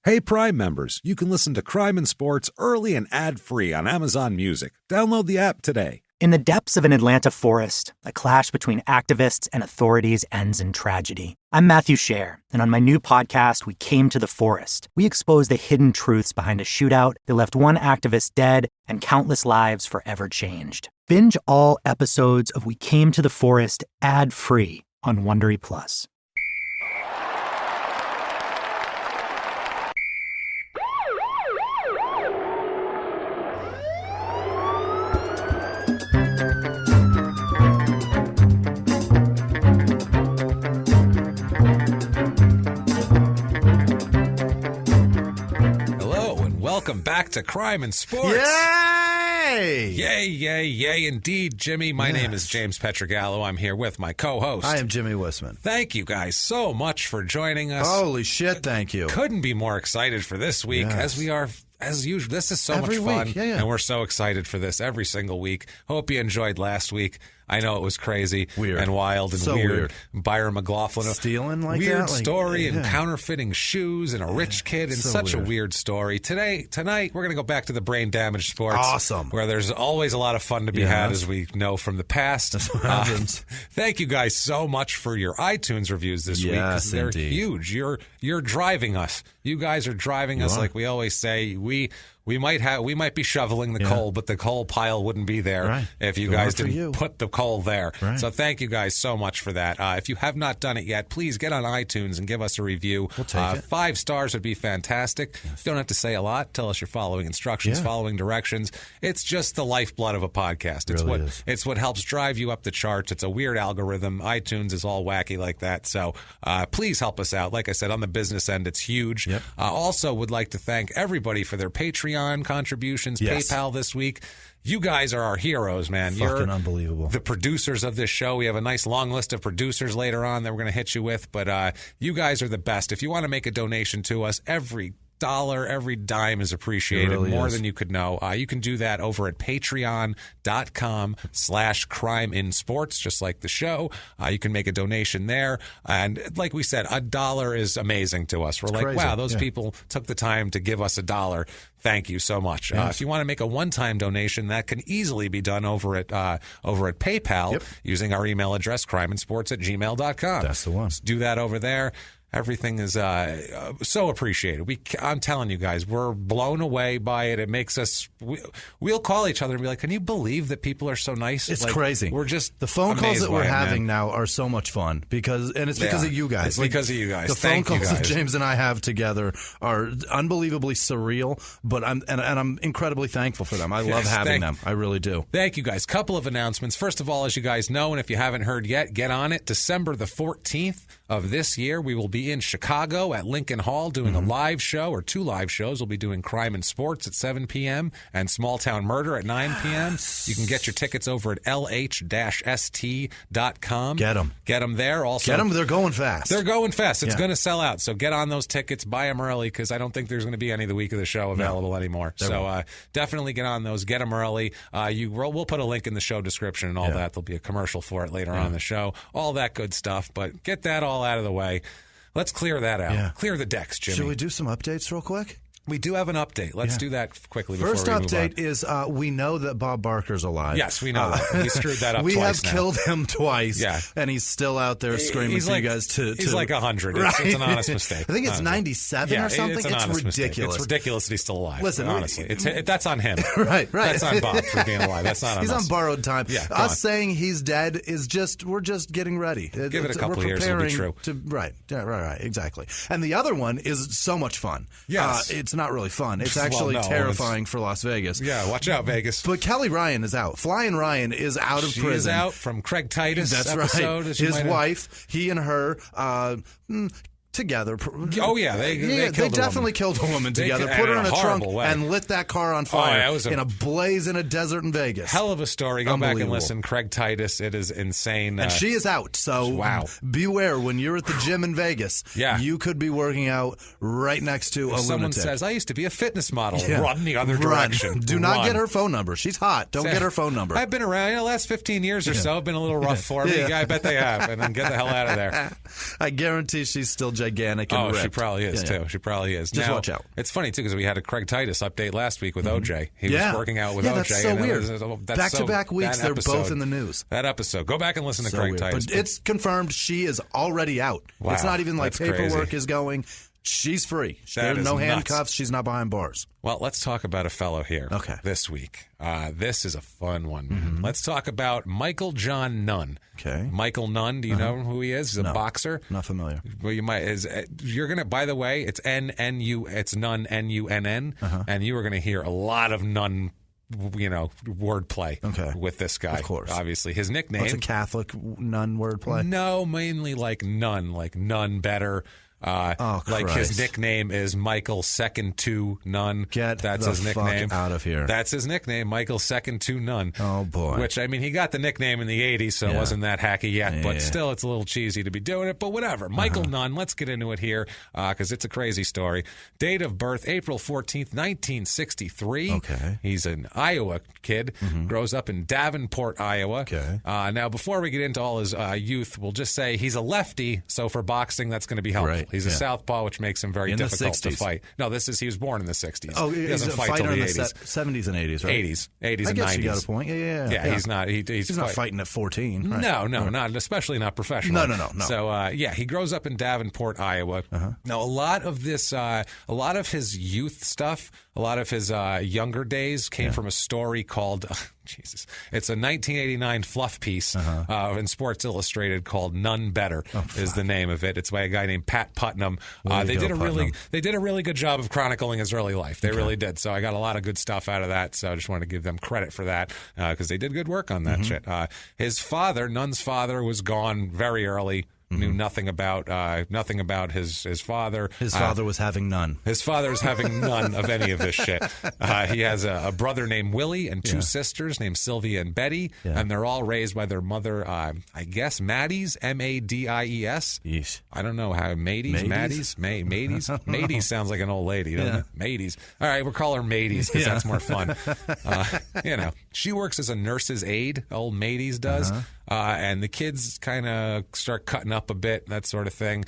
Hey, Prime members, you can listen to Crime and Sports early and ad-free on Amazon Music. Download the app today. In the depths of an Atlanta forest, a clash between activists and authorities ends in tragedy. I'm Matthew Scher, and on my new podcast, We Came to the Forest, we expose the hidden truths behind a shootout that left one activist dead and countless lives forever changed. Binge all episodes of We Came to the Forest ad-free on Wondery Plus. Welcome back to Crime and Sports. Yay! Yay, yay, yay, indeed, Jimmy. My name is James Petrogallo. I'm here with my co-host. I am Jimmy Wisman. Thank you guys so much for joining us. Holy shit, thank you. Couldn't be more excited for this week as we are. As usual, this is so much fun, and we're so excited for this every single week. Hope you enjoyed last week. I know it was crazy and wild and so weird. Byron McLaughlin, stealing like weird that? story, and counterfeiting shoes, and a rich kid, and such a weird story. Tonight, we're going to go back to the brain damage sports. Awesome. Where there's always a lot of fun to be had, as we know from the past. That's what happens. Thank you guys so much for your iTunes reviews this week. They're huge. You're driving us. You guys are driving us, like we always say. We might be shoveling the coal, but the coal pile wouldn't be there if you guys didn't put the coal there. Right. So thank you guys so much for that. If you have not done it yet, please get on iTunes and give us a review. We'll take it. 5 stars would be fantastic. You don't have to say a lot. Tell us you're following instructions, following directions. It's just the lifeblood of a podcast. It's what helps drive you up the charts. It's a weird algorithm. iTunes is all wacky like that. So please help us out. Like I said, on the business end, it's huge. Yep. Also would like to thank everybody for their Patreon contributions, PayPal this week. You guys are our heroes, man. Fucking unbelievable. The producers of this show. We have a nice long list of producers later on that we're going to hit you with, but you guys are the best. If you want to make a donation to us, every dollar, every dime is appreciated, more than you could know. You can do that over at patreon.com/crimeinsports, just like the show. You can make a donation there. And like we said, $1 is amazing to us. We're like, crazy. wow, those people took the time to give us $1. Thank you so much. If you want to make a one-time donation, that can easily be done over at PayPal using our email address, crimeinsports@gmail.com. That's the one. Let's do that over there. Everything is so appreciated. I'm telling you guys, we're blown away by it. It makes us. We'll call each other and be like, "Can you believe that people are so nice?" It's crazy. We're just the phone calls that we're having man. now are so much fun because of you guys. It's because of you guys. The phone calls that James and I have together are unbelievably surreal, but I'm incredibly thankful for them. I love having them. I really do. Thank you guys. Couple of announcements. First of all, as you guys know, and if you haven't heard yet, get on it. December the 14th of this year, we will be in Chicago at Lincoln Hall doing a live show, or 2 live shows. We'll be doing Crime and Sports at 7 p.m. and Small Town Murder at 9 p.m. You can get your tickets over at lh-st.com. Get them there. Also, get them. They're going fast. It's going to sell out. So get on those tickets. Buy them early, because I don't think there's going to be any the week of the show available anymore. So definitely get on those. Get them early. We'll put a link in the show description and all that. There'll be a commercial for it later on in the show. All that good stuff. But get that all out of the way. Let's clear that out. Yeah. Clear the decks, Jimmy. Should we do some updates real quick? We do have an update. Let's do that quickly before First we move update on. is we know that Bob Barker's alive. Yes, we know that. We screwed that up we twice have killed him twice, and he's still out there screaming for you guys to... He's like 100. Right? It's an honest mistake. I think it's 97 or something. It's ridiculous. Mistake. It's ridiculous that he's still alive. Listen, honestly. That's on him. Right. That's on Bob for being alive. That's not on He's us. on borrowed time. Yeah, us saying he's dead is we're just getting ready. Give it a couple of years, it'll be true. Right, exactly. And the other one is so much fun. Yes. It's not really fun. It's actually terrifying for Las Vegas. Yeah, watch out, Vegas. But Kelly Ryan is out. Flying Ryan is out of prison. She is out from Craig Titus' episode. Right. His wife, he and her... together. Oh, yeah. They definitely killed a woman together, put her in a trunk, and lit that car on fire in a blaze in a desert in Vegas. Hell of a story. Go back and listen. Craig Titus. It is insane. And she is out, so beware when you're at the gym in Vegas. You could be working out right next to a someone lunatic. Says, I used to be a fitness model. Run the other direction. Do not get her phone number. She's hot. Don't get her phone number. I've been around the last 15 years or so. I've been a little rough for me. I bet they have. And then get the hell out of there. I guarantee she's still gigantic and ripped. She probably is, too. She probably is. Just watch out. It's funny, too, because we had a Craig Titus update last week with OJ. He was working out with OJ. That's so weird. Back-to-back weeks, they're both in the news. That episode. Go back and listen to Craig Titus. But it's confirmed she is already out. Wow, it's not even like paperwork crazy. is going. She's free. That There's no is handcuffs. nuts. She's not behind bars. Well, let's talk about a fellow here this week. This is a fun one, man. Let's talk about Michael John Nunn. Okay. Michael Nunn, do you know who he is? He's a boxer. Not familiar. Well, you might. You're going to, by the way, it's N-N-U, it's Nunn, N-U-N-N, and you are going to hear a lot of Nunn, wordplay with this guy. Of course. Obviously. His nickname. What's a Catholic nun wordplay? No, mainly like none better. Like his nickname is Michael Second to Nunn. That's his nickname. Fuck out of here. That's his nickname, Michael Second to Nunn. Oh boy. Which, I mean, he got the nickname in the 80s, so it wasn't that hacky yet. But still, it's a little cheesy to be doing it. But whatever. Michael Nunn. Let's get into it here because it's a crazy story. Date of birth: April 14th, 1963. Okay. He's an Iowa kid. Grows up in Davenport, Iowa. Okay. Now, before we get into all his youth, we'll just say he's a lefty. So for boxing, that's going to be helpful. Right. He's a southpaw, which makes him very difficult to fight. No, he was born in the 60s. Oh, he he's doesn't a fight fighter till the in the 80s. 70s and 80s, right? 80s I and guess 90s. You got a point. Yeah. He's not. He's not fighting at 14. Right? No, not especially not professional. No. So he grows up in Davenport, Iowa. Now, a lot of his youth stuff, a lot of his younger days came from a story called. Jesus. It's a 1989 fluff piece in Sports Illustrated called None Better is the name of it. It's by a guy named Pat Putnam. They did a really good job of chronicling his early life. They really did. So I got a lot of good stuff out of that. So I just want to give them credit for that because they did good work on that shit. His father, Nunn's father, was gone very early. Knew nothing about his father. His father was having none. His father is having none of any of this shit. He has a brother named Willie and two sisters named Sylvia and Betty, and they're all raised by their mother, I guess, Maddies, M-A-D-I-E-S. Yeesh. I don't know how, Maddies? Maddies sounds like an old lady, doesn't it? Maddies. All right, we'll call her Maddies because that's more fun. She works as a nurse's aide, old Maddies does. And the kids kind of start cutting up a bit, that sort of thing.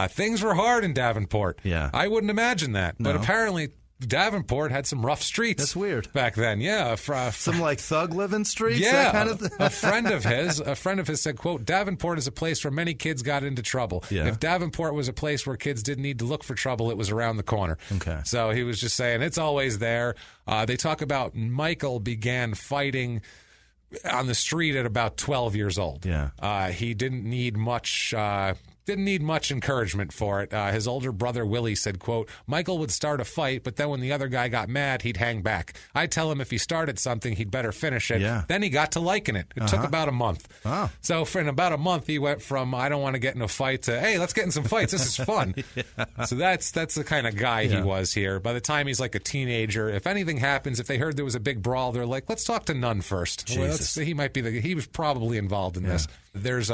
Things were hard in Davenport. Yeah. I wouldn't imagine that. No. But apparently Davenport had some rough streets. That's weird. Back then, yeah. Some like thug living streets? Yeah. That kind of a friend of his said, quote, Davenport is a place where many kids got into trouble. Yeah. If Davenport was a place where kids didn't need to look for trouble, it was around the corner. Okay. So he was just saying it's always there. They talk about Michael began fighting on the street at about 12 years old. Yeah. He didn't need much encouragement for it. His older brother, Willie, said, quote, Michael would start a fight, but then when the other guy got mad, he'd hang back. I'd tell him if he started something, he'd better finish it. Yeah. Then he got to liking it. It took about a month. Oh. So in about a month, he went from, I don't want to get in a fight to, hey, let's get in some fights. This is fun. So that's the kind of guy he was here. By the time he's like a teenager, if anything happens, if they heard there was a big brawl, they're like, let's talk to Nunn first. Jesus. Well, he was probably involved in this. There's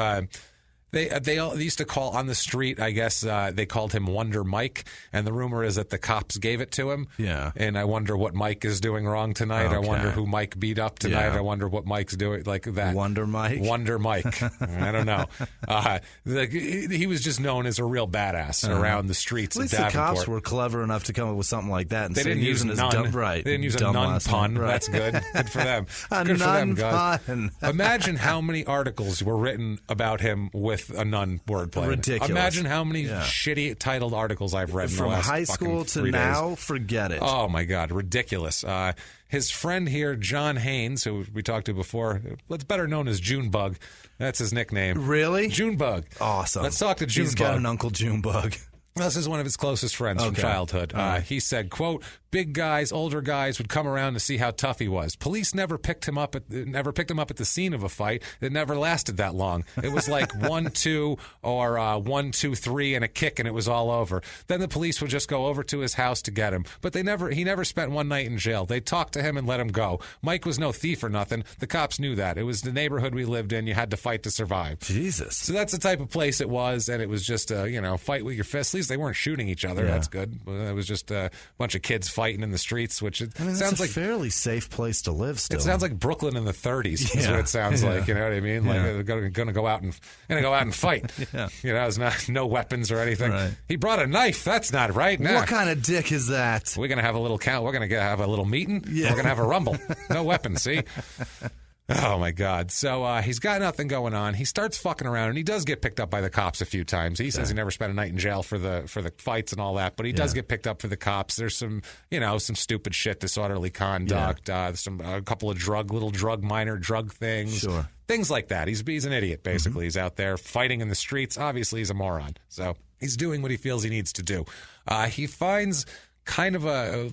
They used to call on the street, I guess, they called him Wonder Mike, and the rumor is that the cops gave it to him. Yeah. And I wonder what Mike is doing wrong tonight. Okay. I wonder who Mike beat up tonight. Yeah. I wonder what Mike's doing, like that. Wonder Mike? Wonder Mike. I don't know. He was just known as a real badass around the streets At least of Davenport. the cops were clever enough to come up with something like that. They didn't use Nunn. Right. They didn't use a Dumb Nunn last pun. name. Right. That's good. Good for them. A Good for them, Nunn guys. pun. Imagine how many articles were written about him with a Nunn wordplay. Ridiculous. Imagine how many shitty titled articles I've read in From the last high school to 3 now, days. forget it. Oh, my God. Ridiculous. His friend here, John Haynes, who we talked to before, what's better known as Junebug. That's his nickname. Really? Junebug. Awesome. Let's talk to Junebug. He's got an Uncle Junebug. This is one of his closest friends from childhood. He said, quote, big guys, older guys would come around to see how tough he was. Police never picked him up at the scene of a fight. It never lasted that long. It was like 1-2 or 1-2-3 and a kick and it was all over. Then the police would just go over to his house to get him. But he never spent one night in jail. They talked to him and let him go. Mike was no thief or nothing. The cops knew that. It was the neighborhood we lived in. You had to fight to survive. Jesus. So that's the type of place it was, and it was just fight with your fists. At least they weren't shooting each other. Yeah. That's good. It was just a bunch of kids fighting in the streets, which sounds like a fairly safe place to live still. It sounds like Brooklyn in the 30s is what it sounds like. You know what I mean? Like they're going to go out and fight. You know, there's no weapons or anything. Right. He brought a knife. That's not right. Nah. What kind of dick is that? We're going to have a little count. We're going to have a little meeting. Yeah. We're going to have a rumble. No weapons, see? Oh, my God. So he's got nothing going on. He starts fucking around, and he does get picked up by the cops a few times. He says he never spent a night in jail for the fights and all that, but he does get picked up for the cops. There's some stupid shit, disorderly conduct, a couple of minor drug things. Sure. Things like that. He's an idiot, basically. He's out there fighting in the streets. Obviously, he's a moron. So he's doing what he feels he needs to do. He finds kind of a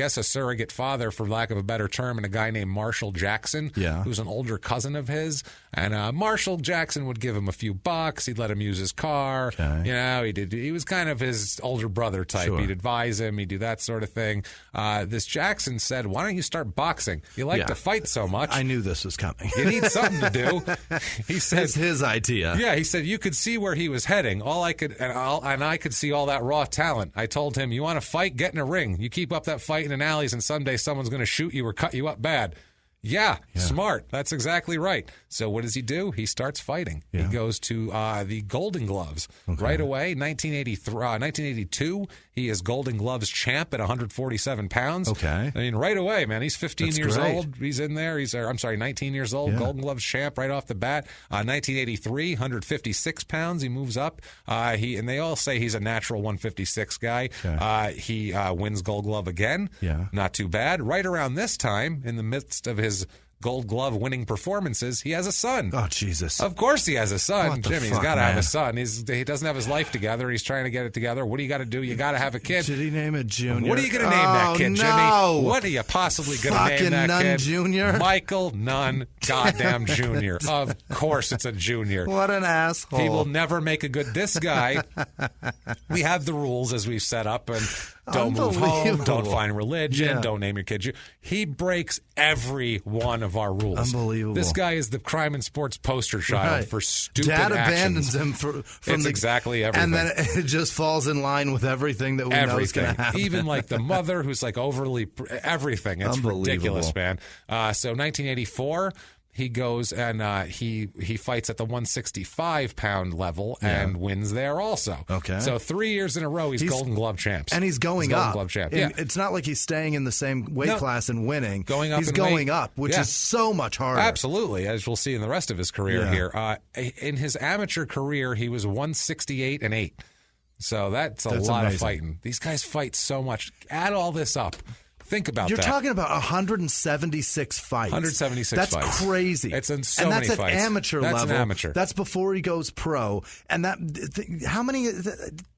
surrogate father, for lack of a better term, and a guy named Marshall Jackson, who's an older cousin of his. And Marshall Jackson would give him a few bucks. He'd let him use his car. Okay. You know, he was kind of his older brother type. Sure. He'd advise him. He'd do that sort of thing. This Jackson said, "Why don't you start boxing? You like to fight so much." I knew this was coming. You need something to do. He said, it's his idea. Yeah, he said you could see where he was heading. I could see all that raw talent. I told him, "You want to fight? Get in a ring. You keep up that fight in an alleys, and someday someone's going to shoot you or cut you up bad." Yeah, smart. That's exactly right. So what does he do? He starts fighting. Yeah. He goes to the Golden Gloves right away. 1982, he is Golden Gloves champ at 147 pounds. Okay. I mean, right away, man. He's 15 years old. He's in there. 19 years old. Yeah. Golden Gloves champ right off the bat. 1983, 156 pounds. He moves up. And they all say he's a natural 156 guy. Okay. He wins Gold Glove again. Yeah. Not too bad. Right around this time, in the midst of his Gold Glove winning performances, he has a son. Oh, Jesus. Of course he has a son. Jimmy's got to have a son. He doesn't have his life together. He's trying to get it together. What do you got to do? You got to have a kid. Did he name it Junior? What are you going to name that kid, Jimmy? What are you possibly going to name that Nunn kid? Jr.? Michael Nunn goddamn Jr. Of course it's a junior. What an asshole. He will never make a good... This guy, we have the rules as we've set up, and don't move home, don't find religion, don't name your kid. He breaks every one of our rules. Unbelievable. This guy is the crime and sports poster child for stupid actions. Dad abandons him from exactly everything. And then it just falls in line with everything that we know is going to happen. Even like the mother who's like overly... Everything. It's ridiculous, man. So 1984... He goes and he fights at the 165-pound level and wins there also. Okay. So 3 years in a row, he's Golden Glove champs. And he's going up. Golden Glove champ. Yeah. It's not like he's staying in the same weight class and winning. He's going up, which is so much harder. Absolutely, as we'll see in the rest of his career here. In his amateur career, he was 168-8. So that's a lot of fighting. These guys fight so much. Add all this up. Think about that. You're talking about 176 fights. 176 fights. That's crazy. It's in so many fights. And that's at amateur level. That's an amateur. That's before he goes pro. And how many...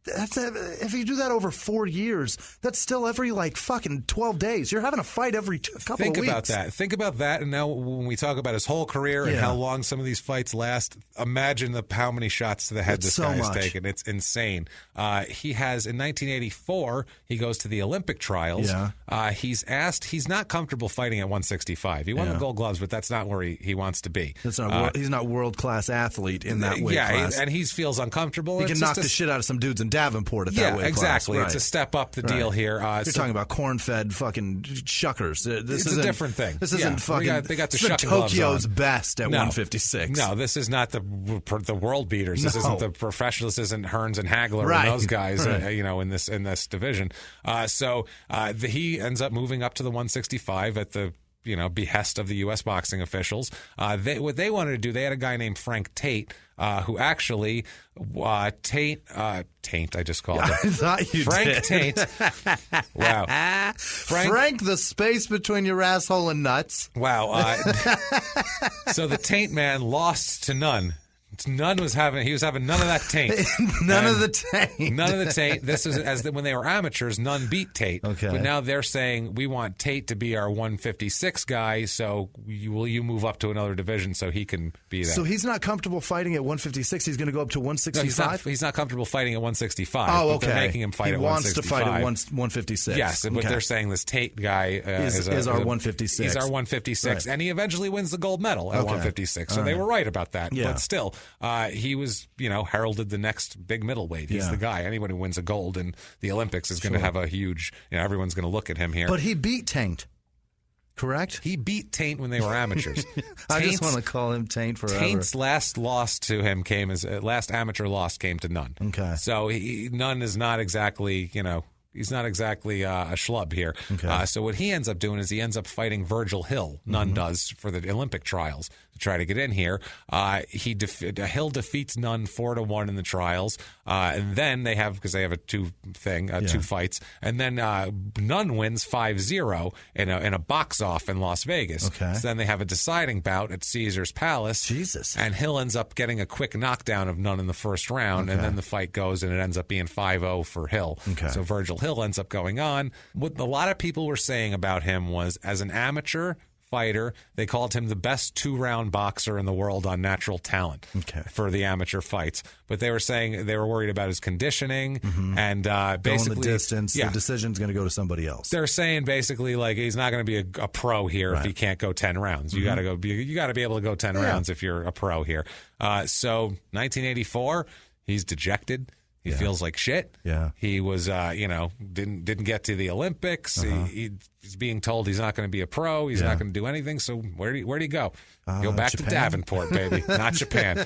if you do that over 4 years, that's still every fucking 12 days. You're having a fight every couple of weeks. Think about that. And now when we talk about his whole career and how long some of these fights last, imagine how many shots to the head this guy has taken. It's insane. He has, in 1984, he goes to the Olympic trials. Yeah. He's not comfortable fighting at 165. He won the Gold Gloves, but that's not where he wants to be. He's not world-class athlete in that weight class. And he feels uncomfortable. He can knock the shit out of some dudes in Davenport at that weight exactly. class. It's a step up the deal here. You're talking about corn-fed fucking shuckers. It's a different thing. This isn't fucking... They got the shucking gloves Tokyo's on. best at 156. No, this is not the world beaters. This isn't the professionals. This isn't Hearns and Hagler and those guys, in this division. So he ends up moving up to the 165 at the behest of the U.S. boxing officials. What they wanted to do, they had a guy named Frank Tate, who actually Taint. I just called him. I thought you Frank did. Taint. Wow. Frank, the space between your asshole and nuts. Wow. So the Taint man lost to Nunn. Nunn was having none of that taint. None of the taint. None of the taint. This is when they were amateurs. Nunn beat Tate. Okay. But now they're saying we want Tate to be our 156 guy. So you move up to another division so he can be that. So he's not comfortable fighting at 156. He's going to go up to 165. No, he's not comfortable fighting at 165. Oh, okay. But they're making him fight at 165. He wants to fight at 156. Yes, but they're saying this Tate guy is our 156. He's our 156, and he eventually wins the gold medal at 156. So they were right about that. Yeah. But still. he was, heralded the next big middleweight. He's the guy. Anyone who wins a gold in the Olympics is going to have a huge, everyone's going to look at him here. But he beat Taint, correct? He beat Taint when they were amateurs. I just want to call him Taint forever. Taint's last loss to him last amateur loss came to Nunn. Okay. So Nunn is not exactly, he's not exactly a schlub here. Okay. So what he ends up doing is he ends up fighting Virgil Hill. Nunn does for the Olympic trials to try to get in here. Hill defeats Nunn 4-1 in the trials, and then they have a two fights, and then Nunn wins 5-0 in a box off in Las Vegas. Okay. So then they have a deciding bout at Caesar's Palace. Jesus. And Hill ends up getting a quick knockdown of Nunn in the first round, and then the fight goes, and it ends up being 5-0 for Hill. Okay. So Virgil Hill ends up going on. What a lot of people were saying about him was, as an amateur fighter, they called him the best 2-round boxer in the world on natural talent for the amateur fights. But they were saying they were worried about his conditioning and basically going the distance. Yeah, the decision's going to go to somebody else. They're saying basically like he's not going to be a pro here if he can't go 10 rounds. You got to you got to be able to go 10 rounds if you're a pro here. So 1984, he's dejected. He feels like shit. Yeah. He was, didn't get to the Olympics. He's being told he's not going to be a pro. He's not going to do anything. So where'd he go? Go back to Davenport, baby, not Japan.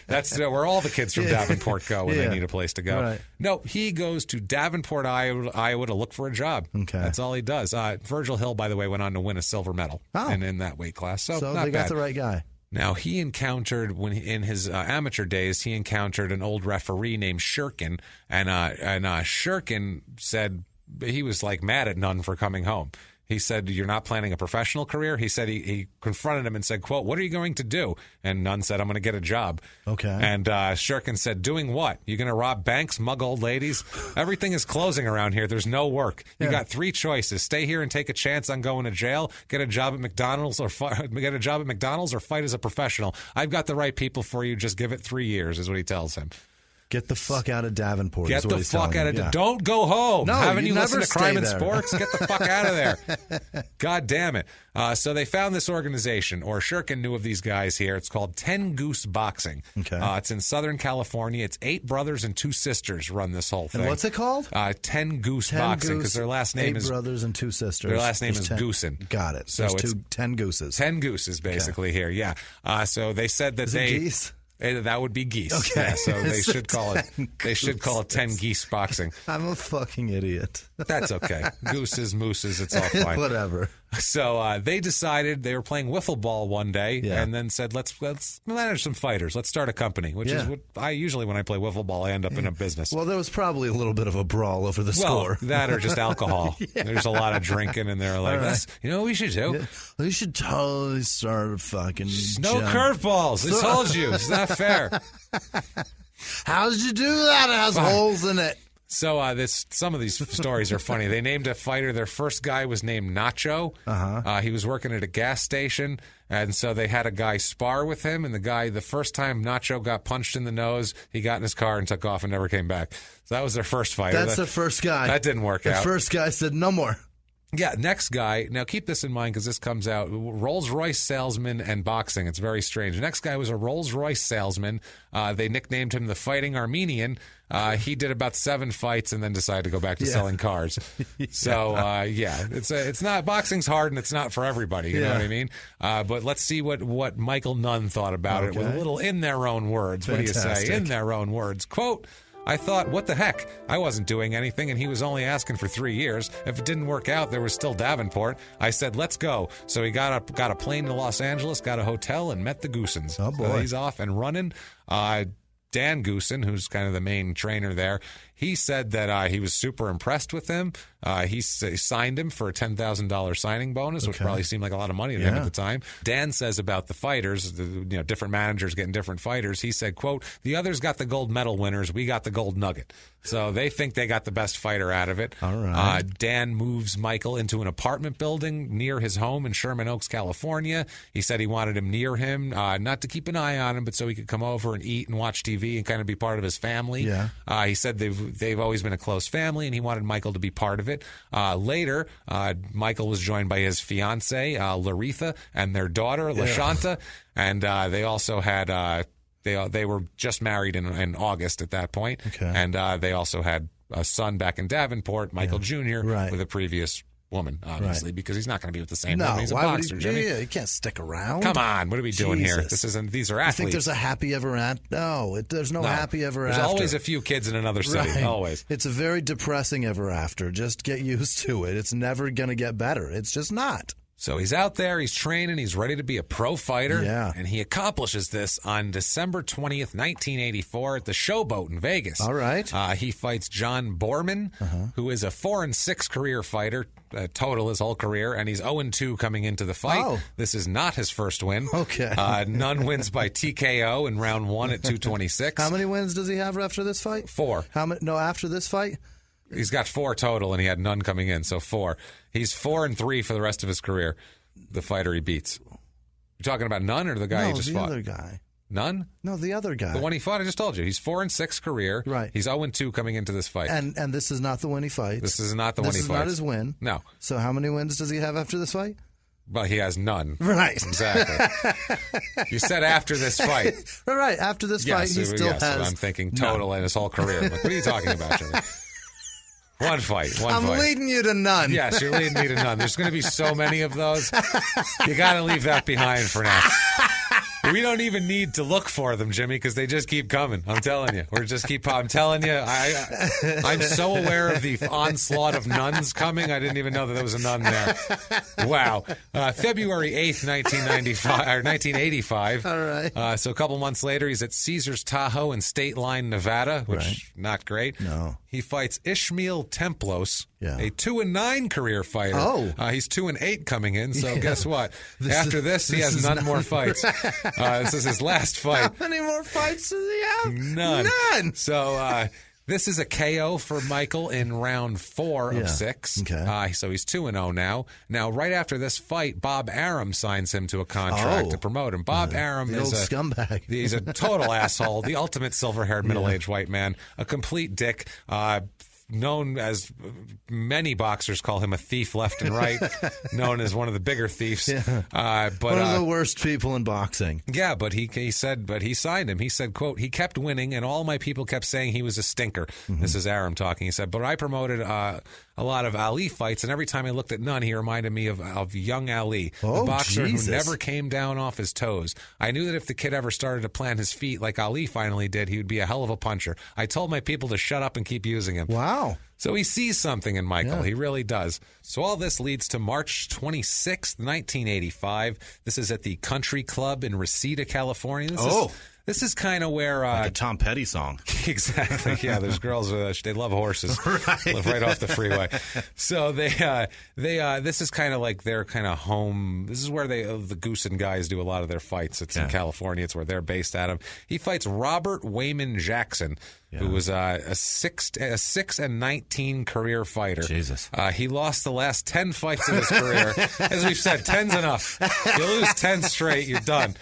That's where all the kids from Davenport go when they need a place to go. Right. No, he goes to Davenport, Iowa to look for a job. Okay. That's all he does. Virgil Hill, by the way, went on to win a silver medal in that weight class. So not they bad. got the right guy. Now, he encountered, in his amateur days, he encountered an old referee named Shurkin, and Shurkin said he was like mad at Nunn for coming home. He said, "You're not planning a professional career?" He said he confronted him and said, quote, "What are you going to do?" And Nunn said, "I'm going to get a job." Okay. And Shurkin said, "Doing what? You going to rob banks, mug old ladies? Everything is closing around here. There's no work. You got 3 choices. Stay here and take a chance on going to jail, get a job at McDonald's or fight as a professional. I've got the right people for you. Just give it 3 years," is what he tells him. Get the fuck out of Davenport. Get the fuck out of Don't go home. No, Haven't you listened to Crime and there. Sports? Get the fuck out of there. God damn it. So they found this organization, or Shurkin knew of these guys here. It's called 10 Goose Boxing. Okay. It's in Southern California. It's 8 brothers and 2 sisters run this whole thing. And what's it called? 10 Goose Boxing, because their last name 8 is brothers and 2 sisters. Their last name There's is 10. Goosen. Got it. So There's it's 10 gooses. 10 gooses, basically, here. Yeah. So they said that Is it geese? That would be geese. Okay. Yeah, so they So should call it. They should call it 10 Geese Boxing. I'm a fucking idiot. That's okay. Gooses, mooses, it's all fine. Whatever. So they decided they were playing wiffle ball one day, and then said, "Let's manage some fighters. Let's start a company," which is what I usually, when I play wiffle ball, I end up in a business. Well, there was probably a little bit of a brawl over the score. That or just alcohol. There's a lot of drinking, and they're like, right. "You know what we should do? Yeah. We should totally start a fucking No curveballs. I told you. It's not fair." How did you do that? It has holes in it. So some of these stories are funny. They named a fighter. Their first guy was named Nacho. He was working at a gas station, and so they had a guy spar with him. And the first time Nacho got punched in the nose, he got in his car and took off and never came back. So that was their first fighter. That's the first guy. That didn't work out. The first guy said, "No more." Yeah, next guy. Now keep this in mind because this comes out. Rolls-Royce salesman and boxing. It's very strange. Next guy was a Rolls-Royce salesman. They nicknamed him the Fighting Armenian. He did about 7 fights and then decided to go back to selling cars. So it's not, boxing's hard and it's not for everybody. You know what I mean? But let's see what Michael Nunn thought about it with a little in their own words. Fantastic. What do you say? In their own words. Quote, "I thought, what the heck? I wasn't doing anything, and he was only asking for 3 years. If it didn't work out, there was still Davenport. I said, let's go." So he got a plane to Los Angeles, got a hotel, and met the Goosens. Oh, boy. So he's off and running. Dan Goosen, who's kind of the main trainer there, he said that he was super impressed with him. He signed him for a $10,000 signing bonus, which probably seemed like a lot of money to him at the time. Dan says about the fighters, different managers getting different fighters. He said, quote, "The others got the gold medal winners. We got the gold nugget." So they think they got the best fighter out of it. All right. Dan moves Michael into an apartment building near his home in Sherman Oaks, California. He said he wanted him near him, not to keep an eye on him, but so he could come over and eat and watch TV and kind of be part of his family. Yeah. He said they've always been a close family, and he wanted Michael to be part of it. Later, Michael was joined by his fiancée, Laretha, and their daughter, LaShanta, and they also had They were just married in August at that point. Okay. And they also had a son back in Davenport, Michael Jr., with a previous woman, obviously, because he's not going to be with the same woman. He's a boxer, Jimmy. Yeah, he can't stick around. Come on, what are we doing here? These are athletes. You think there's a happy ever after? No, there's no happy ever after. There's always a few kids in another city, always. It's a very depressing ever after. Just get used to it. It's never going to get better. It's just not. So he's out there, he's training, he's ready to be a pro fighter, and he accomplishes this on December 20th, 1984 at the Showboat in Vegas. All right. He fights John Borman, who is a 4-6 career fighter, total his whole career, and he's 0-2 coming into the fight. Oh. This is not his first win. Okay. Nunn wins by TKO in round 1 at 226. How many wins does he have after this fight? 4. How many? No, after this fight? He's got 4 total, and he had Nunn coming in, so 4. He's 4-3 for the rest of his career, the fighter he beats. You talking about Nunn or the guy he just fought? No, the other guy. Nunn? No, the other guy. The one he fought, I just told you. He's 4-6 career. Right. He's 0-2 coming into this fight. And this is not the one he fights. This is not the one he fights. This is not his win. No. So how many wins does he have after this fight? Well, he has none. Right. Exactly. You said after this fight. Right. After this fight, he still has. I'm thinking total in his whole career. Like, what are you talking about, Jimmy? One fight. I'm leading you to Nunn. Yes, you're leading me to Nunn. There's going to be so many of those. You got to leave that behind for now. We don't even need to look for them, Jimmy, because they just keep coming. I'm telling you. I'm telling you, I'm so aware of the onslaught of nuns coming, I didn't even know that there was a nun there. Wow. February 8th, 1985. All right. So a couple months later, he's at Caesars Tahoe in State Line, Nevada, which not great. No. He fights Ishmael Templos, a 2-9 career fiiter. Oh. He's 2-8 coming in, so guess what? After this, he has none more fights. This is his last fight. How many more fights does he have? None. So this is a KO for Michael in round 4 of 6. Okay. So he's 2-0 now. Now, right after this fight, Bob Arum signs him to a contract to promote him. Bob Arum is a scumbag. He's a total asshole, the ultimate silver-haired middle-aged white man, a complete dick. Known as many boxers call him a thief left and right, known as one of the bigger thieves. But one of the worst people in boxing. Yeah, but he signed him. He said, quote, he kept winning, and all my people kept saying he was a stinker. This is Arum talking. He said, but I promoted a lot of Ali fights, and every time I looked at Nunn, he reminded me of young Ali, the boxer who never came down off his toes. I knew that if the kid ever started to plant his feet like Ali finally did, he would be a hell of a puncher. I told my people to shut up and keep using him. Wow. So he sees something in Michael. He really does. So all this leads to March 26th, 1985. This is at the Country Club in Reseda, California. This is kind of where... like a Tom Petty song. Exactly. Yeah, there's girls, they love horses. Live right off the freeway. So this is kind of like their kind of home. This is where the Goosen guys do a lot of their fights. It's in California. It's where they're based at. He fights Robert Wayman Jackson, who was a 6-19 career fighter. Jesus. He lost the last 10 fights of his career. As we've said, 10's enough. You lose 10 straight, you're done.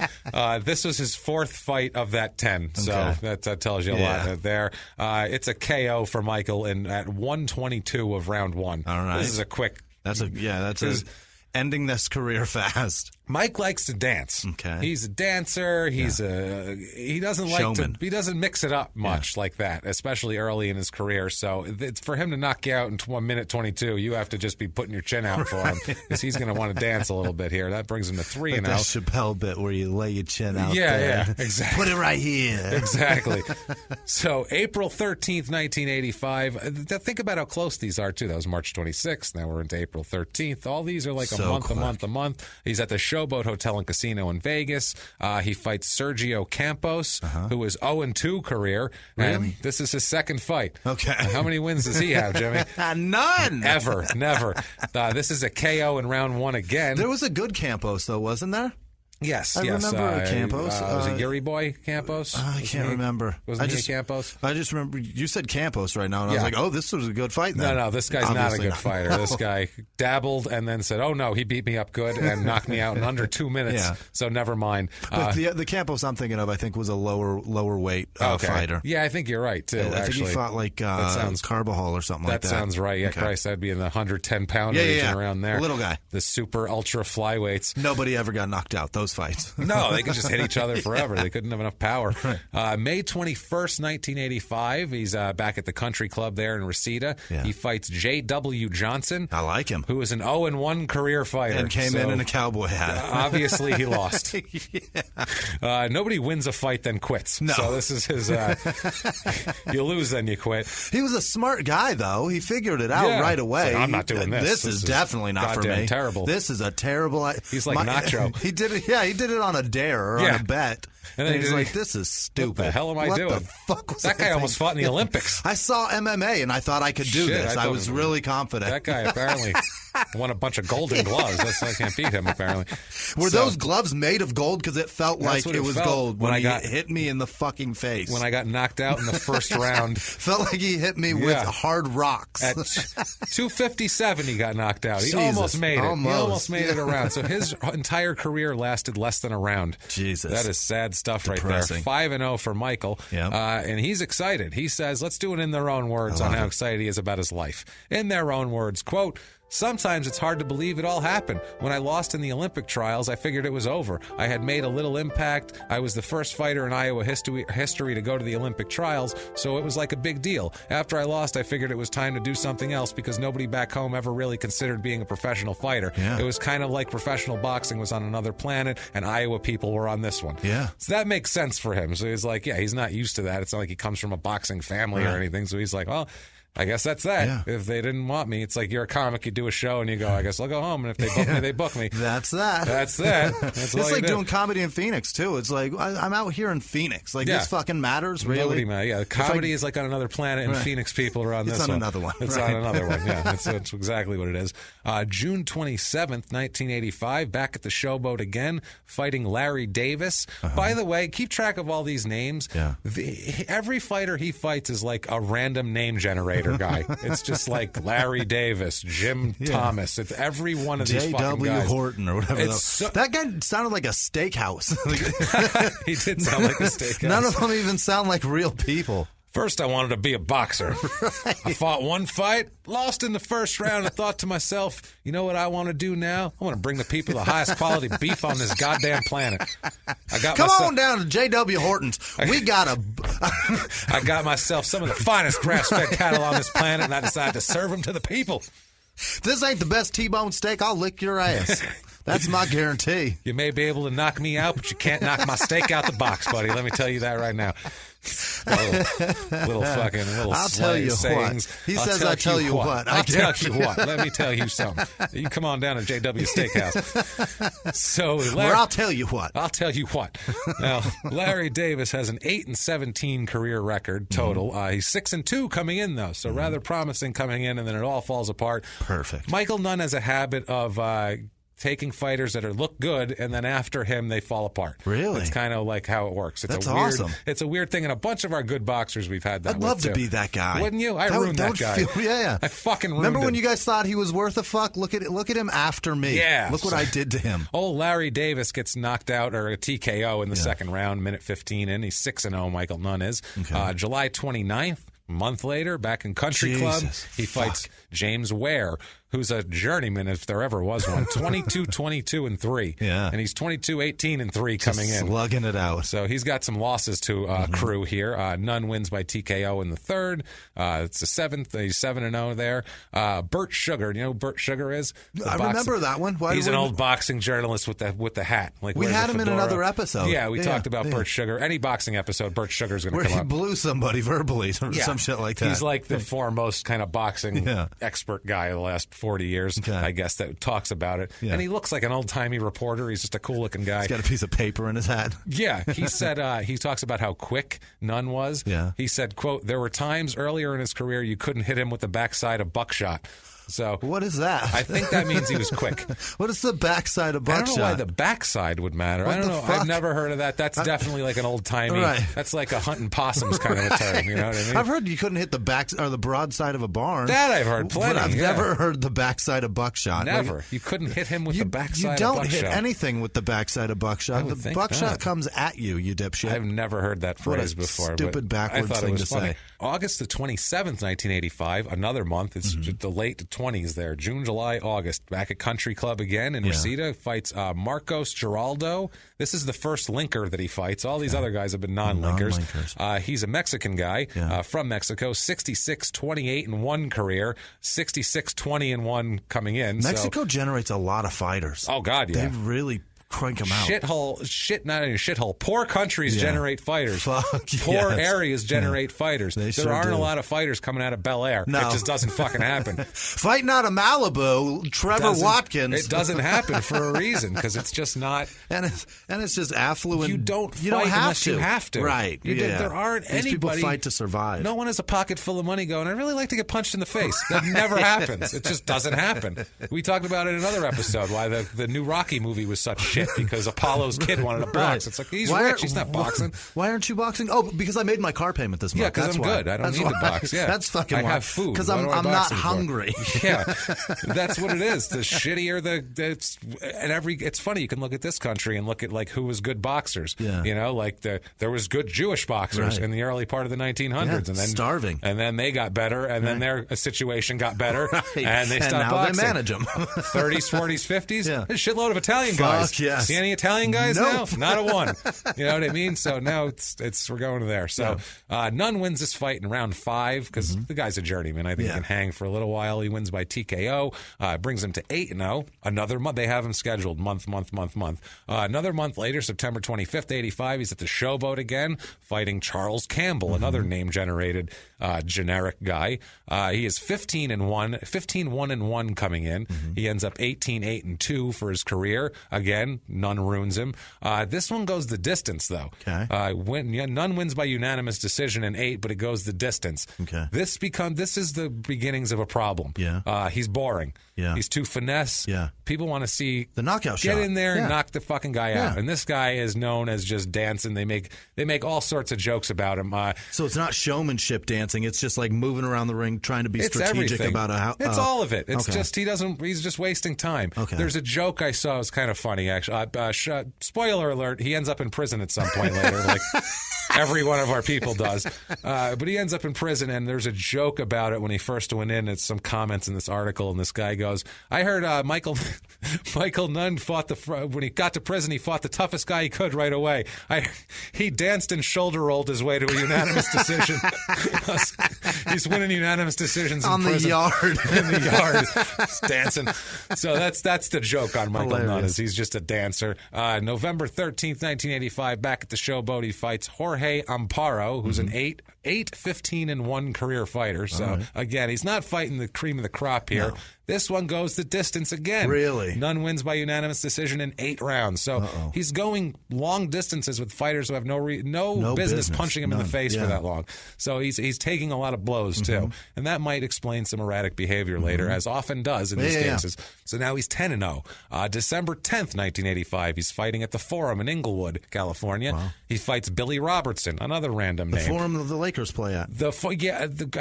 This was his 4th fight of that 10, so that tells you a lot there. It's a KO for Michael at 122 of round 1. All right. This is a quick... That's ending this career fast. Mike likes to dance. Okay. He's a dancer. He doesn't like Showman. he doesn't mix it up much like that, especially early in his career. So it's for him to knock you out in 1 minute 22, you have to just be putting your chin out for him because he's going to want to dance a little bit here. That brings him to 3-0. Like that Chappelle bit where you lay your chin out there. Yeah, exactly. Put it right here. Exactly. So April 13th, 1985. Think about how close these are, too. That was March 26th. Now we're into April 13th. All these are like a month. He's at the Showboat Hotel and Casino in Vegas. He fights Sergio Campos, who is 0-2 career. And this is his 2nd fight. Okay. How many wins does he have, Jimmy? None. Ever. Never. This is a KO in round 1 again. There was a good Campos, though, wasn't there? Yes, I remember Campos. Was it Yuri Boy Campos? I can't remember. Wasn't he Campos? I just remember you said Campos right now, and I was like, oh, this was a good fight then. No, this guy's Obviously not a good fighter. No. This guy dabbled and then said, oh, no, he beat me up good and knocked me out in under 2 minutes, so never mind. But the Campos I'm thinking of, I think, was a lower weight fighter. Yeah, I think you're right, too, I think he fought like Carbajal or something like that. That sounds right. Yeah, Christ, that'd be in the 110-pound region around there. A little guy. The super ultra flyweights. Nobody ever got knocked out. Those those fights. No, they could just hit each other forever. They couldn't have enough power. May 21st, 1985, he's back at the country club there in Reseda. Yeah. He fights J.W. Johnson. I like him. Who is an 0-1 career fighter. And came in a cowboy hat. Obviously, he lost. Nobody wins a fight, then quits. No. So this is his, you lose, then you quit. He was a smart guy, though. He figured it out right away. Like, I'm not doing this. This is definitely not for me. Terrible. This is a terrible. He's like Nacho. He did it. Yeah, he did it on a dare or on a bet. And then he's like, "This is stupid. What the hell am I doing? What the fuck was that guy? Almost fought in the Olympics. I saw MMA and I thought I could do this. I was really confident. That guy apparently won a bunch of golden gloves. That's why I can't beat him. Apparently, were those gloves made of gold? Because it felt like it was gold when he hit me in the fucking face. When I got knocked out in the first round, felt like he hit me with hard rocks. At 257, he got knocked out. He almost made it. He almost made it around. So his entire career lasted less than a round. Jesus, that is sad stuff right there. 5-0 for Michael, and he's excited. He says, let's do it in their own words on how excited he is about his life. In their own words, quote, "Sometimes it's hard to believe it all happened. When I lost in the Olympic trials, I figured it was over. I had made a little impact. I was the first fighter in Iowa history to go to the Olympic trials, so it was like a big deal. After I lost, I figured it was time to do something else because nobody back home ever really considered being a professional fighter. It was kind of like professional boxing was on another planet, and Iowa people were on this one." So that makes sense for him. So he's like, he's not used to that. It's not like he comes from a boxing family or anything. So he's like, well, I guess that's that. Yeah. If they didn't want me, it's like you're a comic, you do a show, and you go, I guess I'll go home, and if they book me, they book me. That's that. That's that. That's it's like doing comedy in Phoenix, too. It's like, I'm out here in Phoenix. Like, this fucking matters, really? Nobody matters. Yeah, comedy is like on another planet, and Phoenix people are on this one. It's on another one. It's on another one, yeah. That's exactly what it is. June 27th, 1985, back at the Showboat again, fighting Larry Davis. By the way, keep track of all these names. Every fighter he fights is like a random name generator guy. It's just like Larry Davis, Jim Thomas. It's every one of these fucking guys. J.W. Horton or whatever. That guy sounded like a steakhouse. He did sound like a steakhouse. None of them even sound like real people. First, I wanted to be a boxer. I fought one fight, lost in the first round, and thought to myself, you know what I want to do now? I want to bring the people the highest quality beef on this goddamn planet. Come on down to J.W. Horton's. We got I got myself some of the finest grass-fed cattle on this planet, and I decided to serve them to the people. This ain't the best T-bone steak. I'll lick your ass. That's my guarantee. You may be able to knock me out, but you can't knock my steak out the box, buddy. Let me tell you that right now. Little I'll tell you sayings. What. He says, I tell you what. I'll tell you what. Let me tell you something. You come on down to JW Steakhouse. So, I'll tell you what. I'll tell you what. Now, Larry Davis has an 8-17 career record total. He's 6-2 coming in, though, so rather promising coming in, and then it all falls apart. Perfect. Michael Nunn has a habit of taking fighters that look good, and then after him, they fall apart. Really? It's kind of like how it works. That's awesome. It's a weird thing, and a bunch of our good boxers we've had that I'd love to be that guy. Wouldn't you? I ruined that guy. I fucking ruined Remember when him. you guys thought he was worth a fuck? Look at him after me. Yeah. Look what I did to him. Old Larry Davis gets knocked out, or a TKO in the second round, minute 15 in. He's 6-0, Michael Nunn is. Okay. July 29th, a month later, back in Country Club, he fights James Ware, who's a journeyman if there ever was one. 22-22-3. Yeah. And he's 22-18-3 coming in. Slugging it out. So he's got some losses to crew here. Nunn wins by TKO in the third. It's the seventh. He's 7-0 there. Bert Sugar. You know who Bert Sugar is? I remember that one. He's an old boxing journalist with the hat. Like, we had him in another episode. Yeah, we talked about Bert Sugar. Any boxing episode, Bert Sugar's going to come up. Where he blew somebody verbally or some shit like that. He's like the foremost kind of boxing expert guy of the last 40 years, I guess, that talks about it. Yeah. And he looks like an old-timey reporter. He's just a cool-looking guy. He's got a piece of paper in his hat. Yeah. He said he talks about how quick Nunn was. Yeah. He said, quote, there were times earlier in his career you couldn't hit him with the backside of buckshot. So what is that? I think that means he was quick. What is the backside of buckshot? I don't know why the backside would matter. I don't know. I've never heard of that. That's definitely like an old timey. Right. That's like a hunting possums kind of a term. You know what I mean? I've heard you couldn't hit the back or the broadside of a barn. That I've heard plenty. But I've never heard the backside of buckshot. Never. You couldn't hit him with the backside of buckshot. You don't hit anything with the backside of buckshot. The buckshot comes at you, you dipshit. I've never heard that phrase before. Stupid backwards thing to say. August the 27th, 1985, another month. It's the late 20s there. June, July, August. Back at Country Club again in Reseda. Fights Marcos Giraldo. This is the first linker that he fights. All these other guys have been non-linkers. He's a Mexican guy from Mexico. 66-28-1 career. 66-20-1 coming in. Mexico generates a lot of fighters. Oh, God, yeah. They really crank them out. Not even shithole. Poor countries generate fighters. Poor areas generate fighters. There aren't a lot of fighters coming out of Bel Air. No. It just doesn't fucking happen. Fighting out of Malibu, Trevor Watkins. It doesn't happen for a reason because it's just not. And it's just affluent. You don't fight unless you have to. Right. There aren't These anybody. people fight to survive. No one has a pocket full of money going, I'd really like to get punched in the face. That never happens. It just doesn't happen. We talked about it in another episode, why the new Rocky movie was such shit because Apollo's kid wanted to box. Right. It's like, he's rich. He's not boxing. Why aren't you boxing? Oh, because I made my car payment this month. Yeah, because I'm good. I don't need to box. Yeah, that's fucking I have food. Because I'm not hungry. Yeah, that's what it is. The shittier it's funny. You can look at this country and look at like who was good boxers. Yeah. You know, like there was good Jewish boxers in the early part of the 1900s, and then starving, and then they got better, and then their situation got better, and they stopped now boxing. They manage them. 30s, 40s, 50s. Yeah. There's a shitload of Italian guys. Yes. See any Italian guys Nope. now? Not a one. You know what I mean? So now we're going there. So Nunn wins this fight in round 5 because the guy's a journeyman. I think he can hang for a little while. He wins by TKO. Brings him to 8-0. Another month. They have him scheduled month. Another month later, September 25th, 85, he's at the Showboat again, fighting Charles Campbell, another name-generated generic guy. He is 15-1 coming in. He ends up 18-8-2 for his career. Again, Nunn ruins him. This one goes the distance, though. Okay. Nunn wins by unanimous decision in 8, but it goes the distance. Okay. This is the beginnings of a problem. Yeah. He's boring. Yeah. He's too finesse. Yeah. People want to see the knockout shot. Get in there and knock the fucking guy out. And this guy is known as just dancing. They make all sorts of jokes about him. So it's not showmanship dancing. It's just like moving around the ring, trying to be strategic about how. It's all of it. It's just he's just wasting time. Okay. There's a joke I saw. It was kind of funny actually. Spoiler alert: he ends up in prison at some point later. Like every one of our people does. But he ends up in prison, and there's a joke about it when he first went in. It's some comments in this article, and this guy goes, I heard Michael Nunn when he got to prison, he fought the toughest guy he could right away. He danced and shoulder rolled his way to a unanimous decision. He's winning unanimous decisions in prison. In the yard. He's dancing. So that's the joke on Michael Nunn, is he's just a dancer. November 13th, 1985, back at the Showboat, he fights Jorge Amparo, who's an 8-15-1 career fighter. So, again, he's not fighting the cream of the crop here. No. This one goes the distance again. Really? Nunn wins by unanimous decision in 8 rounds. So he's going long distances with fighters who have no business punching him in the face for that long. So he's taking a lot of blows, too. And that might explain some erratic behavior later, as often does in these cases. So now he's 10-0. December 10th, 1985, he's fighting at the Forum in Inglewood, California. Wow. He fights Billy Robertson, another random name. The Forum that the Lakers play at. I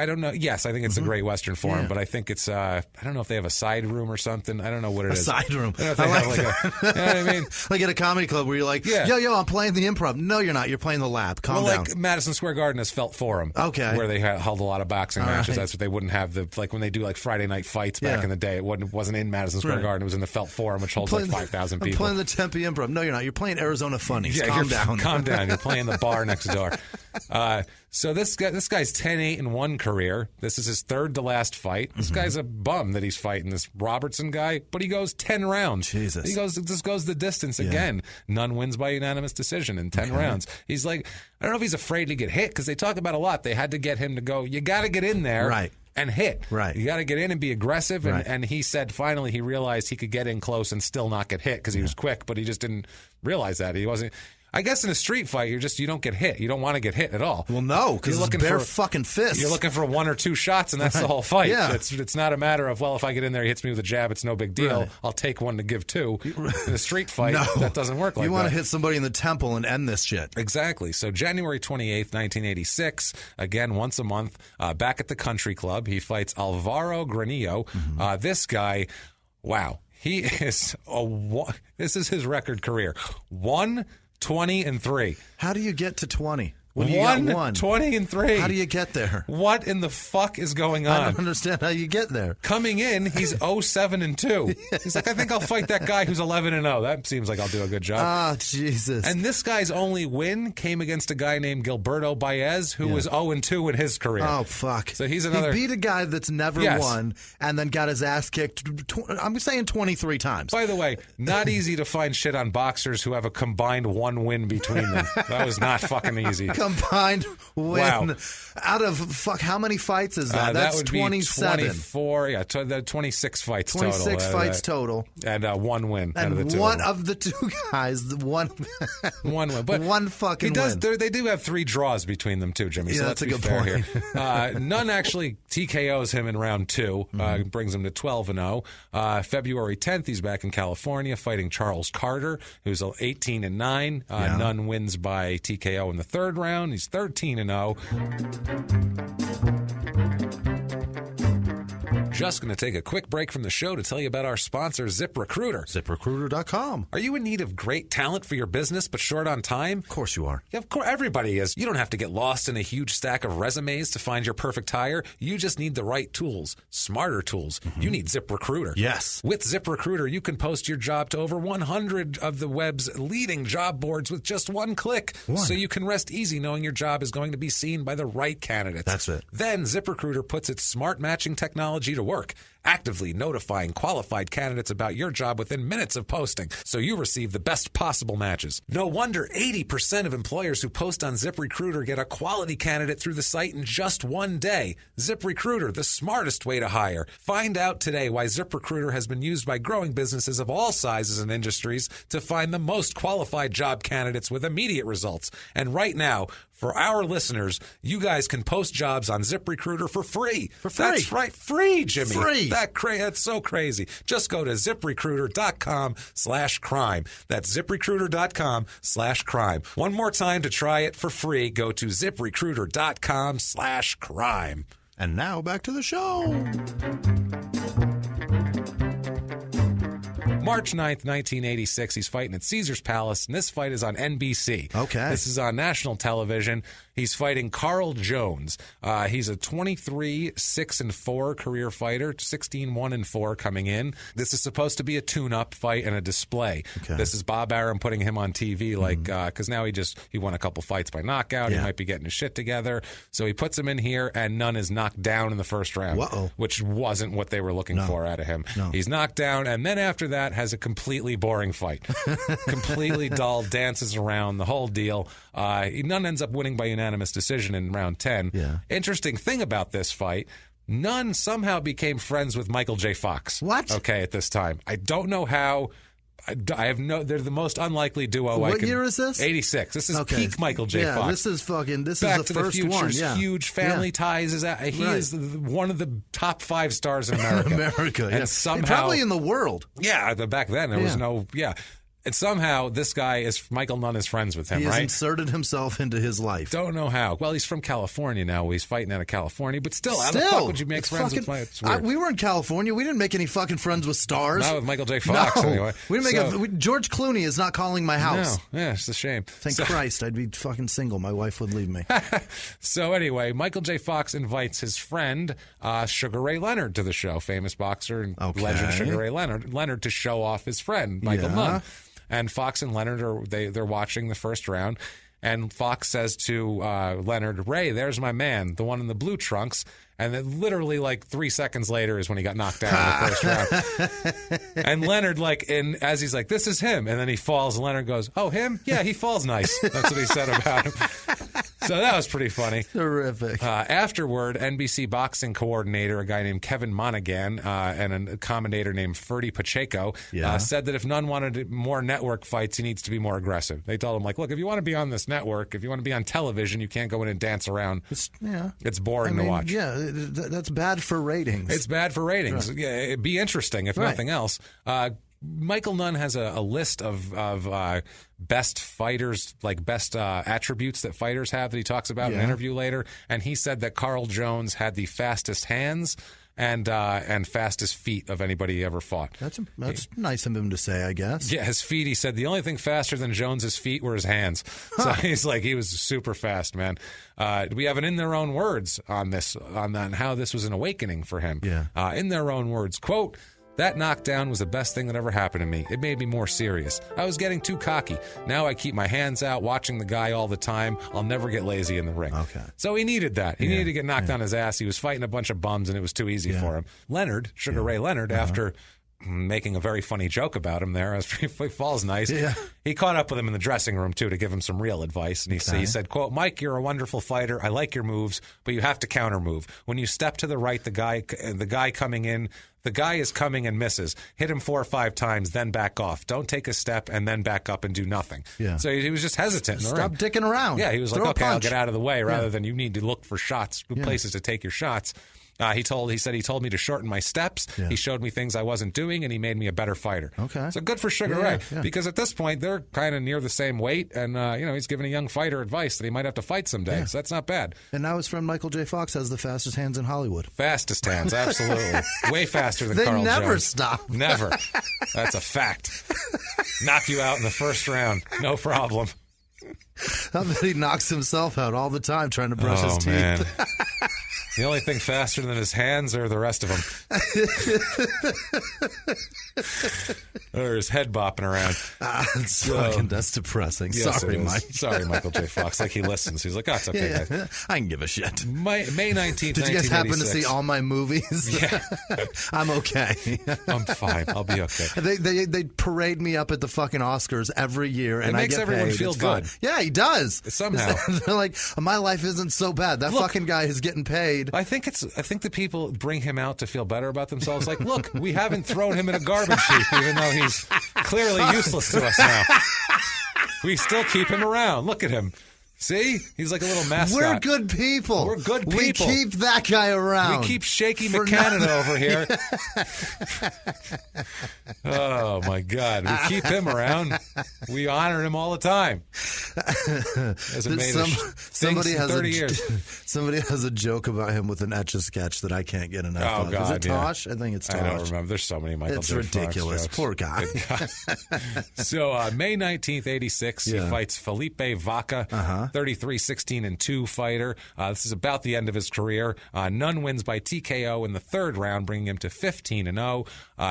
don't know. Yes, I think it's the Great Western Forum, but I think it's, I don't know if they have a side room or something. I don't know what it is. A side room. I like that. You know what I mean? Like at a comedy club where you're like, yo, I'm playing the improv. No, you're not. You're playing the lab. Calm down. Like Madison Square Garden has Felt Forum. Okay. Where they held a lot of boxing matches. That's what they wouldn't have when they do like Friday night fights back in the day. It wasn't in Madison Square Garden. It was in the Felt Forum, which holds like 5,000 people. I'm playing the Tempe Improv. No, you're not. You're playing Arizona Funnies. Yeah, calm down. Calm down. You're playing the bar next door. So this guy's 10-8-1 career. This is his third to last fight. This guy's a bum that he's fighting, this Robertson guy, but he goes 10 rounds. Jesus. This goes the distance again. Nunn wins by unanimous decision in 10 rounds. He's like, I don't know if he's afraid to get hit, because they talk about a lot. They had to get him to go, you got to get in there. Right. And hit. Right. You got to get in and be aggressive. And he said finally he realized he could get in close and still not get hit because he was quick, but he just didn't realize that. He wasn't. I guess in a street fight, you don't get hit. You don't want to get hit at all. Well, no, because it's bare fucking fists. You're looking for 1 or 2 shots, and that's the whole fight. Yeah. It's not a matter of, well, if I get in there, he hits me with a jab, it's no big deal. Right. I'll take one to give 2. In a street fight, that doesn't work like that. You want to hit somebody in the temple and end this shit. Exactly. So January 28th, 1986, again, once a month, back at the Country Club, he fights Alvaro Granillo. This guy, wow, he is this is his record career. 1-20-3. How do you get to 20? When you got one. 20-3. How do you get there? What in the fuck is going on? I don't understand how you get there. Coming in, he's 0-7-2. He's like, I think I'll fight that guy who's 11-0. That seems like I'll do a good job. Ah, Jesus. And this guy's only win came against a guy named Gilberto Baez, who was 0-2 in his career. Oh, fuck. So he's another. He beat a guy that's never won and then got his ass kicked, I'm saying 23 times. By the way, not easy to find shit on boxers who have a combined one win between them. That was not fucking easy. Combined win. Wow. Out of, how many fights is that? That's would 27. Be 24, 26 fights 26 fights total. And one win out and of the two. One of the two guys, one win. But one fucking win. They do have 3 draws between them, too, Jimmy. So that's let's a be good fair point. Here. Nunn actually TKOs him in round 2, brings him to 12-0. February 10th, he's back in California fighting Charles Carter, who's 18-9. Nunn wins by TKO in the 3rd round. He's 13-0. Just going to take a quick break from the show to tell you about our sponsor, ZipRecruiter. ZipRecruiter.com. Are you in need of great talent for your business but short on time? Of course you are. Yeah, of course, everybody is. You don't have to get lost in a huge stack of resumes to find your perfect hire. You just need the right tools, smarter tools. You need ZipRecruiter. Yes. With ZipRecruiter, you can post your job to over 100 of the web's leading job boards with just one click. So you can rest easy knowing your job is going to be seen by the right candidates. That's it. Then ZipRecruiter puts its smart matching technology to work, actively notifying qualified candidates about your job within minutes of posting, so you receive the best possible matches. No wonder 80% of employers who post on ZipRecruiter get a quality candidate through the site in just one day. ZipRecruiter, the smartest way to hire. Find out today why ZipRecruiter has been used by growing businesses of all sizes and industries to find the most qualified job candidates with immediate results. And right now, for our listeners, you guys can post jobs on ZipRecruiter for free. For free. That's right. Free, Jimmy. Free. That's so crazy. Just go to ZipRecruiter.com/crime. That's ZipRecruiter.com/crime. One more time to try it for free. Go to ZipRecruiter.com/crime. And now back to the show. March 9th, 1986, he's fighting at Caesar's Palace, and this fight is on NBC. Okay. This is on national television. He's fighting Carl Jones. He's a 23-6-4 career fighter, 16-1-4 coming in. This is supposed to be a tune-up fight and a display. Okay. This is Bob Arum putting him on TV, because now he won a couple fights by knockout. He might be getting his shit together. So he puts him in here, and Nunn is knocked down in the first round, which wasn't what they were looking for out of him. No. He's knocked down, and then after that has a completely boring fight. Completely dull, dances around, the whole deal. Nunn ends up winning by unanimous decision in round 10. Yeah. Interesting thing about this fight, Nunn somehow became friends with Michael J. Fox. What? Okay, at this time. I don't know how. They're the most unlikely duo. What year is this? 86. This is peak Michael J. Fox. This is Back is the first the Future's one. huge family ties. He is one of the top 5 stars in America. And somehow, probably in the world. Yeah, back then there was no. Yeah. And somehow this guy Michael Nunn is friends with him, He has right? inserted himself into his life. Don't know how. Well, he's from California now. He's fighting out of California, but still, how the fuck would you make friends with Michael? It's weird. We were in California. We didn't make any fucking friends with stars. Not with Michael J. Fox, anyway. We didn't make George Clooney is not calling my house. No, yeah, it's a shame. Thank Christ, I'd be fucking single. My wife would leave me. So anyway, Michael J. Fox invites his friend Sugar Ray Leonard to the show, famous boxer and legend Sugar Ray Leonard, to show off his friend Michael Nunn. And Fox and Leonard they're watching the first round, and Fox says to Leonard, "Ray, there's my man, the one in the blue trunks." And then literally like 3 seconons later is when he got knocked down in the first round. And Leonard, as he's like, "This is him," and then he falls. And Leonard goes, "Oh, him? Yeah, he falls nice." That's what he said about him. So that was pretty funny. Terrific. Afterward, NBC boxing coordinator, a guy named Kevin Monaghan, and a commentator named Ferdy Pacheco, said that if Nunn wanted more network fights, he needs to be more aggressive. They told him, look, if you want to be on this network, if you want to be on television, you can't go in and dance around. It's boring to watch. Yeah, that's bad for ratings. It's bad for ratings. Right. Yeah, it'd be interesting, if nothing else. Michael Nunn has a list of best fighters, best attributes that fighters have that he talks about in an interview later. And he said that Carl Jones had the fastest hands and fastest feet of anybody he ever fought. That's nice of him to say, I guess. Yeah, his feet, he said, the only thing faster than Jones's feet were his hands. So he's like, he was super fast, man. We have an in their own words on this, on how this was an awakening for him. Yeah. In their own words, quote, "That knockdown was the best thing that ever happened to me. It made me more serious. I was getting too cocky. Now I keep my hands out, watching the guy all the time. I'll never get lazy in the ring." Okay. So he needed that. He needed to get knocked on his ass. He was fighting a bunch of bums, and it was too easy for him. Leonard, Sugar Ray Leonard, after making a very funny joke about him there, as he falls nice, he caught up with him in the dressing room, too, to give him some real advice. And he said, quote, "Mike, you're a wonderful fighter. I like your moves, but you have to counter move. When you step to the right, the guy coming in, the guy is coming and misses. Hit him 4 or 5 times, then back off. Don't take a step and then back up and do nothing." Yeah. So he was just hesitant in the ring. Stop dicking around. Yeah, he was Throw like, a okay, I'll punch. get out of the way, rather than you need to look for shots, places to take your shots. He said he told me to shorten my steps. Yeah. He showed me things I wasn't doing, and he made me a better fighter. Okay. So good for Sugar Ray, because at this point they're kind of near the same weight, and he's giving a young fighter advice that he might have to fight someday. Yeah. So that's not bad. And now his friend Michael J. Fox has the fastest hands in Hollywood. Fastest hands, absolutely, way faster than They Carl never Jones. stop. Never. That's a fact. Knock you out in the first round, no problem. I bet he knocks himself out all the time trying to brush his teeth. Man. The only thing faster than his hands are the rest of them. Or his head bopping around. That's depressing. Yes, Sorry, it is. Mike. Sorry, Michael J. Fox. Like he listens. He's like, oh, it's okay, guys. I can give a shit. May 19th, Did you guys happen to 1986. see all my movies? Yeah. I'm okay. I'm fine. I'll be okay. They parade me up at the fucking Oscars every year, and makes I get everyone paid. feel It's good. fun. Yeah, he does. Somehow. They're like, my life isn't so bad. That fucking guy is getting paid. I think the people bring him out to feel better about themselves. Like, look, we haven't thrown him in a garbage heap, even though he's clearly useless to us now. We still keep him around. Look at him. See? He's like a little mascot. We're good people. We're good people. We keep that guy around. We keep Shaky For McCannon over here. Oh, my God. We keep him around. We honor him all the time. Hasn't made Somebody has 30 years. Somebody has a joke about him with an Etch-a-Sketch that I can't get enough Oh, of. God, Is it yeah. Tosh? I think it's Tosh. I don't remember. There's so many Michael It's J. Fox ridiculous. jokes. Poor guy. So May 19th, 86, he fights Felipe Vaca, 33-16-2 fighter. This is about the end of his career. Nunn wins by TKO in the third round, bringing him to 15-0.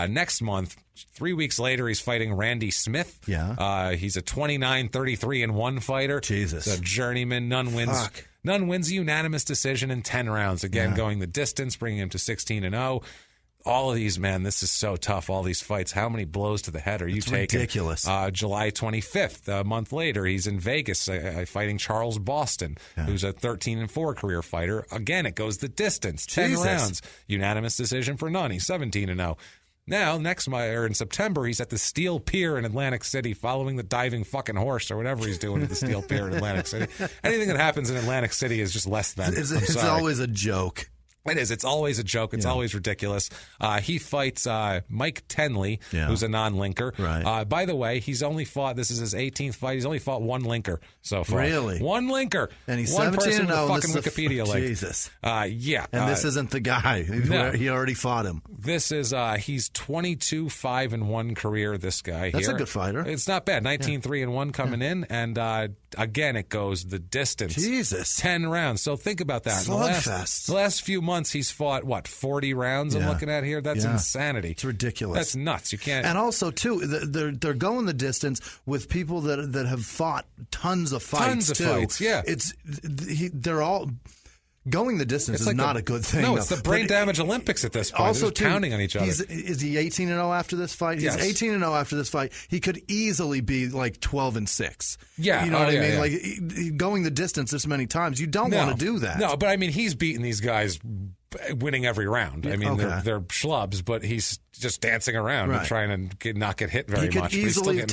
Next month, 3 weeks later, he's fighting Randy Smith. Yeah. He's a 29-33-1 fighter. Jesus. He's a journeyman. Nunn wins. Fuck. Nunn wins a unanimous decision in 10 rounds. Again, going the distance, bringing him to 16-0. All of these, man, this is so tough. All these fights. How many blows to the head are you taking? Ridiculous. July 25th, a month later, he's in Vegas fighting Charles Boston, who's a 13-4 career fighter. Again, it goes the distance. 10 rounds. Unanimous decision for Nunn. He's 17-0. Now, in September, he's at the Steel Pier in Atlantic City following the diving fucking horse or whatever he's doing at the Steel Pier in Atlantic City. Anything that happens in Atlantic City is just less than. It's always a joke. It is. It's always a joke. It's always ridiculous. He fights Mike Tenley, who's a non-linker. Right. By the way, he's only fought, this is his 18th fight, he's only fought one linker so far. Really? One linker. And he's one 17-0. person with a fucking This is Wikipedia link. Jesus. Yeah. And this isn't the guy. No. He already fought him. This is, he's 22-5-1 career, this guy That's here. a good fighter. It's not bad. 19-3-1 coming in. And again, it goes the distance. Jesus. 10 rounds. So think about that. Slugfest. The last few months, he's fought, 40 rounds I'm looking at here? That's insanity. It's ridiculous. That's nuts. You can't. And also, too, they're going the distance with people that have fought tons of fights. Tons of fights, yeah. They're all. Going the distance is not a good thing. No, it's though. the brain damage Olympics at this point. Also, They're just pounding on each other. Is he 18-0 after this fight? Yes. He's 18-0 after this fight. He could easily be like 12-6. Yeah. You know what I mean? Yeah. Like going the distance this many times, you don't want to do that. No, but I mean, he's beating these guys, winning every round. I mean, they're schlubs, but he's just dancing around and trying to not get hit very much. He could easily have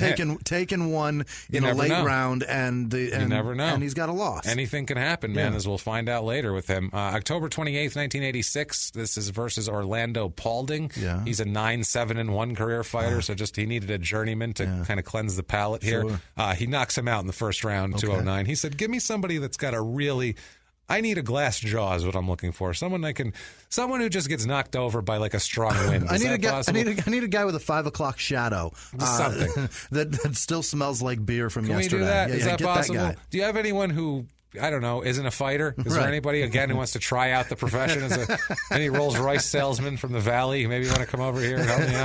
taken one in a late round, and you never know. And he's got a loss. Anything can happen, man, as we'll find out later with him. October 28th, 1986, this is versus Orlando Paulding. Yeah. He's a 9-7-1 career fighter, so just he needed a journeyman to kind of cleanse the palate here. Sure. He knocks him out in the first round, 209. He said, give me somebody that's got a really I need a glass jaw is what I'm looking for. Someone who just gets knocked over by like a strong wind. I need a guy with a 5 o'clock shadow. Something that still smells like beer from Can yesterday. we do that? Yeah, Is that get possible? That guy. Do you have anyone who, I don't know, isn't a fighter? Is there anybody, again, who wants to try out the profession? Any Rolls Royce salesman from the Valley? Maybe you want to come over here and help me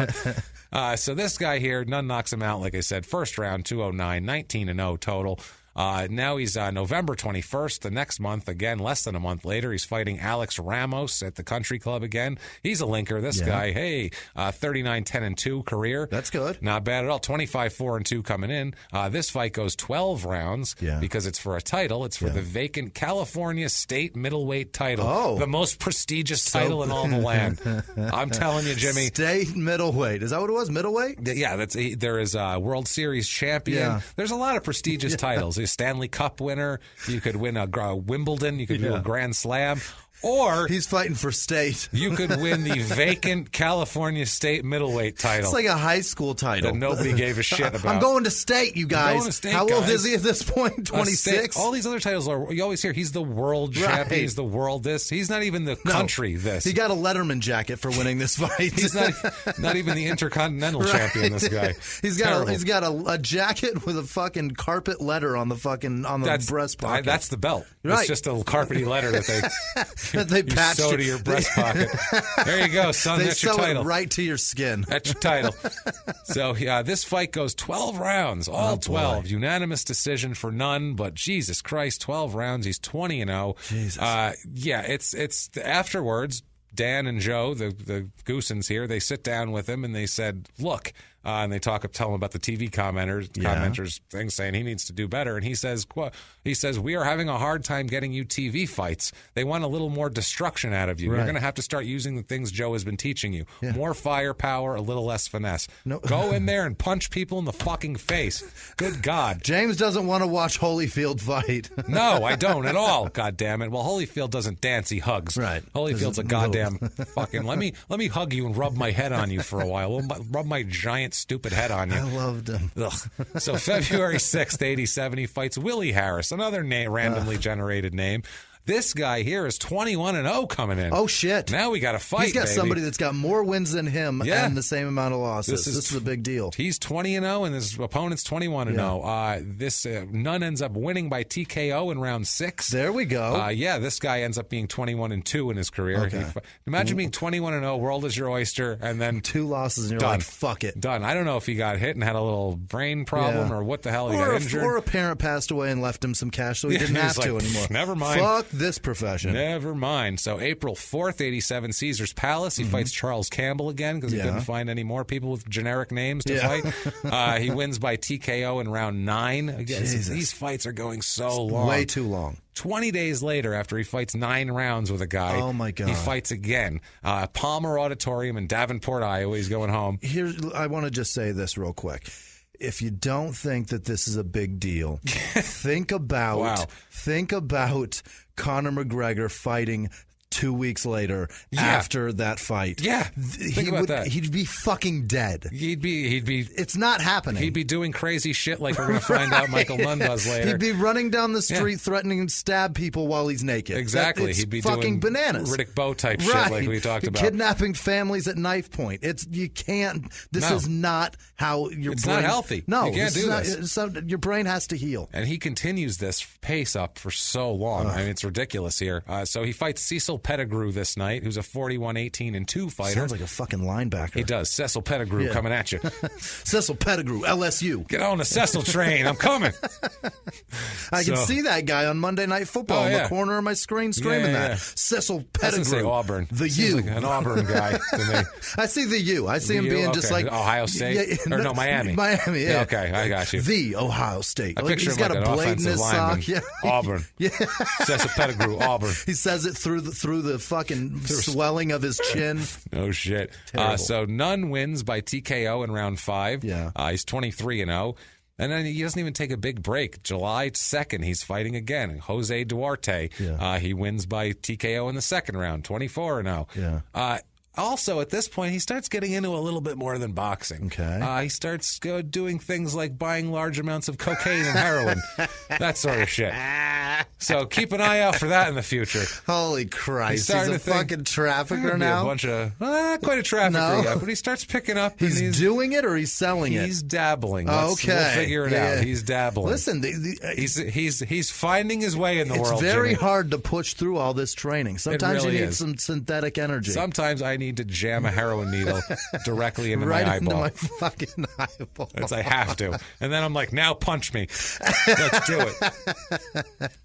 out? So this guy here, Nunn knocks him out, like I said, first round, 209, 19-0 total. Now he's November 21st, the next month, again, less than a month later, he's fighting Alex Ramos at the Country Club again. He's a linker, this guy. Hey, 39-10-2 career. That's good. Not bad at all. 25-4-2 coming in. This fight goes 12 rounds because it's for a title. It's for the vacant California State middleweight title. Oh. The most prestigious title in all the land. I'm telling you, Jimmy. State middleweight. Is that what it was? Middleweight? Yeah, there is a World Series champion. Yeah. There's a lot of prestigious titles. A Stanley Cup winner. You could win a Wimbledon. You could do a Grand Slam. Or he's fighting for state. You could win the vacant California State middleweight title. It's like a high school title that nobody gave a shit about. I'm going to state, you guys. I'm going to state, How old is he at this point? 26? All these other titles are, you always hear, he's the world champion, he's the world this. He's not even the country this. He got a Letterman jacket for winning this fight. He's not even the intercontinental champion, this guy. He's got a jacket with a fucking carpet letter on the breast pocket. That's the belt. Right. It's just a carpety letter that they patched sew to your breast pocket. There you go, son. That's your title. It right to your skin. That's your title. So this fight goes 12 rounds, all 12. Unanimous decision for Nunn, but Jesus Christ, 12 rounds. He's 20-0. Jesus. It's afterwards. Dan and Joe, the Goosens here, they sit down with him and they said, look, and they tell him about the TV commenters thing, saying he needs to do better. And he says, we are having a hard time getting you TV fights. They want a little more destruction out of you. You're going to have to start using the things Joe has been teaching you. Yeah. More firepower, a little less finesse. No. Go in there and punch people in the fucking face. Good God. James doesn't want to watch Holyfield fight. No, I don't at all. God damn it. Well, Holyfield doesn't dance, he hugs. Right. Holyfield's a goddamn fucking, let me hug you and rub my head on you for a while. Rub my giant stupid head on you. I loved him. So February 6th, 87, he fights Willie Harris, another randomly generated name. This guy here is 21-0 coming in. Oh, shit. Now we got to fight, He's got somebody that's got more wins than him and the same amount of losses. This is a big deal. He's 20-0, and his opponent's 21-0. Nunn ends up winning by TKO in round 6. There we go. This guy ends up being 21-2 in his career. Okay. Imagine being 21-0, world is your oyster, and then 2 losses, and you're done. like, fuck it. Done. I don't know if he got hit and had a little brain problem or what the hell he got injured. Or a parent passed away and left him some cash so he didn't have to anymore. Never mind. Fuck this profession. Never mind. So April 4th, 87, Caesar's Palace. He fights Charles Campbell again because he couldn't find any more people with generic names to fight. He wins by TKO in round 9. Again, these fights are going so long. Way too long. 20 days later, after he fights 9 rounds with a guy, oh my God, he fights again. Palmer Auditorium in Davenport, Iowa. He's going home. I want to just say this real quick. If you don't think that this is a big deal, think about Conor McGregor fighting 2 weeks later after that fight. Yeah, think about that. He'd be fucking dead. He'd be. It's not happening. He'd be doing crazy shit like we're going to find out Michael Nunn does later. He'd be running down the street threatening to stab people while he's naked. Exactly. He'd be fucking doing bananas. Riddick Bowe type shit like we talked about. Kidnapping families at knife point. You can't. This is not how your It's brain. not healthy. No, you can't do this. So your brain has to heal. And he continues this pace up for so long. I mean, it's ridiculous here. So he fights Cecil Pettigrew this night, who's a 41-18-2 fighter. Sounds like a fucking linebacker. He does. Cecil Pettigrew coming at you. Cecil Pettigrew, LSU. Get on the Cecil train. I'm coming. I can see that guy on Monday Night Football in the corner of my screen screaming that. Cecil Pettigrew. Say Auburn. The Seems U. like an Auburn guy to me. I see the U. I see him being just like Ohio State. Or no, Miami. Miami, yeah. Okay, I got you. The Ohio State. I picture he's him got like a an blade in offensive his lineman. sock. Yeah. Auburn. Yeah. Cecil Pettigrew, Auburn. He says it through the fucking swelling of his chin. No shit. So Nunn wins by TKO in round 5. Yeah. He's 23-0. And then he doesn't even take a big break. July 2nd, he's fighting again. Jose Duarte. Yeah. He wins by TKO in the second round, 24-0. Yeah. Also, at this point, he starts getting into a little bit more than boxing. Okay. He starts doing things like buying large amounts of cocaine and heroin, that sort of shit. So keep an eye out for that in the future. Holy Christ. He's a fucking trafficker now? now? A bunch of, not quite a trafficker yet, but he starts picking up. He's doing it or he's selling it? He's dabbling. Okay. We'll figure it out. He's dabbling. Listen, he's finding his way in the world, it's very Jimmy. hard to push through all this training. Sometimes really you need is. some synthetic energy. Sometimes I need to jam a heroin needle directly into right my eyeball. into my fucking eyeball. I have to. And then I'm like, now punch me. Let's do it.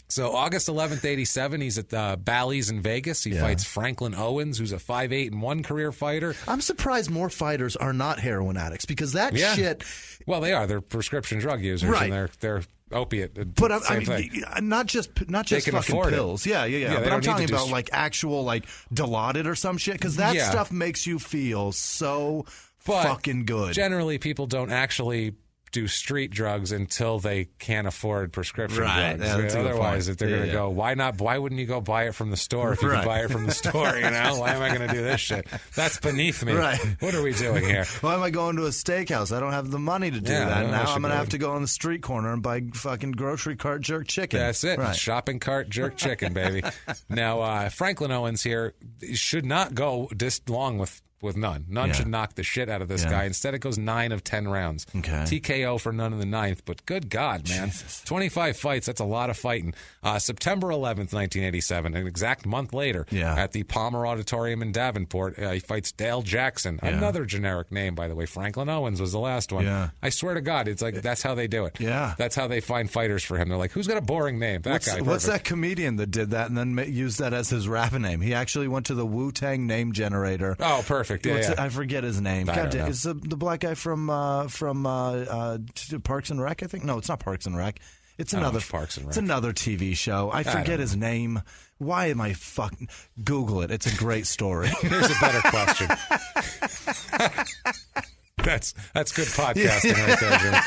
So August 11th, 87, he's at Bally's in Vegas. He fights Franklin Owens, who's a 5'8" career fighter. I'm surprised more fighters are not heroin addicts because that shit... Well, they are. They're prescription drug users, right. and they're opiate. But I same mean, thing. not just fucking pills. Yeah. But I'm talking about like actual like Dilaudid or some shit because that stuff makes you feel so fucking good. Generally, people don't actually do street drugs until they can't afford prescription drugs. Yeah, otherwise, if they're going to go, why not? Why wouldn't you go buy it from the store if you can buy it from the store? You know, why am I going to do this shit? That's beneath me. Right. What are we doing here? Why am I going to a steakhouse? I don't have the money to do that. Now I'm going to have to go on the street corner and buy fucking grocery cart jerk chicken. That's it. Right. Shopping cart jerk chicken, baby. Now, Franklin Owens here should not go this long with Nunn. Nunn should knock the shit out of this guy. Instead, it goes 9 of 10 rounds. Okay. TKO for Nunn in the 9th, but good God, man. Jesus. 25 fights, that's a lot of fighting. September 11th, 1987, an exact month later, at the Palmer Auditorium in Davenport, he fights Dale Jackson. Another generic name, by the way. Franklin Owens was the last one. Yeah. I swear to God, it's like that's how they do it. Yeah. That's how they find fighters for him. They're like, who's got a boring name? That guy. What's Perfect. that comedian that did that and then used that as his rap name? He actually went to the Wu-Tang name generator. Oh, perfect. Yeah. I forget his name. I don't know. It's the black guy from Parks and Rec, I think. No, it's not Parks and Rec. It's another Parks and Rec. It's another TV show. I forget his name. Why am I fucking Google it? It's a great story. Here's a better question. That's good podcasting right there, Jimmy.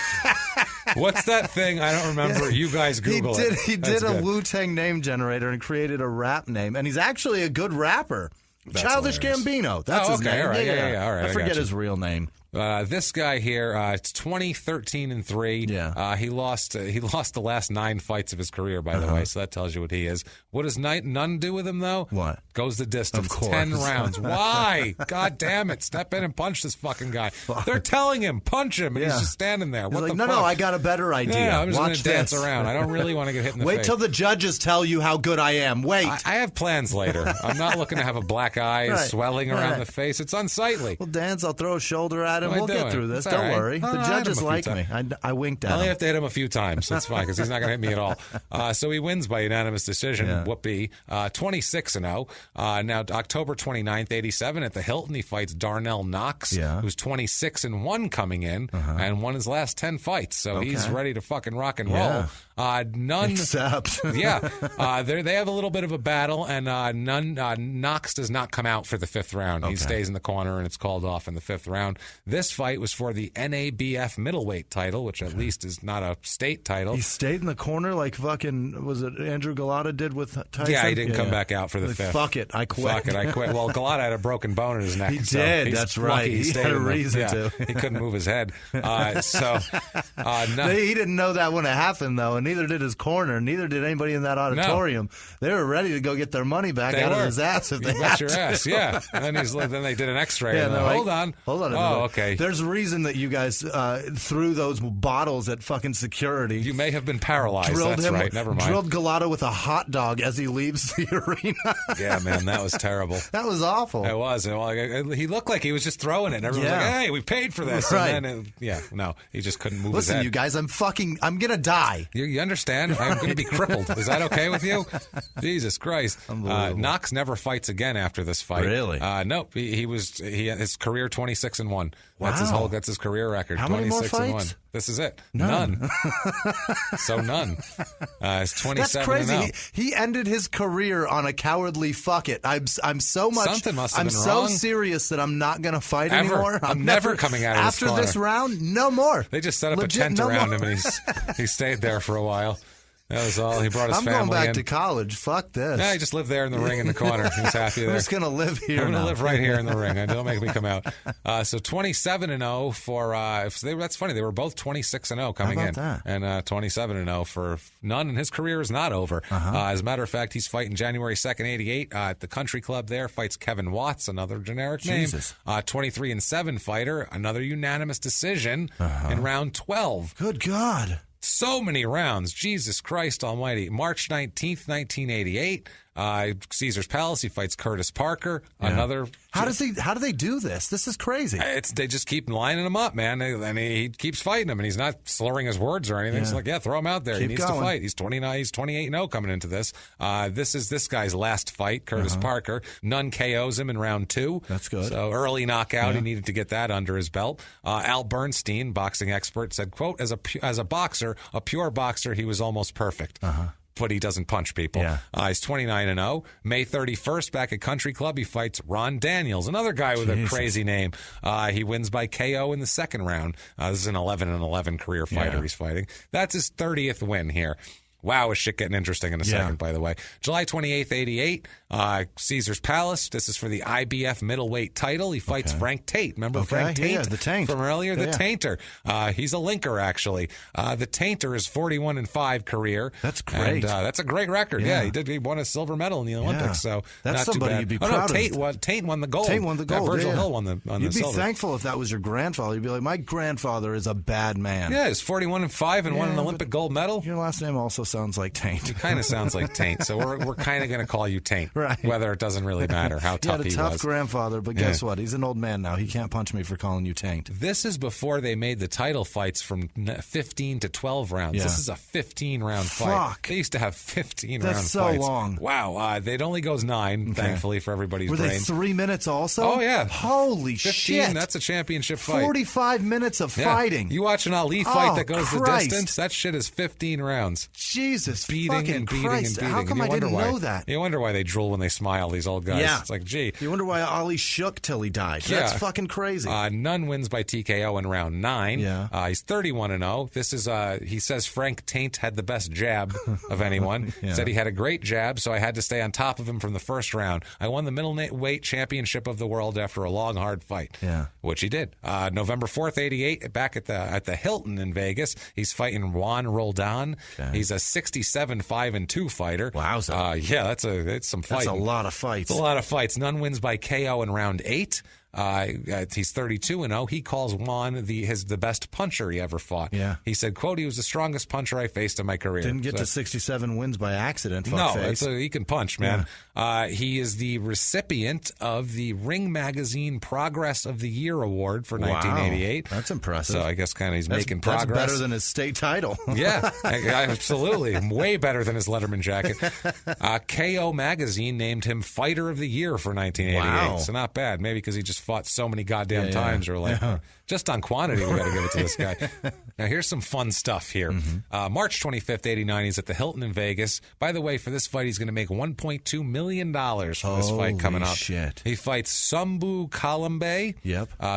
What's that thing? I don't remember. You guys Google it. He did a Wu-Tang name generator and created a rap name, and he's actually a good rapper. That's Childish hilarious. Gambino. That's his name. All right. Yeah. All right. I forget his real name. This guy here, it's 20-13-3. Yeah. He lost the last 9 fights of his career, by the way, so that tells you what he is. What does Nunn do with him, though? What? Goes the distance. Of course. 10 rounds. Why? God damn it. Step in and punch this fucking guy. They're telling him, punch him, and he's just standing there. He's what like, the no, fuck? I got a better idea. Yeah, I'm just going Watch to dance this. around. I don't really want to get hit in the face. Wait till the judges tell you how good I am. Wait. I have plans later. I'm not looking to have a black eye swelling around the face. It's unsightly. Well, dance, I'll throw a shoulder at him. What am I We'll get doing? through this. It's all Don't right. worry. Oh, The I hit judges him a like few me. I winked at I only him. have to hit him a few times. That's fine because he's not going to hit me at all. So he wins by unanimous decision. Yeah. Whoopee. 26-0. Now, October 29th, 87, at the Hilton, he fights Darnell Knox, who's 26-1 coming in and won his last 10 fights. So he's ready to fucking rock and roll. Nunn. Except. They have a little bit of a battle, and Knox does not come out for the 5th round. He stays in the corner, and it's called off in the 5th round. This fight was for the NABF middleweight title, which at least is not a state title. He stayed in the corner like fucking, was it Andrew Galata did with Tyson? Yeah, he didn't come back out for the 5th. Fuck it, I quit. Fuck it, I quit. Well, Galata had a broken bone in his neck. He so did, he's that's lucky right. He stayed had a in reason to. He couldn't move his head. He didn't know that when it happened, though, and neither did his corner, neither did anybody in that auditorium. No. They were ready to go get their money back out of his ass if they had to. Ass, yeah. And then they did an X-ray. Yeah, and like, hold on. Oh, okay. There's a reason that you guys threw those bottles at fucking security. You may have been paralyzed. That's right. Never mind. Drilled Galata with a hot dog as he leaves the arena. Yeah, man, that was terrible. That was awful. It was. He looked like he was just throwing it. And everyone was like, hey, we paid for this. Right. And then, no, he just couldn't move his head. Listen, you guys, I'm going to die. You understand? I'm going to be crippled. Is that okay with you? Jesus Christ. Knox never fights again after this fight. Really? Nope. His career 26-1. Wow. That's his career record. How 26 many more fights? 1. This is it. None. So none. It's 27-0. That's crazy. He ended his career on a cowardly fuck it. I'm so much. Something must have I'm been so wrong. serious that I'm not going to fight Ever. anymore. I'm never coming out of this after corner. this round. No more. They just set up a tent around him, and he stayed there for a while. That was all. He brought his family in. I'm going back to college. Fuck this. Yeah, he just lived there in the ring in the corner. He's happy there. I'm just going to live here. I'm going to live right here in the ring. Don't make me come out. So 27-0 for. That's funny. They were both 26-0 coming in, that? and 27-0 for Nunn. And his career is not over. As a matter of fact, he's fighting January 2nd, '88 at the Country Club. There fights Kevin Watts, another generic name. 23-7 fighter, another unanimous decision in round 12. Good God. So many rounds. Jesus Christ almighty. March 19th, 1988. Caesar's Palace. He fights Curtis Parker. Another. How do they do this? This is crazy. They just keep lining him up, man. And he keeps fighting him, and he's not slurring his words or anything. It's like, throw him out there. He needs to fight. He's 29. He's 28-0 coming into this. This is this guy's last fight, Curtis Parker. Nunn KOs him in round 2. That's good. So early knockout. He needed to get that under his belt. Al Bernstein, boxing expert, said, quote, as a boxer, a pure boxer, he was almost perfect. But he doesn't punch people. He's 29-0. May 31st, back at Country Club, he fights Ron Daniels, another guy with a crazy name. He wins by KO in the second round. This is an 11-11 career fighter he's fighting. That's his 30th win here. Wow, is shit getting interesting in a second, by the way. July 28th, 88, Caesar's Palace. This is for the IBF middleweight title. He fights Frank Tate. Remember Frank Tate? Yeah, the Taint. From earlier? The Tainter. He's a linker, actually. The Tainter is 41-5 career. That's great. And, that's a great record. Yeah, he won a silver medal in the Olympics, so that's not somebody too bad. you'd be proud of. Taint won the gold. Taint won the gold. Virgil Hill won the You'd be silver. thankful if that was your grandfather. You'd be like, my grandfather is a bad man. Yeah, he's 41-5 and won an Olympic gold medal. Your last name also sounds like Taint. It kind of sounds like Taint, so we're kind of going to call you Taint, whether it doesn't really matter how tough he was. He had a tough grandfather, but guess what? He's an old man now. He can't punch me for calling you Taint. This is before they made the title fights from 15 to 12 rounds. This is a 15-round fight. They used to have 15-round fights. That's so long. Wow. It only goes 9, thankfully, for everybody's brain. Were they 3 minutes also? Oh, yeah. Holy 15, shit. That's a championship fight. 45 minutes of fighting. You watch an Ali fight that goes the distance, that shit is 15 rounds. Jesus beating fucking Christ. How come I didn't know that? You wonder why they drool when they smile, these old guys. It's like, gee. You wonder why Ali shook till he died. That's fucking crazy. Nunn wins by TKO in round 9. He's 31-0. This is, he says Frank Taint had the best jab of anyone. Said he had a great jab, so I had to stay on top of him from the first round. I won the middleweight championship of the world after a long, hard fight. Which he did. November 4th, 88, back at the Hilton in Vegas. He's fighting Juan Roldan. He's a 67-5-2 fighter. Wowza. It's some fighting. That's a lot of fights. It's a lot of fights. Nunn wins by KO in round 8. He's 32-0. He calls Juan the best puncher he ever fought. He said, quote, he was the strongest puncher I faced in my career. Didn't get to 67 wins by accident. He can punch, man. He is the recipient of the Ring Magazine Progress of the Year Award for 1988. That's impressive. So I guess kind of he's making progress. That's better than his state title. Absolutely. Way better than his Letterman jacket. KO Magazine named him Fighter of the Year for 1988. So not bad. Maybe because he just fought so many goddamn times. Or just on quantity, we got to give it to this guy. Now, here's some fun stuff here. March 25th, 89, he's at the Hilton in Vegas. By the way, for this fight, he's going to make $1.2 million for this fight coming up. Shit. He fights Sumbu Kalambe.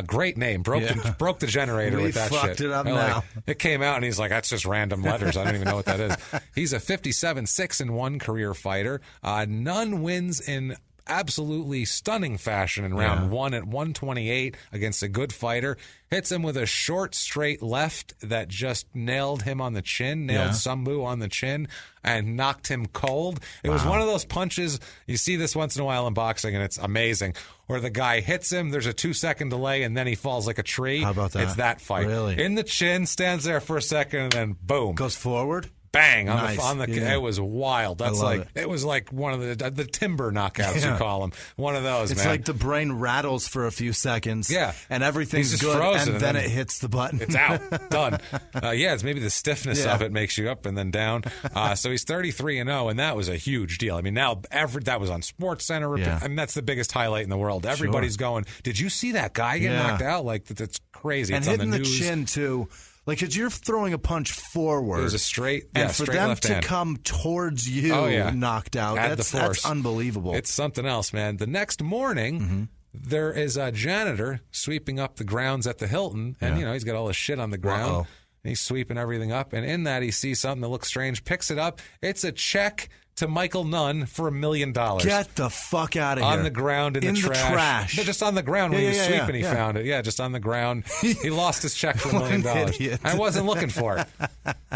Great name. Broke the generator with that shit. We fucked it up now. It came out, and he's like, that's just random letters. I don't even know what that is. He's a 57-6-1 career fighter. Nunn wins in absolutely stunning fashion in round 1 at 128 against a good fighter. Hits him with a short, straight left that just nailed him on the chin, nailed Sumbu on the chin, and knocked him cold. It was one of those punches, you see this once in a while in boxing, and it's amazing, where the guy hits him, there's a 2-second delay, and then he falls like a tree. How about that? It's that fight. Really? In the chin, stands there for a second, and then boom. Goes forward? Bang on the it was wild. That's it was like one of the timber knockouts you call them. One of those. It's like the brain rattles for a few seconds. And everything's good, frozen, and then it hits the button. It's out, done. It's maybe the stiffness of it makes you up and then down. So he's 33-0, and that was a huge deal. I mean, now that was on SportsCenter. I mean, that's the biggest highlight in the world. Everybody's going, did you see that guy get knocked out? Like that's crazy. And it's hitting on the news. Chin too. Like, because you're throwing a punch forward. It was a straight, and for straight them left to hand. come towards you knocked out, that's unbelievable. It's something else, man. The next morning, there is a janitor sweeping up the grounds at the Hilton, and he's got all his shit on the ground. And he's sweeping everything up, and in that he sees something that looks strange, picks it up. It's a check to Michael Nunn for $1 million. Get the fuck out of here. On the ground in the trash. No, just on the ground when he was sweeping, he found it. Yeah, just on the ground. He lost his check for $1 million. I wasn't looking for it.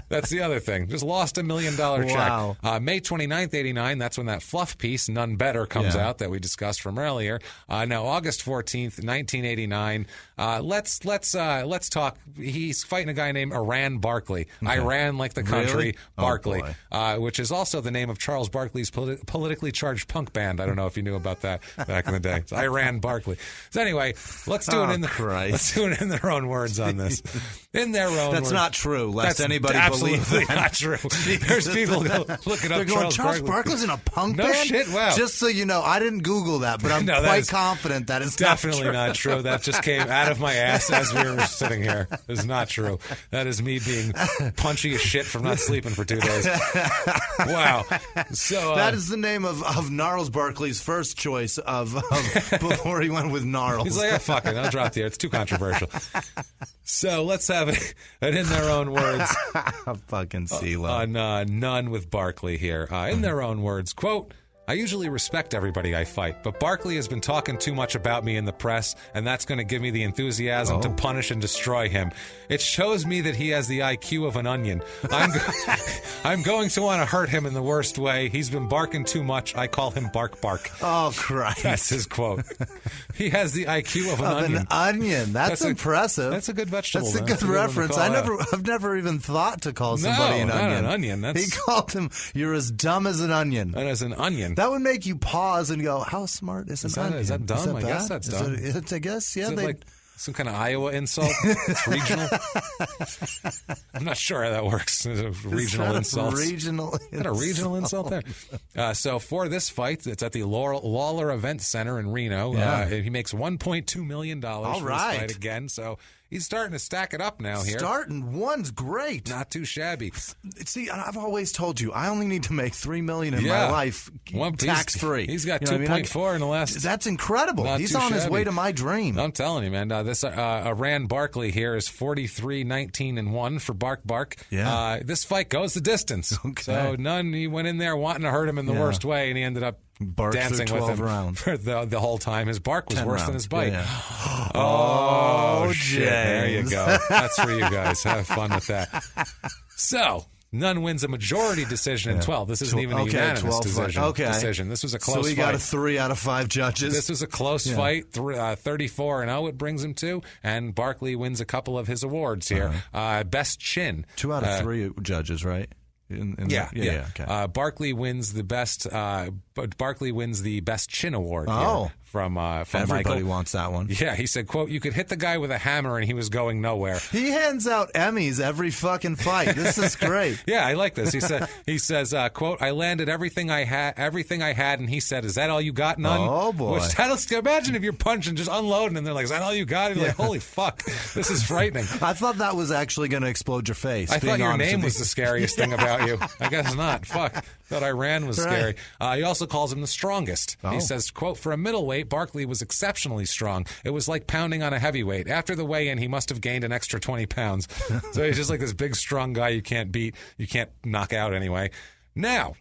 That's the other thing. Just lost $1 million check. May 29th, 89, that's when that fluff piece, None Better, comes out that we discussed from earlier. Now, August 14th, 1989. Let's talk. He's fighting a guy named Iran Barkley. Okay. Iran like the country, Barkley, which is also the name of Charles Barkley's politically charged punk band. I don't know if you knew about that back in the day. It's Iran Barkley. So anyway, let's do it in their own words on this. In their own words. That's not true, lest anybody believe that. Not true. There's people go look it up. They're going, Charles Barkley's in a punk band? No shit, wow. Just so you know, I didn't Google that, but I'm quite confident that is definitely not true. That just came out of my ass as we were sitting here. It's not true. That is me being punchy as shit from not sleeping for 2 days. Wow. So that is the name of Gnarls Barkley's first choice of before he went with Gnarls. He's like, fuck it, I'll drop the air. It's too controversial. So let's have it in their own words. Fucking CeeLo. On Nunn with Barkley here. In their own words, quote, I usually respect everybody I fight, but Barkley has been talking too much about me in the press, and that's going to give me the enthusiasm to punish and destroy him. It shows me that he has the IQ of an onion. I'm going to want to hurt him in the worst way. He's been barking too much. I call him Bark Bark. Oh, Christ. That's his quote. He has the IQ of an onion. An onion. That's impressive. That's a good vegetable. That's a good reference. I've never even thought to call somebody an onion. Not an onion. He called him, you're as dumb as an onion. And as an onion. That would make you pause and go, how smart is an onion? Is that dumb? I guess that's dumb. I guess, yeah. Is it like some kind of Iowa insult? It's regional? I'm not sure how that works. Regional insult. A regional insult there? So for this fight, it's at the Lawler Event Center in Reno. He makes $1.2 million for this fight again. So he's starting to stack it up now here. One's great. Not too shabby. See, I've always told you, I only need to make $3 million in my life tax-free. He's got 2.4 in the last. That's incredible. He's on his way to my dream. I'm telling you, man. This Iran Barkley here is 43-19-1 for Bark. Yeah. This fight goes the distance. Okay. So Nunn, he went in there wanting to hurt him in the worst way, and he ended up dancing with him rounds. for the whole time. His bark was worse than his bite. Yeah. Oh, shit. There you go. That's for you guys. Have fun with that. So, Nunn wins a majority decision in 12. This isn't even a unanimous decision. This was a close fight. So we got a 3 out of 5 judges. This was a close fight. 34-0 it brings him to. And Barkley wins a couple of his awards here. Best chin. 2 out of 3 judges, right? Okay. Barkley wins the best. Barkley wins the best chin award. Here from everybody Michael. Wants that one. Yeah, he said, "quote You could hit the guy with a hammer and he was going nowhere." He hands out Emmys every fucking fight. This is great. Yeah, I like this. He says, "quote I landed everything I had, and he said, is that all you got, Nunn?" Oh boy! Imagine if you're punching, just unloading, and they're like, "Is that all you got?" And you're like, "Holy fuck, this is frightening." I thought that was actually going to explode your face. I thought your name was the scariest thing about you. I guess not. Fuck. Thought Iran was scary. He also calls him the strongest. He says, quote, for a middleweight, Barkley was exceptionally strong. It was like pounding on a heavyweight. After the weigh-in, he must have gained an extra 20 pounds. So he's just like this big, strong guy you can't beat, you can't knock out anyway. Now,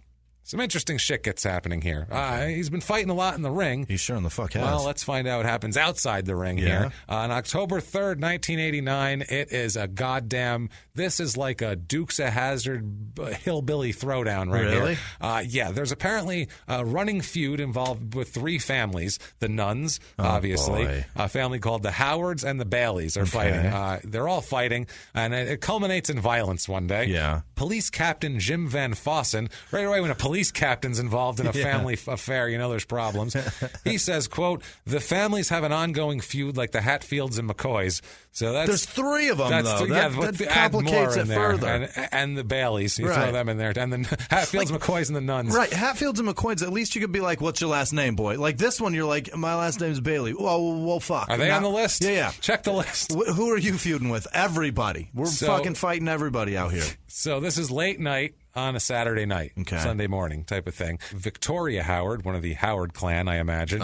some interesting shit gets happening here. He's been fighting a lot in the ring. He sure in the fuck has. Well, let's find out what happens outside the ring here. On October 3rd, 1989, it is a goddamn... This is like a Dukes of Hazzard hillbilly throwdown right here. Yeah, there's apparently a running feud involved with 3 families. The Nunns, obviously. A family called the Howards and the Baileys are fighting. They're all fighting, and it culminates in violence one day. Yeah. Police Captain Jim Van Fossen, right away when a police captain's involved in a family affair, you know there's problems. He says, quote, the families have an ongoing feud like the Hatfields and McCoys. So there's 3 of them, though. That complicates it further. And the Baileys, you throw them in there. And the Hatfields, McCoys, and the Nunns. Right, Hatfields and McCoys, at least you could be like, what's your last name, boy? Like this one, you're like, my last name's Bailey. Well, fuck. Are they on the list? Yeah. Check the list. Who are you feuding with? Everybody. We're fucking fighting everybody out here. So this is late night. on a Saturday night, Sunday morning type of thing. Victoria Howard, one of the Howard clan, I imagine,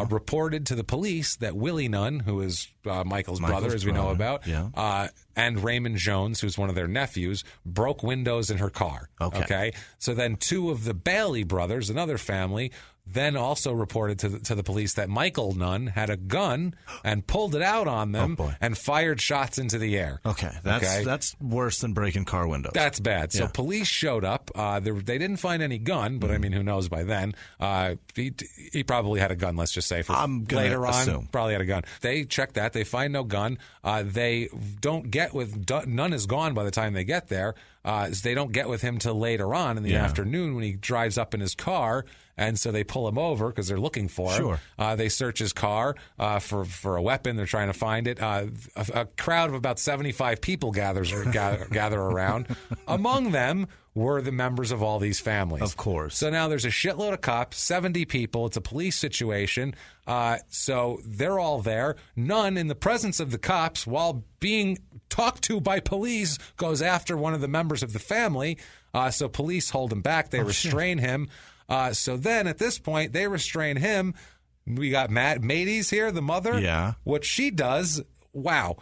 reported to the police that Willie Nunn, who is Michael's brother, as we know about, and Raymond Jones, who's one of their nephews, broke windows in her car. Okay. So then two of the Bailey brothers, another family, then also reported to the police that Michael Nunn had a gun and pulled it out on them and fired shots into the air. That's worse than breaking car windows. That's bad. So police showed up. They didn't find any gun, but I mean, who knows by then? He probably had a gun, let's just say. Later on, probably had a gun. They check that. They find no gun. They don't get with Nunn is gone by the time they get there. They don't get with him till later on in the afternoon when he drives up in his car. And so they pull him over because they're looking for him. They search his car for a weapon. They're trying to find it. A crowd of about 75 people gather around. Among them were the members of all these families. Of course. So now there's a shitload of cops, 70 people. It's a police situation. So they're all there. Nunn, in the presence of the cops, while being talked to by police, goes after one of the members of the family. So police hold him back. They restrain him. So then at this point, they restrain him. We got Mady's here, the mother. Yeah. What she does, wow.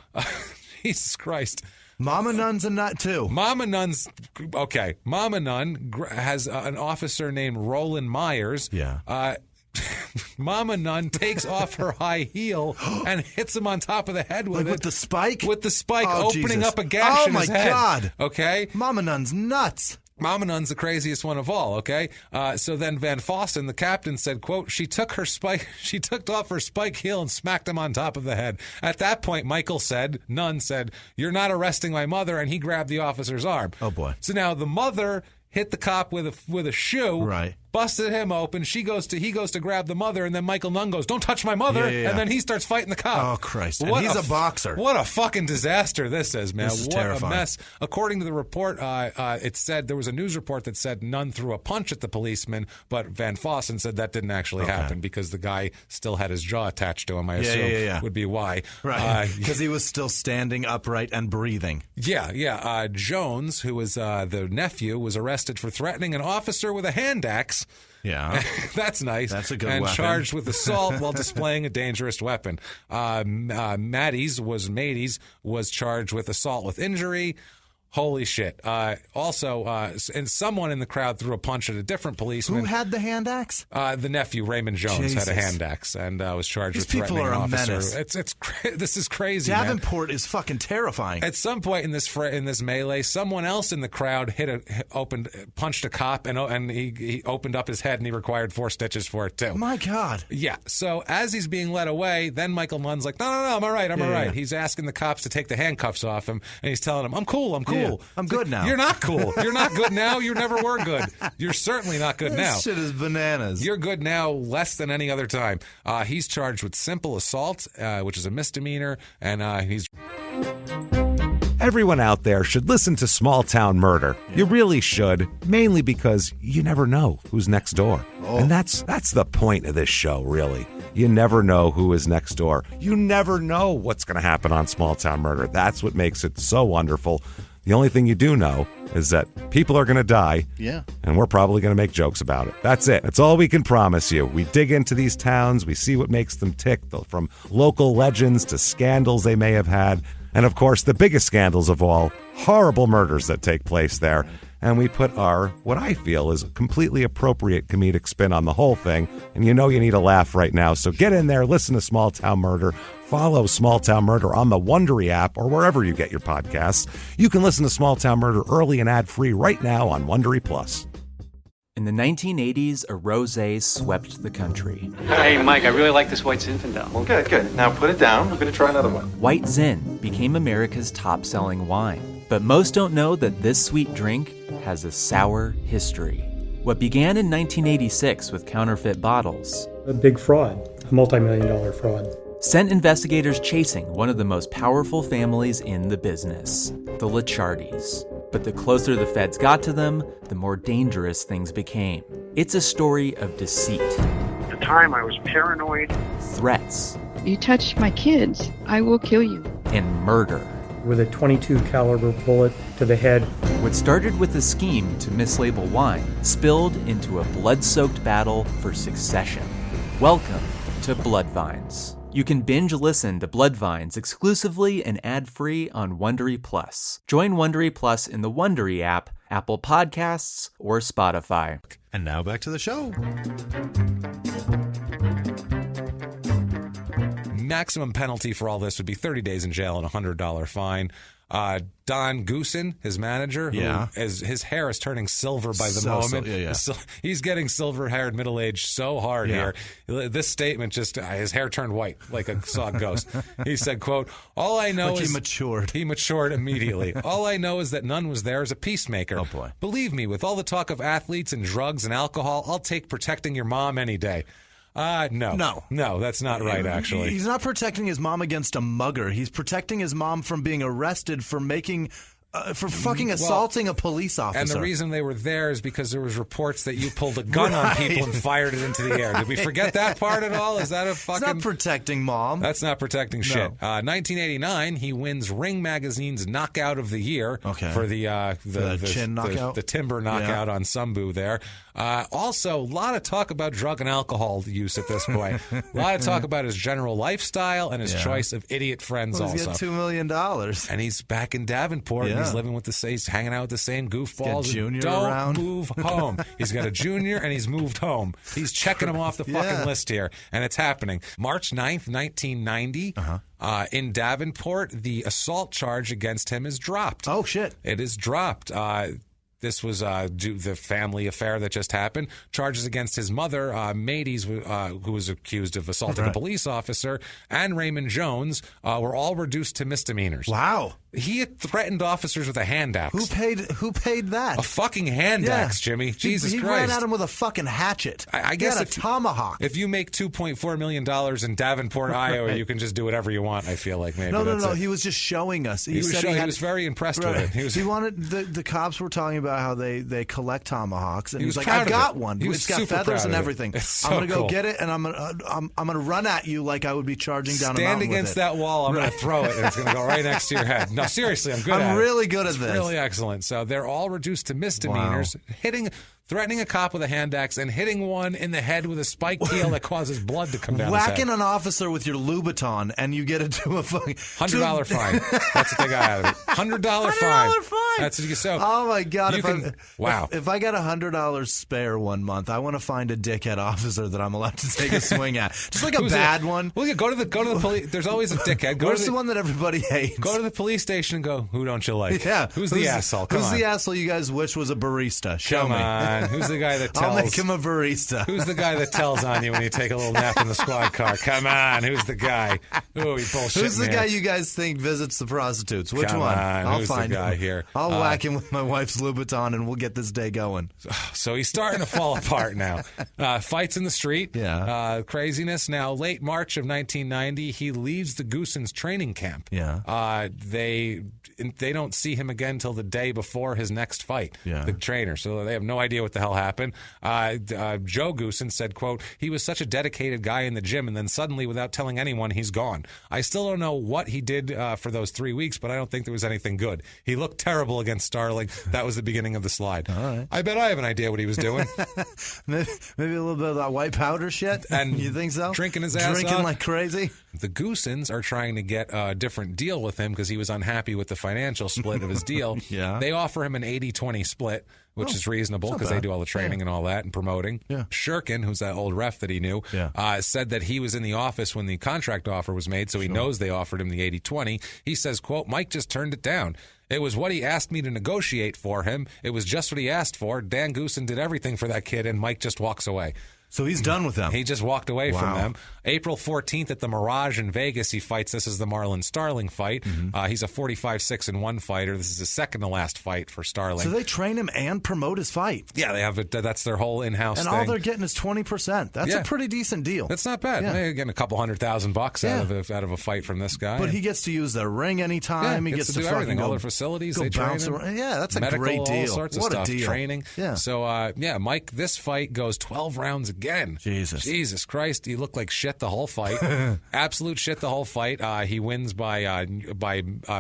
Jesus Christ. Mama Nunn's a nut, too. Mama Nunn's, okay. Mama Nunn has an officer named Roland Myers. Yeah. Mama Nunn takes off her high heel and hits him on top of the head with it. With the spike? With the spike, opening up a gash in his head. Oh, my God. Okay? Mama Nunn's nuts. Mama Nunn's the craziest one of all, okay? So then Van Fossen, the captain, said, quote, she took off her spike heel and smacked him on top of the head. At that point, Nunn said, you're not arresting my mother, and he grabbed the officer's arm. Oh, boy. So now the mother hit the cop with a shoe, right, busted him open. He goes to grab the mother, and then Michael Nunn goes, don't touch my mother, and then he starts fighting the cop. Oh, Christ. And he's a boxer. What a fucking disaster this is, man. This is what terrifying. a mess. According to the report, it said there was a news report that said Nunn threw a punch at the policeman, but Van Fossen said that didn't actually happen because the guy still had his jaw attached to him, I assume would be why. Right, because he was still standing upright and breathing. Yeah. Jones, who was the nephew, was arrested for threatening an officer with a hand axe. Yeah. That's nice. That's a good and weapon. Charged with assault while displaying a dangerous weapon. Mady's was charged with assault with injury. Holy shit. Also, and someone in the crowd threw a punch at a different policeman. Who had the hand axe? The nephew, Raymond Jones, had a hand axe and was charged with threatening an officer. This is crazy, Davenport is fucking terrifying. At some point in this melee, someone else in the crowd punched a cop, and he opened up his head, and he required 4 stitches for it, too. My God. Yeah. So as he's being led away, then Michael Nunn's like, no, I'm all right. I'm all right. Yeah. He's asking the cops to take the handcuffs off him, and he's telling them, I'm cool. Yeah. I'm good now. You're not cool. You're not good now. You never were good. You're certainly not good now. This shit is bananas. You're good now less than any other time. He's charged with simple assault, which is a misdemeanor, and he's... Everyone out there should listen to Small Town Murder. You really should, mainly because you never know who's next door. And that's the point of this show, really. You never know who is next door. You never know what's going to happen on Small Town Murder. That's what makes it so wonderful. The only thing you do know is that people are going to die, and we're probably going to make jokes about it. That's it. That's all we can promise you. We dig into these towns. We see what makes them tick, from local legends to scandals they may have had. And, of course, the biggest scandals of all, horrible murders that take place there. And we put what I feel is a completely appropriate comedic spin on the whole thing. And you know you need a laugh right now. So get in there, listen to Small Town Murder. Follow Small Town Murder on the Wondery app or wherever you get your podcasts. You can listen to Small Town Murder early and ad-free right now on Wondery Plus. In the 1980s, a rosé swept the country. Hey, Mike, I really like this White Zinfandel. Well, good. Now put it down. We're going to try another one. White Zin became America's top-selling wine. But most don't know that this sweet drink has a sour history. What began in 1986 with counterfeit bottles... A big fraud, a multi-million-dollar fraud. Sent investigators chasing one of the most powerful families in the business, the Licciardis. But the closer the feds got to them, the more dangerous things became. It's a story of deceit. At the time, I was paranoid. Threats. You touch my kids, I will kill you. And murder. With a .22 caliber bullet to the head, What started with a scheme to mislabel wine spilled into a blood-soaked battle for succession. Welcome to Bloodvines. You can binge listen to Bloodvines exclusively and ad-free on Wondery Plus. Join Wondery Plus in the Wondery app, Apple Podcasts, or Spotify. And now back to the show. Maximum penalty for all this would be 30 days in jail and a $100 fine. Don Goosen, his manager, his hair is turning silver by the moment. So he's getting silver-haired middle-aged so hard here. This statement his hair turned white like I saw a ghost. He said, quote, all I know is... He matured immediately. All I know is that Nunn was there as a peacemaker. Oh, boy. Believe me, with all the talk of athletes and drugs and alcohol, I'll take protecting your mom any day. No, that's not right, actually. He's not protecting his mom against a mugger. He's protecting his mom from being arrested for fucking assaulting a police officer. And the reason they were there is because there was reports that you pulled a gun on people and fired it into the air. Did we forget that part at all? Is that a fucking... It's not protecting mom. That's not protecting shit. 1989, he wins Ring Magazine's Knockout of the Year for the chin knockout? The timber knockout on Sumbu there. Also, a lot of talk about drug and alcohol use at this point. A lot of talk about his general lifestyle and his choice of idiot friends He's got $2 million. And he's back in Davenport. He's living with he's hanging out with the same goofballs. He's got Junior Don't around. move home. He's got a junior and he's moved home. He's checking him off the fucking list here, and it's happening. March 9th, 1990, in Davenport, the assault charge against him is dropped. Oh, shit. It is dropped. This was the family affair that just happened. Charges against his mother, Mades, who was accused of assaulting a police officer, and Raymond Jones were all reduced to misdemeanors. Wow. He had threatened officers with a hand axe. Who paid that? A fucking hand axe, Jimmy. Jesus Christ. He ran at him with a fucking hatchet. I guess he had a tomahawk. If you make $2.4 million in Davenport, Iowa, you can just do whatever you want, I feel like maybe. No. He was just showing us. He was very impressed with it. He wanted the cops were talking about how they collect tomahawks, and he was like, proud "I've got of it. one. He It's got feathers and everything. So I'm gonna go cool. get it, and I'm gonna run at you like I would be charging down a mountain Stand against that wall. I'm gonna throw it, and it's gonna go right next to your head. No, seriously, I'm good at it. I'm really good at this. Really excellent. So they're all reduced to misdemeanors, threatening a cop with a hand axe and hitting one in the head with a spiked heel that causes blood to come down his head. Whacking an officer with your Louboutin, and you get into a fucking $100 fine. That's what they got out of it. $100 fine. That's what you so. Oh my God! Wow. If I got $100 spare one month, I want to find a dickhead officer that I'm allowed to take a swing at, just like a bad one. Well, go to the police. There's always a dickhead. Where's the one that everybody hates? Go to the police station and go. Who don't you like? Yeah. Who's the asshole? Who's the asshole you guys wish was a barista? Show me. Come on. Who's the guy that tells? I'll make him a barista. Who's the guy that tells on you when you take a little nap in the squad car? Come on. Who's the guy? Oh, he bullshit. Who's the guy you guys think visits the prostitutes? Which Come one? on. I'll Who's find the guy him. here? I'll whack him with my wife's Louboutin, and we'll get this day going. So he's starting to fall apart now. Fights in the street. Yeah. Craziness. Now, late March of 1990, he leaves the Goosen's training camp. Yeah. They don't see him again until the day before his next fight. Yeah. The trainer. So they have no idea what the hell happened. Joe Goosen said, quote, he was such a dedicated guy in the gym, and then suddenly, without telling anyone, he's gone. I still don't know what he did for those 3 weeks, but I don't think there was anything good. He looked terrible against Starling. That was the beginning of the slide. All right. I bet I have an idea what he was doing. Maybe a little bit of that white powder shit. And you think so? Drinking his ass Drinking off. like crazy. The Goosens are trying to get a different deal with him because he was unhappy with the financial split of his deal. Yeah. They offer him an 80-20 split, which is reasonable because they do all the training and all that and promoting. Yeah. Shurkin, who's that old ref that he knew, said that he was in the office when the contract offer was made, so he knows they offered him the 80-20. He says, quote, Mike just turned it down. It was what he asked me to negotiate for him. It was just what he asked for. Dan Goosen did everything for that kid, and Mike just walks away. So he's done with them. He just walked away from them. April 14th at the Mirage in Vegas, he fights. This is the Marlon Starling fight. He's a 45-6-1 fighter. This is his second to last fight for Starling. So they train him and promote his fight. Yeah, they have it. That's their whole in-house and thing. all they're getting is 20%. That's a pretty decent deal. That's not bad. Yeah. They're getting a couple $100,000 out of a fight from this guy. But he gets to use their ring anytime. He gets to do everything. All their facilities, they train him. Yeah, that's a medical, great deal. All sorts of what stuff. a deal. Training. Yeah. So, Mike, this fight goes 12 rounds again. Jesus Christ, he looked like shit the whole fight. Absolute shit the whole fight. He wins by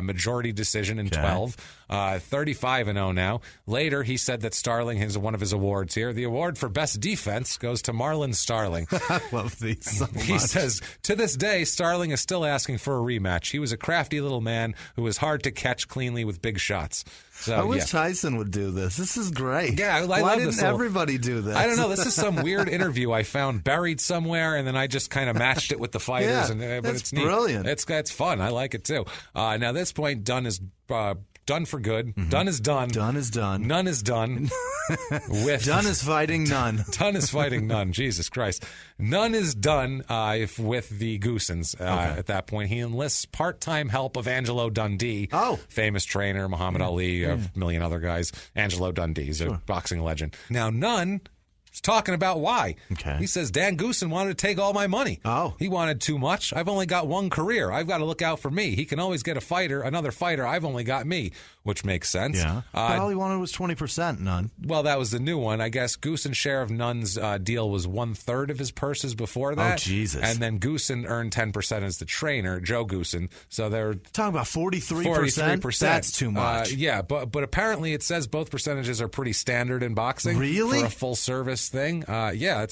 majority decision in 12. 35-0 now. Later, he said that Starling has one of his awards here. The award for best defense goes to Marlon Starling. I love these so much. He says, to this day, Starling is still asking for a rematch. He was a crafty little man who was hard to catch cleanly with big shots. So, I wish Tyson would do this. This is great. Yeah, Why didn't everybody do this? I don't know. This is some weird interview I found buried somewhere, and then I just kind of matched it with the fighters. Yeah, but it's neat. Brilliant. It's fun. I like it too. Now, at this point, Dunn is done for good. Mm-hmm. Done is done. Done is done. Nunn is done. Dunn is fighting Nunn. Dunn is fighting Nunn. Jesus Christ. Nunn is done with the Goosens. At that point, he enlists part-time help of Angelo Dundee, famous trainer, Muhammad Ali, a million other guys. Angelo Dundee, he's a boxing legend. Now, Nunn is talking about why. Okay. He says, Dan Goosen wanted to take all my money. Oh. He wanted too much. I've only got one career. I've got to look out for me. He can always get another fighter. I've only got me, which makes sense. Yeah. But all he wanted was 20%, Nunn. Well, that was the new one. I guess Goosen's share of Nunn's deal was 1/3 of his purses before that. Oh, Jesus. And then Goosen earned 10% as the trainer, Joe Goosen. So they're talking about 43%. That's too much. Yeah, but apparently it says both percentages are pretty standard in boxing. Really? For a full service thing. Yeah,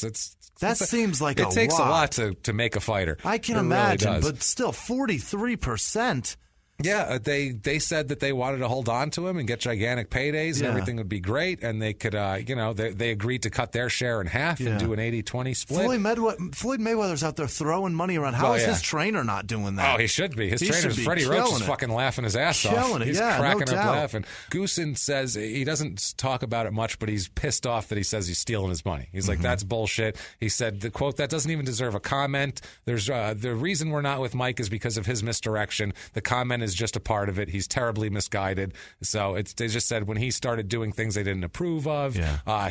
seems like it takes a lot to make a fighter. I can imagine, but still 43%. Yeah, they said that they wanted to hold on to him and get gigantic paydays and everything would be great, and they could, they agreed to cut their share in half and do an 80-20 split. Floyd Mayweather's out there throwing money around. How is his trainer not doing that? Oh, he should be. His trainer, Freddie Roach, is fucking laughing his ass off. He's cracking up laughing. Goosen says he doesn't talk about it much, but he's pissed off that he says he's stealing his money. He's like, that's bullshit. He said, the quote, that doesn't even deserve a comment. There's the reason we're not with Mike is because of his misdirection. The comment is just a part of it. He's terribly misguided. So they just said when he started doing things they didn't approve of,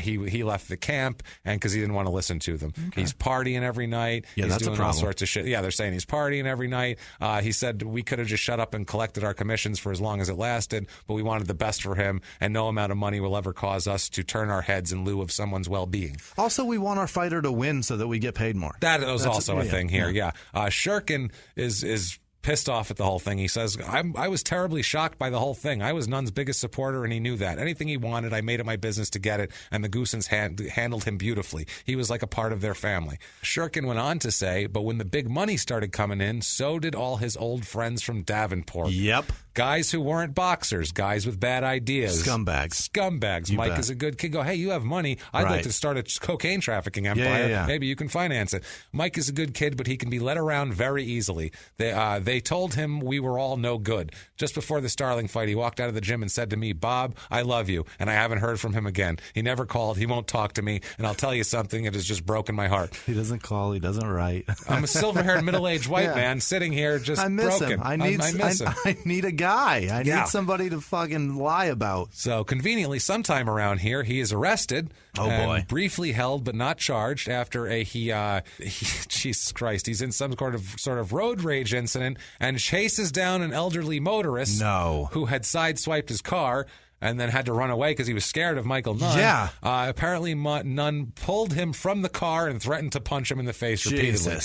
he left the camp and because he didn't want to listen to them. Okay. He's partying every night. Yeah, he's that's doing a all problem. sorts of shit. Yeah, they're saying he's partying every night. He said we could have just shut up and collected our commissions for as long as it lasted, but we wanted the best for him, and no amount of money will ever cause us to turn our heads in lieu of someone's well-being. Also, we want our fighter to win so that we get paid more. That's also a thing here. Yeah. Shurkin is pissed off at the whole thing. He says, I was terribly shocked by the whole thing. I was Nunn's biggest supporter, and he knew that. Anything he wanted, I made it my business to get it, and the Goosens handled him beautifully. He was like a part of their family. Shurkin went on to say, but when the big money started coming in, so did all his old friends from Davenport. Yep. Guys who weren't boxers, guys with bad ideas. Scumbags. Mike is a good kid. Go, hey, you have money. I'd like to start a cocaine trafficking empire. Yeah. Maybe you can finance it. Mike is a good kid, but he can be led around very easily. They told him we were all no good. Just before the Starling fight, he walked out of the gym and said to me, Bob, I love you. And I haven't heard from him again. He never called. He won't talk to me. And I'll tell you something, it has just broken my heart. He doesn't call. He doesn't write. I'm a silver-haired, middle-aged white man sitting here just I miss broken. him. I miss him. I need a guy. I need somebody to fucking lie about. So conveniently, sometime around here, he is arrested. And briefly held but not charged after Jesus Christ, he's in some sort of road rage incident and chases down an elderly motorist who had sideswiped his car and then had to run away because he was scared of Michael Nunn. Yeah. Apparently, Nunn pulled him from the car and threatened to punch him in the face repeatedly.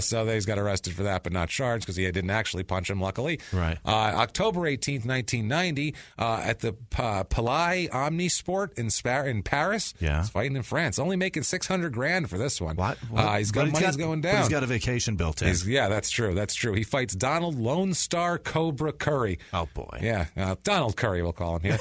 So he's got arrested for that, but not charged because he didn't actually punch him, luckily. Right. October 18th, 1990, at the Palais Omnisport in Paris. Yeah. He's fighting in France. Only making $600,000 for this one. What? He's got money's going down. But he's got a vacation built in. That's true. He fights Donald Lone Star Cobra Curry. Oh, boy. Yeah. Donald Curry, we'll call him here.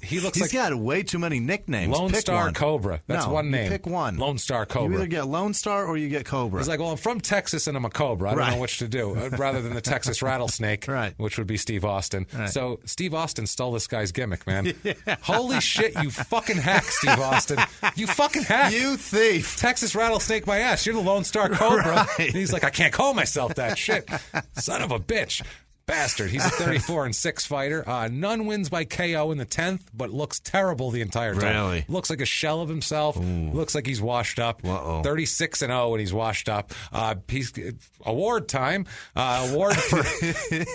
He's got way too many nicknames. Lone Star Cobra. That's one name. Pick one. Lone Star Cobra. You either get Lone Star or you get Cobra. He's like, well, I'm from Texas and I'm a Cobra. I don't know which to do. Rather than the Texas Rattlesnake, which would be Steve Austin. Right. So Steve Austin stole this guy's gimmick, man. Holy shit, you fucking hack, Steve Austin. You fucking hack. You thief. Texas Rattlesnake my ass. You're the Lone Star Cobra. And he's like, I can't call myself that shit. Son of a bitch. Bastard. He's a 34-6 fighter. Nunn wins by KO in the 10th, but looks terrible the entire time. Really? Looks like a shell of himself. Looks like he's washed up. 36-0 and he's washed up. He's award time. Award for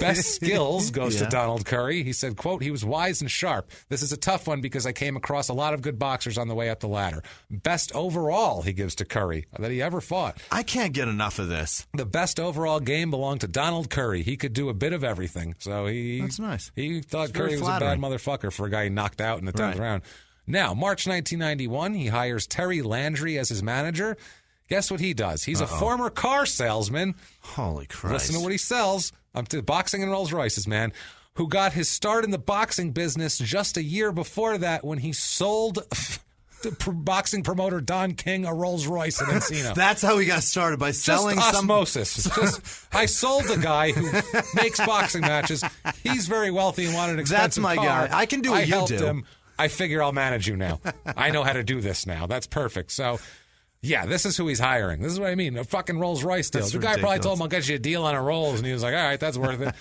best skills goes to Donald Curry. He said, quote, he was wise and sharp. This is a tough one because I came across a lot of good boxers on the way up the ladder. Best overall he gives to Curry that he ever fought. I can't get enough of this. The best overall game belonged to Donald Curry. He could do a bit of everything. So That's nice. He thought It's Curry very was a bad flattering. motherfucker for a guy he knocked out in the 10th round. Now, March 1991, he hires Terry Landry as his manager. Guess what he does? He's a former car salesman. Holy Christ. Listen to what he sells. Boxing and Rolls Royces, man. Who got his start in the boxing business just a year before that when he sold the boxing promoter Don King a Rolls Royce in Encino. That's how he got started, by selling just some osmosis. I sold the guy who makes boxing matches. He's very wealthy and wanted an expensive That's my car. guy. I can do what I you helped do. him. I figure I'll manage you now. I know how to do this now. That's perfect. So, yeah, this is who he's hiring. This is what I mean. A fucking Rolls Royce deal. That's The guy probably ridiculous. told him, I'll get you a deal on a Rolls. And he was like, all right, that's worth it.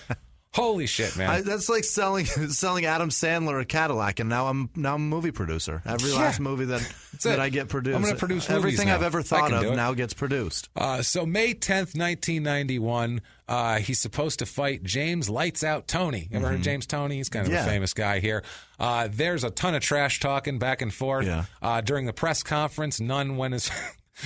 Holy shit, man. That's like selling Adam Sandler a Cadillac, and now I'm a movie producer. Every last movie that I get produced, I'm going to produce movies everything now. I've ever I thought can do of it. now gets produced. So May 10th, 1991, he's supposed to fight James Lights Out Tony. You ever heard James Tony? He's kind of a famous guy here. There's a ton of trash talking back and forth. During the press conference, Nunn went his...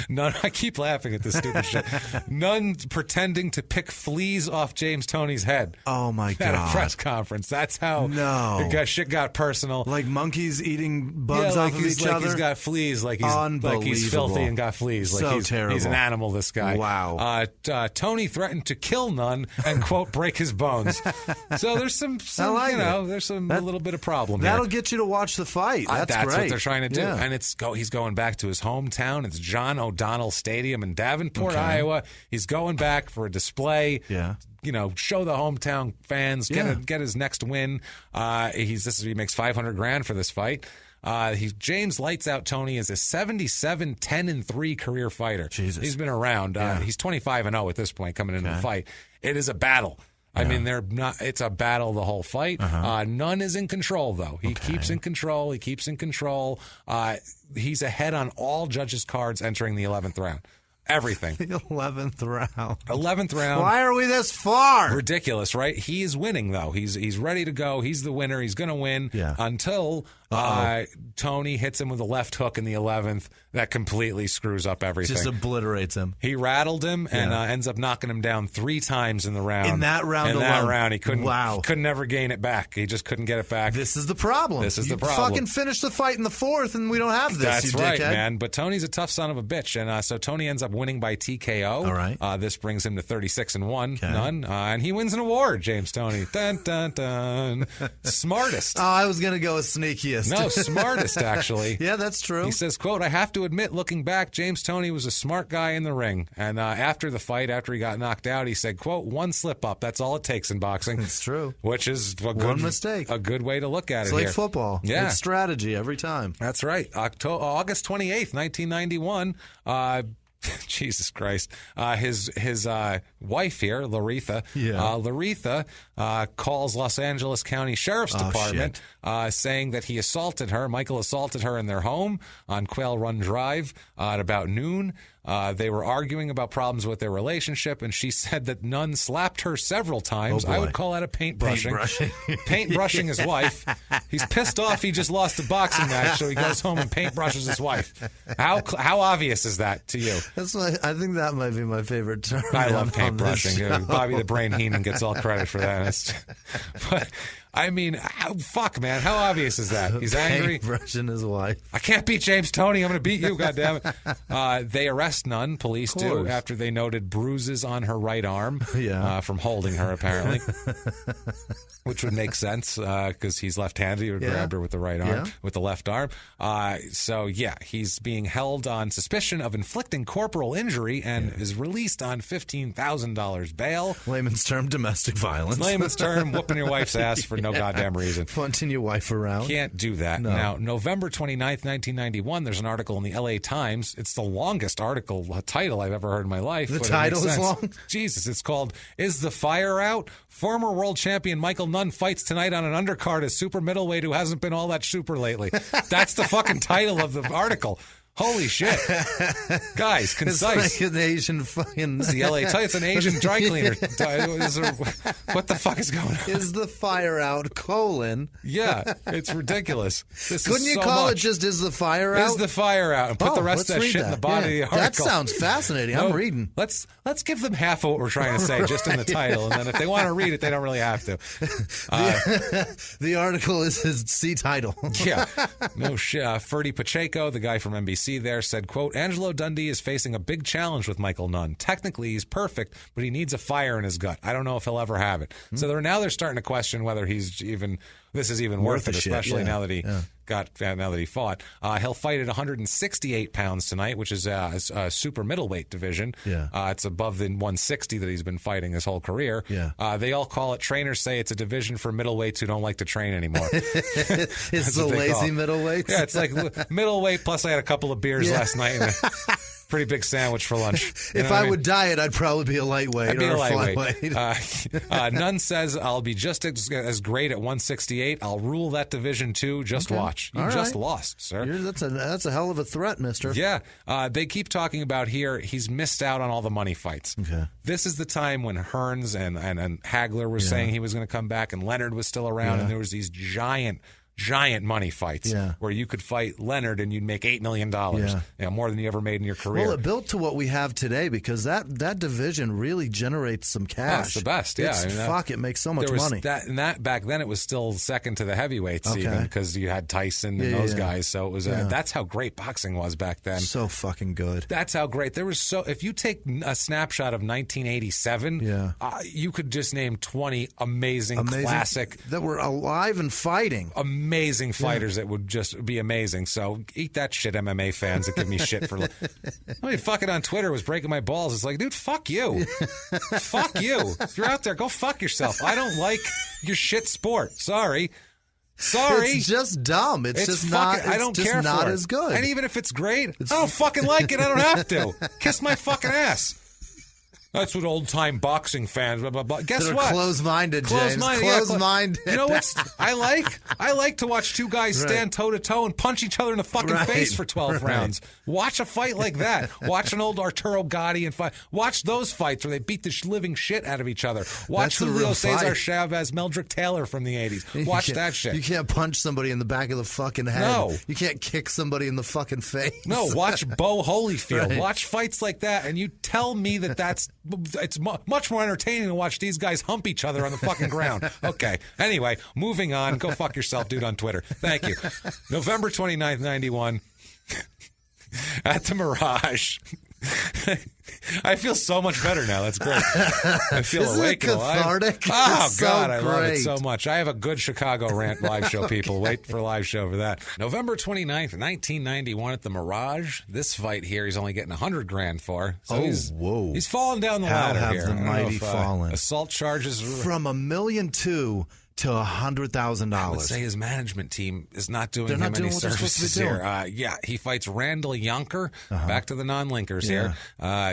Nunn, I keep laughing at this stupid shit. Nunn pretending to pick fleas off James Tony's head. Oh my At a God. press conference. That's how shit got personal. Like monkeys eating bugs like off of each like other. He's got fleas. Like he's filthy and got fleas. Like So terrible. He's an animal, this guy. Wow. Tony threatened to kill Nunn and, quote, break his bones. So there's some like there's a little bit of problem here. That'll get you to watch the fight. That's what great. they're trying to do. Yeah. And he's going back to his hometown. It's John O'Donnell Stadium in Davenport, Iowa. He's going back for a display. Yeah. Show the hometown fans, get his next win. He makes $500,000 for this fight. James Lights Out Tony is a 77-10-3 career fighter. Jesus. He's been around. He's 25-0 at this point coming into the fight. It is a battle. I mean, it's a battle the whole fight. Nunn is in control, though. He keeps in control. He's ahead on all judges' cards entering the 11th round. Everything. The 11th round. 11th round. Why are we this far? Ridiculous, right? He is winning, though. He's ready to go. He's the winner. He's going to win until Tony hits him with a left hook in the 11th. That completely screws up everything. Just obliterates him. He rattled him and ends up knocking him down 3 times in the round. In that round alone? He couldn't ever gain it back. He just couldn't get it back. This is the problem. You fucking finish the fight in the 4th, and we don't have this. That's right, dickhead. man. But Tony's a tough son of a bitch, and so Tony ends up winning by TKO. All right. This brings him to 36-1. Nunn, and he wins an award. James Tony. Dun dun dun. Smartest. Oh, I was gonna go with sneakiest. No, smartest actually. Yeah, that's true. He says, quote, I have to admit, looking back, James Tony was a smart guy in the ring. And after the fight, after he got knocked out, he said, quote, one slip up. That's all it takes in boxing. It's true. Which is one mistake. A good way to look at It's it like here. football. Yeah. It's strategy every time. That's right. August 28th, 1991. Jesus Christ. His wife here, Laretha, Laretha calls Los Angeles County Sheriff's Department saying that he assaulted her. Michael assaulted her in their home on Quail Run Drive at about noon. They were arguing about problems with their relationship, and she said that Nunn slapped her several times. I would call that a paintbrushing. Paintbrushing his wife. He's pissed off he just lost a boxing match, so he goes home and paintbrushes his wife. How obvious is that to you? I think that might be my favorite term. I love paintbrushing. Bobby the Brain Heenan gets all credit for that. But I mean, fuck, man. How obvious is that? He's angry. Brushing his wife. I can't beat James Tony. I'm going to beat you, goddammit. They arrest Nunn, police do, after they noted bruises on her right arm from holding her, apparently. Which would make sense because he's left-handed. He would grab her with the right arm, with the left arm. He's being held on suspicion of inflicting corporal injury and is released on $15,000 bail. Layman's term, domestic violence. Layman's term, whooping your wife's ass for no goddamn reason. Punching your wife around. Can't do that. No. Now, November 29th, 1991, there's an article in the LA Times. It's the longest title I've ever heard in my life. The title is long? Jesus, it's called, Is the Fire Out? Former world champion Michael Nunn fights tonight on an undercard as super middleweight who hasn't been all that super lately. That's the fucking title of the article. Holy shit. Guys, concise. It's like an Asian fucking... This is the LA Times. It's an Asian dry cleaner. What the fuck is going on? Is the fire out, ? Yeah, it's ridiculous. Couldn't you call it just Is the Fire Out? Is the Fire Out. And put the rest of that shit in the body of the article. That sounds fascinating. I'm reading. Let's give them half of what we're trying to say just in the title. And then if they want to read it, they don't really have to. The article is his C title. Yeah. No shit. Ferdy Pacheco, the guy from NBC there, said, quote, Angelo Dundee is facing a big challenge with Michael Nunn. Technically, he's perfect, but he needs a fire in his gut. I don't know if he'll ever have it. So they're starting to question whether this is even worth it, especially now that he now that he fought. He'll fight at 168 pounds tonight, which is a super middleweight division. Yeah. It's above the 160 that he's been fighting his whole career. Yeah. They all call it, trainers say it's a division for middleweights who don't like to train anymore. It's the lazy middleweights? Yeah, it's like middleweight, plus I had a couple of beers last night and a pretty big sandwich for lunch. If I would diet, I'd probably be a lightweight. I'd be a lightweight. Nunn says, I'll be just as great at 168. I'll rule that division too. Just watch. You just lost, sir. That's a hell of a threat, mister. Yeah. They keep talking about here, he's missed out on all the money fights. Okay. This is the time when Hearns and Hagler were saying he was going to come back, and Leonard was still around, and there was these giant money fights where you could fight Leonard and you'd make $8 million, more than you ever made in your career. Well, it built to what we have today because that division really generates some cash. It's the best, yeah. It makes so much money. That back then it was still second to the heavyweights even because you had Tyson and those guys. So it was that's how great boxing was back then. So fucking good. That's how great. If you take a snapshot of 1987, you could just name 20 amazing classic that were alive and fighting. Amazing fighters that would just be amazing. So eat that shit, MMA fans that give me shit for. Fucking on Twitter was breaking my balls. It's like, dude, fuck you. Fuck you. If you're out there, go fuck yourself. I don't like your shit sport. Sorry. It's just dumb. It's just not. I don't care not for it. as good. And even if it's great, I don't fucking like it. I don't have to. Kiss my fucking ass. That's what old-time boxing fans, blah, blah, blah. Guess what? Close-minded, James. Close-minded. You know what I like? I like to watch two guys stand toe-to-toe and punch each other in the fucking face for 12 rounds. Watch a fight like that. Watch an old Arturo Gatti and fight. Watch those fights where they beat the living shit out of each other. Watch Julio Cesar Chavez, Meldrick Taylor from the 80s. Watch that shit. You can't punch somebody in the back of the fucking head. No. You can't kick somebody in the fucking face. No, watch Bo Holyfield. Watch fights like that, and you tell me it's much more entertaining to watch these guys hump each other on the fucking ground. Okay. Anyway, moving on. Go fuck yourself, dude, on Twitter. Thank you. November 29th, 91, at the Mirage. I feel so much better now. That's great. I feel awake and alive. Cathartic? Oh, God, I love it so much. I have a good Chicago rant live show, people. Wait for a live show for that. November 29th, 1991 at the Mirage. This fight here, he's only getting $100,000 for. So he's falling down the ladder here. How have the mighty fallen? Assault charges from $1.2 million to $100,000. I would say his management team is not doing him any services here. He fights Randall Yonker. Back to the non-linkers here.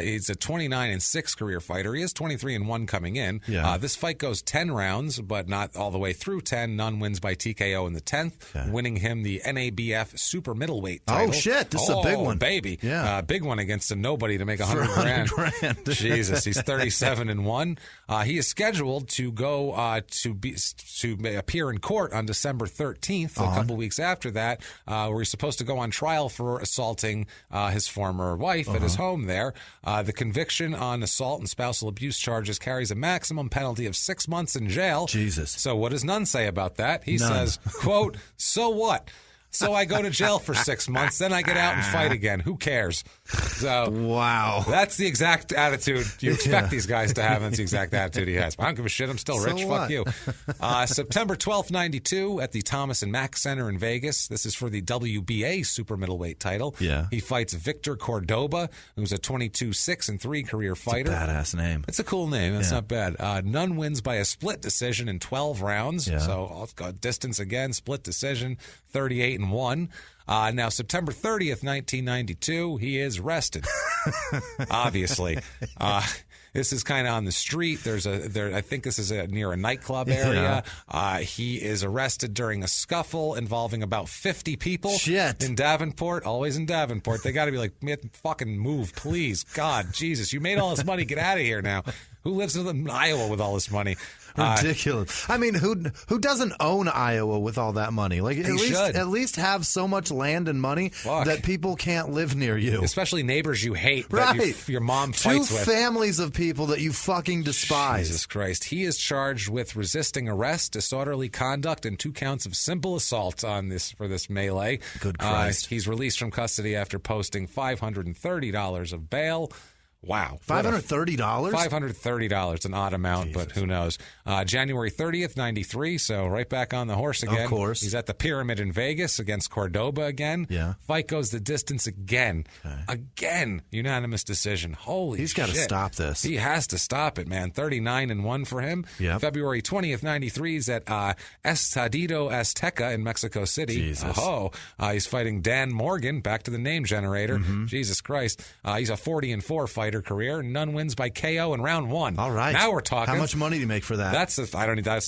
He's a 29-6 career fighter. He is 23-1 coming in. This fight goes 10 rounds, but not all the way through 10. Nunn wins by TKO in the 10th, winning him the NABF super middleweight title. Oh shit! This is a big one, baby. Yeah, big one against a nobody to make $100,000. Jesus, he's 37-1. He is scheduled to go to appear in court on December 13th, a couple weeks after that, where he's supposed to go on trial for assaulting his former wife at his home there. The conviction on assault and spousal abuse charges carries a maximum penalty of 6 months in jail. Jesus. So what does Nunn say about that? He says, quote, so what? So I go to jail for 6 months, then I get out and fight again. Who cares? So wow, that's the exact attitude you expect these guys to have. That's the exact attitude he has. I don't give a shit. I'm still rich. Fuck you. September 12th, 92 at the Thomas and Mack Center in Vegas. This is for the WBA super middleweight title. Yeah. He fights Victor Cordoba, who's a 22-6-3 career fighter. It's a badass name. It's a cool name. It's not bad. Nunn wins by a split decision in 12 rounds. Yeah. So I'll go distance again, split decision, 38-1. Now, September 30th, 1992, he is arrested. Obviously. This is kind of on the street. I think this is near a nightclub area. He is arrested during a scuffle involving about 50 people. Shit. In Davenport. Always in Davenport. They got to be like, man, fucking move, please. God, Jesus, you made all this money. Get out of here now. Who lives in Iowa with all this money? Ridiculous. I mean, who doesn't own Iowa with all that money? Like at least have so much land and money that people can't live near you. Especially neighbors you hate right. that your mom fights with. Two families of people that you fucking despise. Jesus Christ. He is charged with resisting arrest, disorderly conduct, and 2 counts of simple assault for this melee. Good Christ. He's released from custody after posting $530 of bail. Wow. $530? $530, an odd amount, but who knows. January 30th, 93, so right back on the horse again. Of course. He's at the Pyramid in Vegas against Cordoba again. Yeah. Fight goes the distance again. Okay. Again. Unanimous decision. Holy shit. He's got to stop this. He has to stop it, man. 39-1 for him. Yep. February 20th, 93, he's at Estadio Azteca in Mexico City. Jesus. He's fighting Dan Morgan, back to the name generator. Mm-hmm. Jesus Christ. He's a 40-4 fighter career. Nunn wins by KO in round 1. All right. Now we're talking. How much money do you make for that? That's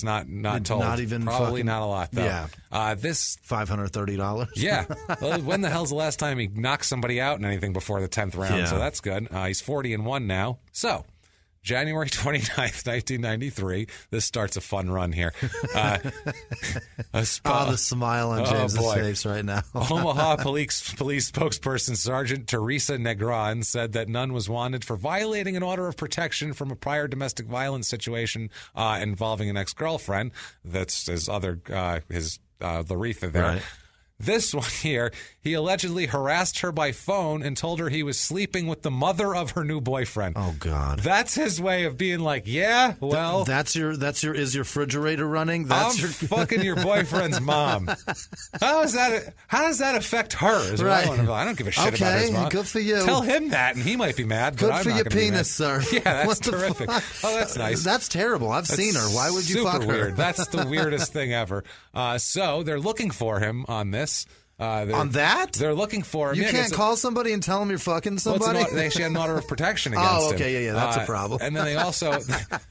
not told. Not even probably not a lot though. Yeah. This $530. Yeah. Well, when the hell's the last time he knocked somebody out in anything before the 10th round? Yeah. So that's good. He's 40-1 now. So January 29th, 1993. This starts a fun run here. The smile on James's face right now. Omaha police spokesperson Sergeant Teresa Negron said that Nunn was wanted for violating an order of protection from a prior domestic violence situation involving an ex-girlfriend. That's his Laretha there. Right. This one here, he allegedly harassed her by phone and told her he was sleeping with the mother of her new boyfriend. Oh God. That's his way of being like, yeah, well, is your refrigerator running? I'm fucking your boyfriend's mom. How does that affect her? Right. I don't give a shit about his mom. Good for you. Tell him that, and he might be mad. Good but I'm for not your gonna be penis, mad. sir. Yeah, that's terrific. Oh, that's nice. That's terrible. That's seen her. Why would you fuck her? Weird. That's the weirdest thing ever. So they're looking for him on this. On that? They're looking for him. You can't call somebody and tell them you're fucking somebody? They actually had an order of protection against him. Oh, okay, yeah, that's a problem. And then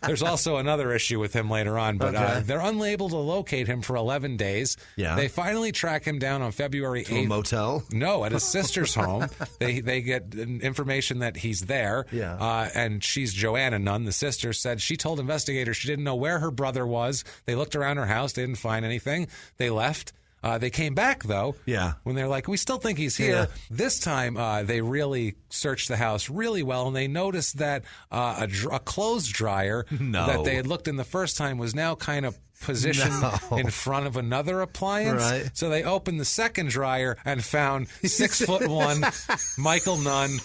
there's also another issue with him later on, but they're unable to locate him for 11 days. Yeah. They finally track him down on February 8th. To a motel? No, at his sister's home. They get information that he's there. Yeah. And she's Joanna Nunn, the sister, said she told investigators she didn't know where her brother was. They looked around her house. They didn't find anything. They left. They came back, though, when they're like, we still think he's here. Yeah. This time, they really searched the house really well, and they noticed that a clothes dryer that they had looked in the first time was now kind of positioned in front of another appliance. Right. So they opened the second dryer and found 6'1" Michael Nunn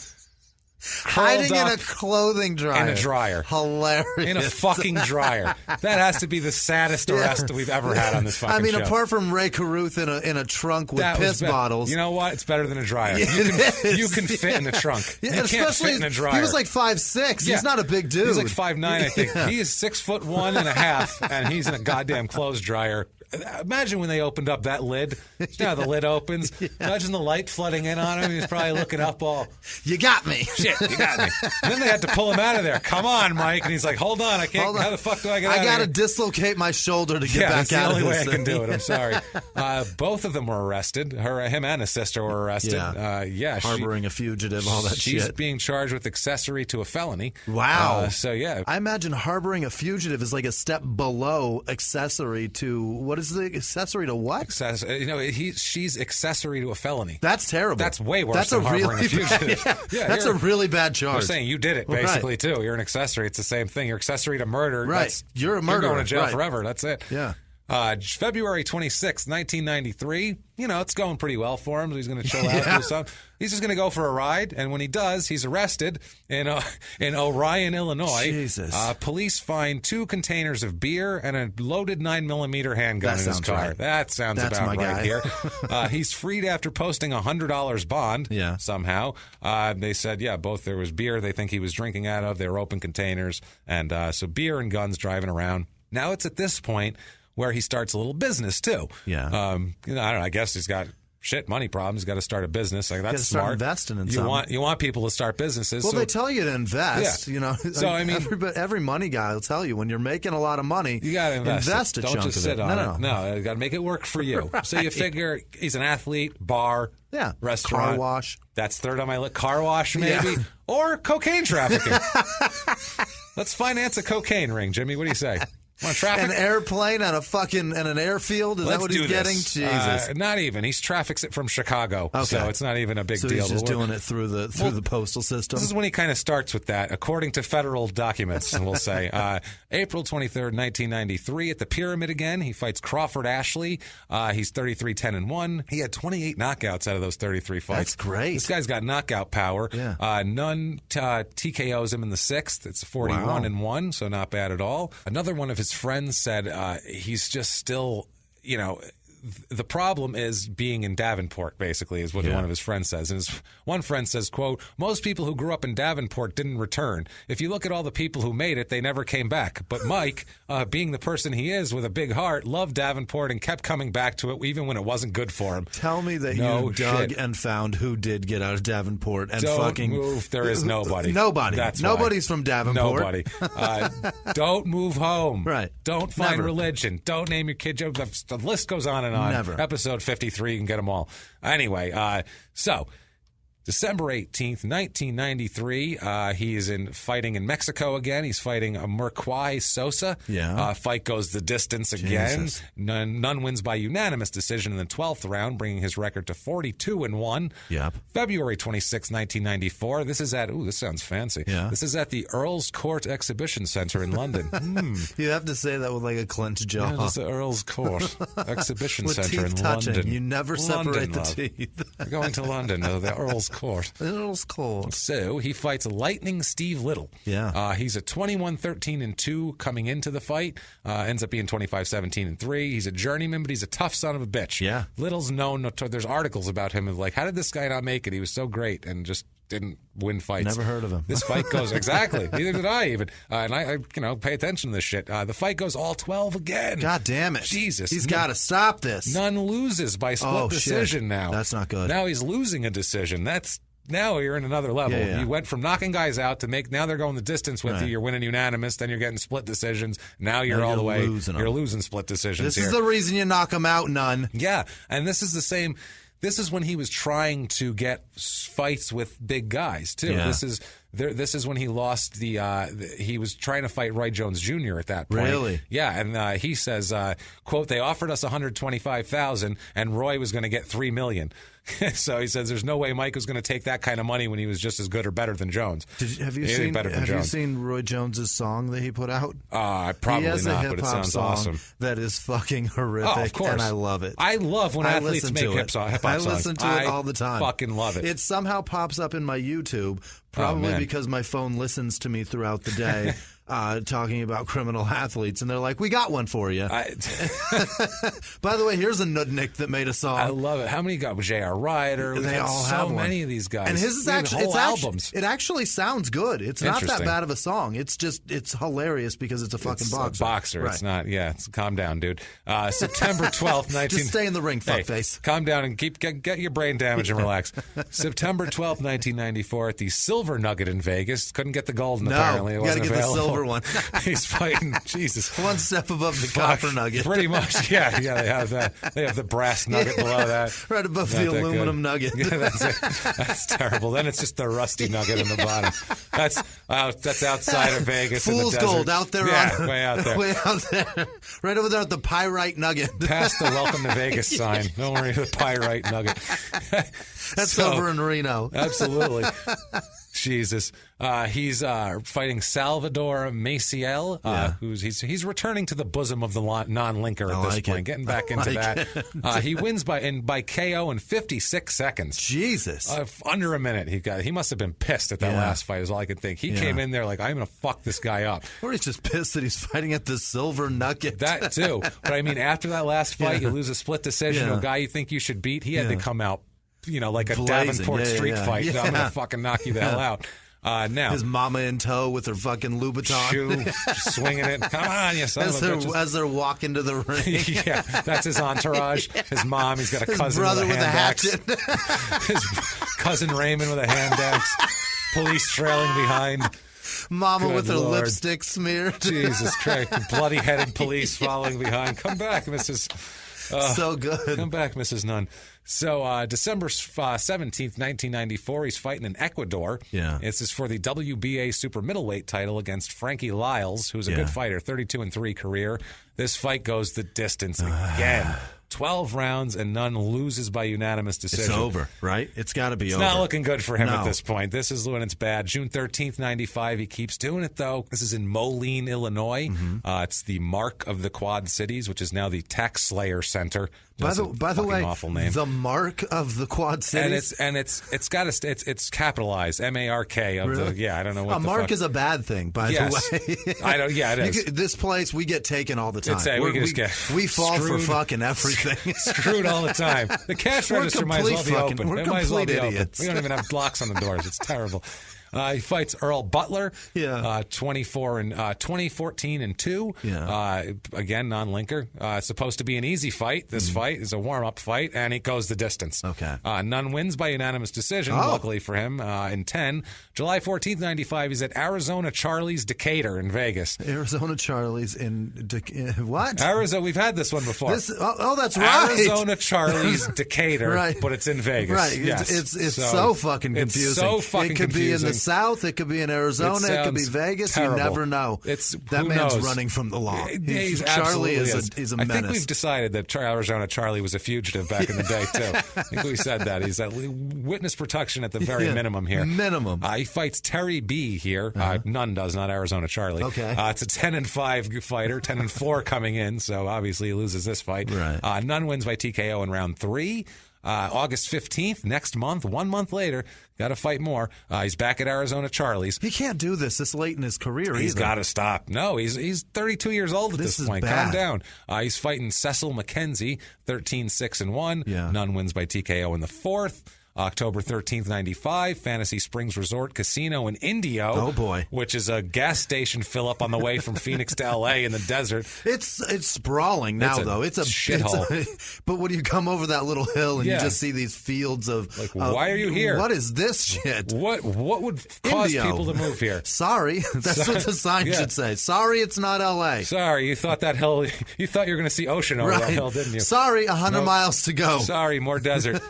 hiding in a clothing dryer. In a dryer. Hilarious. In a fucking dryer. That has to be the saddest arrest we've ever had on this fucking show. Apart from Ray Caruth in a trunk with piss bottles. You know what? It's better than a dryer. You can fit in a trunk. Yeah, you can't fit in a dryer. He was like 5'6". He's not a big dude. He's like 5'9", I think. He is 6'1.5", and he's in a goddamn clothes dryer. Imagine when they opened up that lid. You know how the lid opens? Imagine the light flooding in on him. He's probably looking up all, you got me. Shit, you got me. And then they had to pull him out of there. Come on, Mike. And he's like, hold on. I can't. How the fuck do I get out of here? I got to dislocate my shoulder to get back out of this. That's the only way I can do it. I'm sorry. Both of them were arrested. Him and his sister were arrested. Harboring a fugitive, all that shit. She's being charged with accessory to a felony. Wow. I imagine harboring a fugitive is like a step below accessory to, what is the accessory to what? She's accessory to a felony. That's terrible. That's way worse than harboring a fugitive. That's a really bad charge. They're saying you did it, basically, too. You're an accessory. It's the same thing. You're accessory to murder. Right. You're a murderer. You're going to jail forever. That's it. Yeah. February 26, 1993, it's going pretty well for him. He's going to chill out. Do something. He's just going to go for a ride, and when he does, he's arrested in Orion, Illinois. Jesus. Police find 2 containers of beer and a loaded 9mm handgun in his car. Right. That sounds That's about my right guy. here. He's freed after posting a $100 bond somehow. They said, both there was beer they think he was drinking out of. They were open containers, and so beer and guns driving around. Now it's at this point where he starts a little business, too. Yeah. I don't know. I guess he's got money problems. He's got to start a business. Like, that's start smart. Investing in you want people to start businesses. Well, so, they tell you to invest. Yeah. So, I mean, every money guy will tell you when you're making a lot of money, you got to invest a Don't chunk just of sit it. on it. No, you got to make it work for you. Right. So you figure he's an athlete, bar, restaurant, car wash. That's third on my list. Car wash, maybe, or cocaine trafficking. Let's finance a cocaine ring, Jimmy. What do you say? Want traffic? An airplane and an airfield? Is that what he's getting? Jesus. Not even. He traffics it from Chicago, so it's not even a big deal. So he's just doing it through the postal system. This is when he kind of starts with that, according to federal documents, we'll say. April 23rd, 1993, at the Pyramid again, he fights Crawford Ashley. He's 33-10-1. He had 28 knockouts out of those 33 fights. That's great. This guy's got knockout power. Yeah. Nunn TKOs him in the 6th. It's 41-1, so not bad at all. Another one of his friends said he's just still, the problem is being in Davenport, basically, is what one of his friends says. And his one friend says, quote, most people who grew up in Davenport didn't return. If you look at all the people who made it, they never came back. But Mike, being the person he is with a big heart, loved Davenport and kept coming back to it even when it wasn't good for him. Tell me that you dug and found who did get out of Davenport and Don't move. There is nobody. Nobody. That's Nobody's from Davenport. Nobody. Don't move home. Right. Don't find Never. religion. Don't name your kid. The list goes on and on. Never. Episode 53, you can get them all. Anyway, so December 18th, 1993, he is fighting in Mexico again. He's fighting Merquay Sosa. Yeah. Fight goes the distance again. Jesus. Nunn wins by unanimous decision in the 12th round, bringing his record to 42-1. Yep. February 26, 1994. This is this sounds fancy. Yeah. This is at the Earl's Court Exhibition Centre in London. You have to say that with like a clenched jaw. Yeah, it's the Earl's Court Exhibition with Centre in teeth touching. London. You never separate the love. teeth. We're going to London, the Earl's Court. Earl's Court. So he fights Lightning Steve Little. Yeah. He's a 21-13-2 coming into the fight. Ends up being 25-17-3. He's a journeyman, but he's a tough son of a bitch. Yeah. Little's known. There's articles about him of like, how did this guy not make it? He was so great and just didn't win fights. Never heard of him. This fight goes exactly. Neither did I even. And I pay attention to this shit. The fight goes all 12 again. God damn it! Jesus, he's got to stop this. Nunn loses by split decision shit. now. That's not good. Now he's losing a decision. Now you're in another level. Yeah. You went from knocking guys out to now they're going the distance with you. You're winning unanimous. Then you're getting split decisions. Now you're all the way. You're losing split decisions. This is the reason you knock them out, Nunn. Yeah, and this is the same. This is when he was trying to get fights with big guys too. Yeah. This is when he lost he was trying to fight Roy Jones Jr. at that point. Really? Yeah, and he says, quote, they offered us $125,000 and Roy was going to get $3 million. So he says there's no way Mike was going to take that kind of money when he was just as good or better than Jones. Have you seen Roy Jones's song that he put out? Probably not, but it sounds awesome. That is fucking horrific. Oh, of course. And I love it. I love when athletes make hip-hop songs. I listen to it all the time. I fucking love it. It somehow pops up in my YouTube, probably because my phone listens to me throughout the day. Talking about criminal athletes, and they're like, we got one for you. By the way, here's a nudnik that made a song. I love it. How many got J.R. Ryder? They all have so one. many of these guys. And his is actually, albums. It actually sounds good. It's not that bad of a song. It's hilarious because it's a fucking boxer. Right. It's not, calm down, dude. September 12th, 19... Just stay in the ring, fuckface. Calm down and get your brain damage and relax. September 12th, 1994, at the Silver Nugget in Vegas. Couldn't get the golden, apparently. It wasn't available. The silver one. He's fighting. Jesus, one step above the copper nugget. Pretty much, yeah. They have that. They have the brass nugget below that, right above the aluminum nugget. Yeah, that's it. That's terrible. Then it's just the rusty nugget in the bottom. That's outside of Vegas. Fool's in the gold out there. Way out there. Way out there. Right over there at the Pyrite Nugget. Past the Welcome to Vegas sign. Don't worry, the Pyrite Nugget. That's over in Reno. Absolutely. Jesus. He's fighting Salvador Maciel, he's returning to the bosom of the non-linker at this point, getting back into that. He wins by KO in 56 seconds. Jesus. Under a minute. He must have been pissed at that last fight, is all I could think. He came in there like, I'm going to fuck this guy up. Or he's just pissed that he's fighting at the Silver Nugget. That too. But I mean, after that last fight, you lose a split decision to a guy you think you should beat. He had to come out, like a Davenport Street fight. I'm going to fucking knock you the hell out. Now his mama in tow with her fucking Louboutin shoe, swinging it. Come on, you son of a bitch. As they're walking to the ring. Yeah, that's his entourage. His mom, he's got a cousin brother with a hatchet. His cousin Raymond with a hand axe. Police trailing behind. Mama Good with her Lord. lipstick smeared. Jesus Christ. Bloody-headed police following behind. Come back, Mrs. So good. Come back, Mrs. Nunn. So December 17th, 1994, he's fighting in Ecuador. Yeah. This is for the WBA super middleweight title against Frankie Lyles, who's a good fighter, 32-3 career. This fight goes the distance again. 12 rounds, and Nunn loses by unanimous decision. It's over, right? It's got to be over. It's not looking good for him at this point. This is when it's bad. June 13th, 95. He keeps doing it, though. This is in Moline, Illinois. It's the Mark of the Quad Cities, which is now the Tax Slayer Center. By the way, awful name. The Mark of the Quad Cities, and it's got it's capitalized MARK of really? I don't know what a the mark fuck. is a bad thing. By the way, I don't. Yeah, it is. This place we get taken all the time. We fall for fucking everything. Screwed all the time. The cash register might as well be open. We're it might as well be idiots. open. We don't even have locks on the doors. It's terrible. He fights Earl Butler, 2014 2. Again, non-linker. Supposed to be an easy fight. This fight is a warm-up fight, and he goes the distance. Okay. Nunn wins by unanimous decision, luckily for him, in 10. July 14th, 95, he's at Arizona Charlie's Decatur in Vegas. Arizona Charlie's in what? Arizona, we've had this one before. That's right. Arizona Charlie's Decatur, right. But it's in Vegas. Right. Yes. It's so fucking confusing. It's so fucking It could confusing. be in the South. It could be in Arizona. It could be Vegas. Terrible. You never know. That man's running from the law. Charlie is a menace. I think we've decided that Arizona Charlie was a fugitive back in the day, too. I think we said that. He's at witness protection at the very minimum here. Minimum. He fights Terry B here. Nunn does, not Arizona Charlie. Okay. It's a 10-5 fighter, 10-4 coming in, so obviously he loses this fight. Right. Nunn wins by TKO in round 3. August 15th, next month, 1 month later, got to fight more. He's back at Arizona Charlie's. He can't do this late in his career He's got to stop. No, he's 32 years old at this point. Bad. Calm down. He's fighting Cecil McKenzie, 13-6-1. Yeah. Nunn wins by TKO in the 4th. October 13th, 95, Fantasy Springs Resort Casino in Indio. Oh, boy. Which is a gas station fill-up on the way from Phoenix to L.A. in the desert. It's sprawling now, though. It's a shithole. But when you come over that little hill and you just see these fields of... why are you here? What is this shit? What would cause people to move here? Sorry. That's what the sign should say. Sorry, it's not L.A. Sorry, you thought that hill... You thought you were going to see ocean over that hill, didn't you? Sorry, 100 miles to go. Sorry, more desert.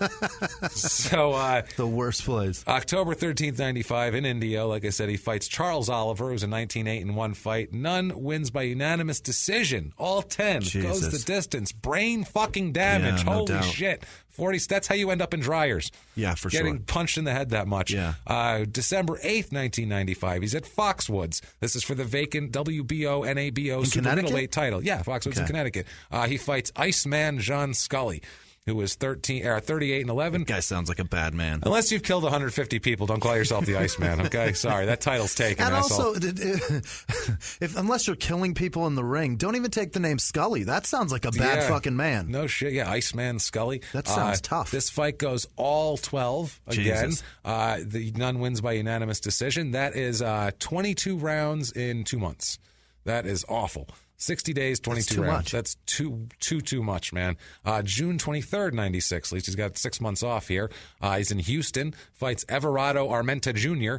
So, the worst place. October 13th, 95, in Indio, like I said, he fights Charles Oliver. It was a 19-8-1 fight. Nunn wins by unanimous decision. All 10. Jesus. Goes the distance. Brain fucking damage. Yeah, no Holy doubt. shit. 40. That's how you end up in dryers. Yeah, for Getting punched in the head that much. Yeah. December 8th, 1995, he's at Foxwoods. This is for the vacant WBO, NABO super middleweight title. Yeah, Foxwoods in Connecticut. He fights Iceman John Scully, who was 38-11. That guy sounds like a bad man. Unless you've killed 150 people, don't call yourself the Iceman, okay? Sorry, that title's taken. And asshole. also, unless you're killing people in the ring, don't even take the name Scully. That sounds like a bad fucking man. No shit, yeah, Iceman Scully. That sounds tough. This fight goes all 12 again. Jesus. The Nunn wins by unanimous decision. That is 22 rounds in 2 months. That is awful. 60 days, 22 rounds. Much. That's too much, man. June 23rd, 96. At least he's got 6 months off here. He's in Houston, fights Everardo Armenta Jr.,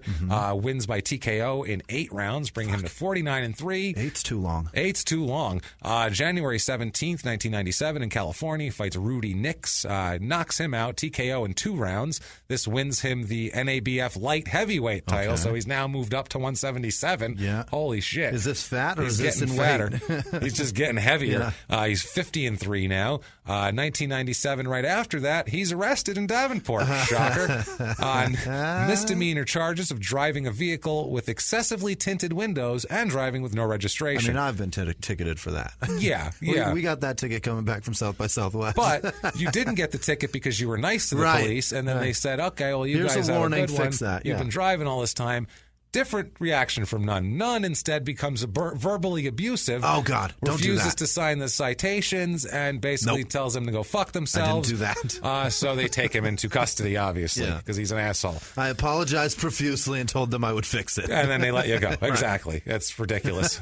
wins by TKO in 8 rounds, bringing him to 49-3. 8's too long. 8's too long. January 17th, 1997, in California, he fights Rudy Nix, knocks him out, TKO in 2 rounds. This wins him the NABF light heavyweight title, so he's now moved up to 177. Yeah. Holy shit. Is this fat or He's is this getting in fatter. weight? He's just getting heavier. He's 50-3 now. 1997, right after that, he's arrested in Davenport, shocker, on misdemeanor charges of driving a vehicle with excessively tinted windows and driving with no registration. I mean, I've been ticketed for that. Yeah. We got that ticket coming back from South by Southwest. But you didn't get the ticket because you were nice to the police, and then they said, okay, well, you Here's guys a have warning, a good fix one. that. You've been driving all this time. Different reaction from Nunn. Nunn instead becomes verbally abusive. Oh, God. Don't do refuses that. to sign the citations and basically tells them to go fuck themselves. I didn't do that. So they take him into custody, obviously, because he's an asshole. I apologized profusely and told them I would fix it. And then they let you go. Exactly. That's ridiculous.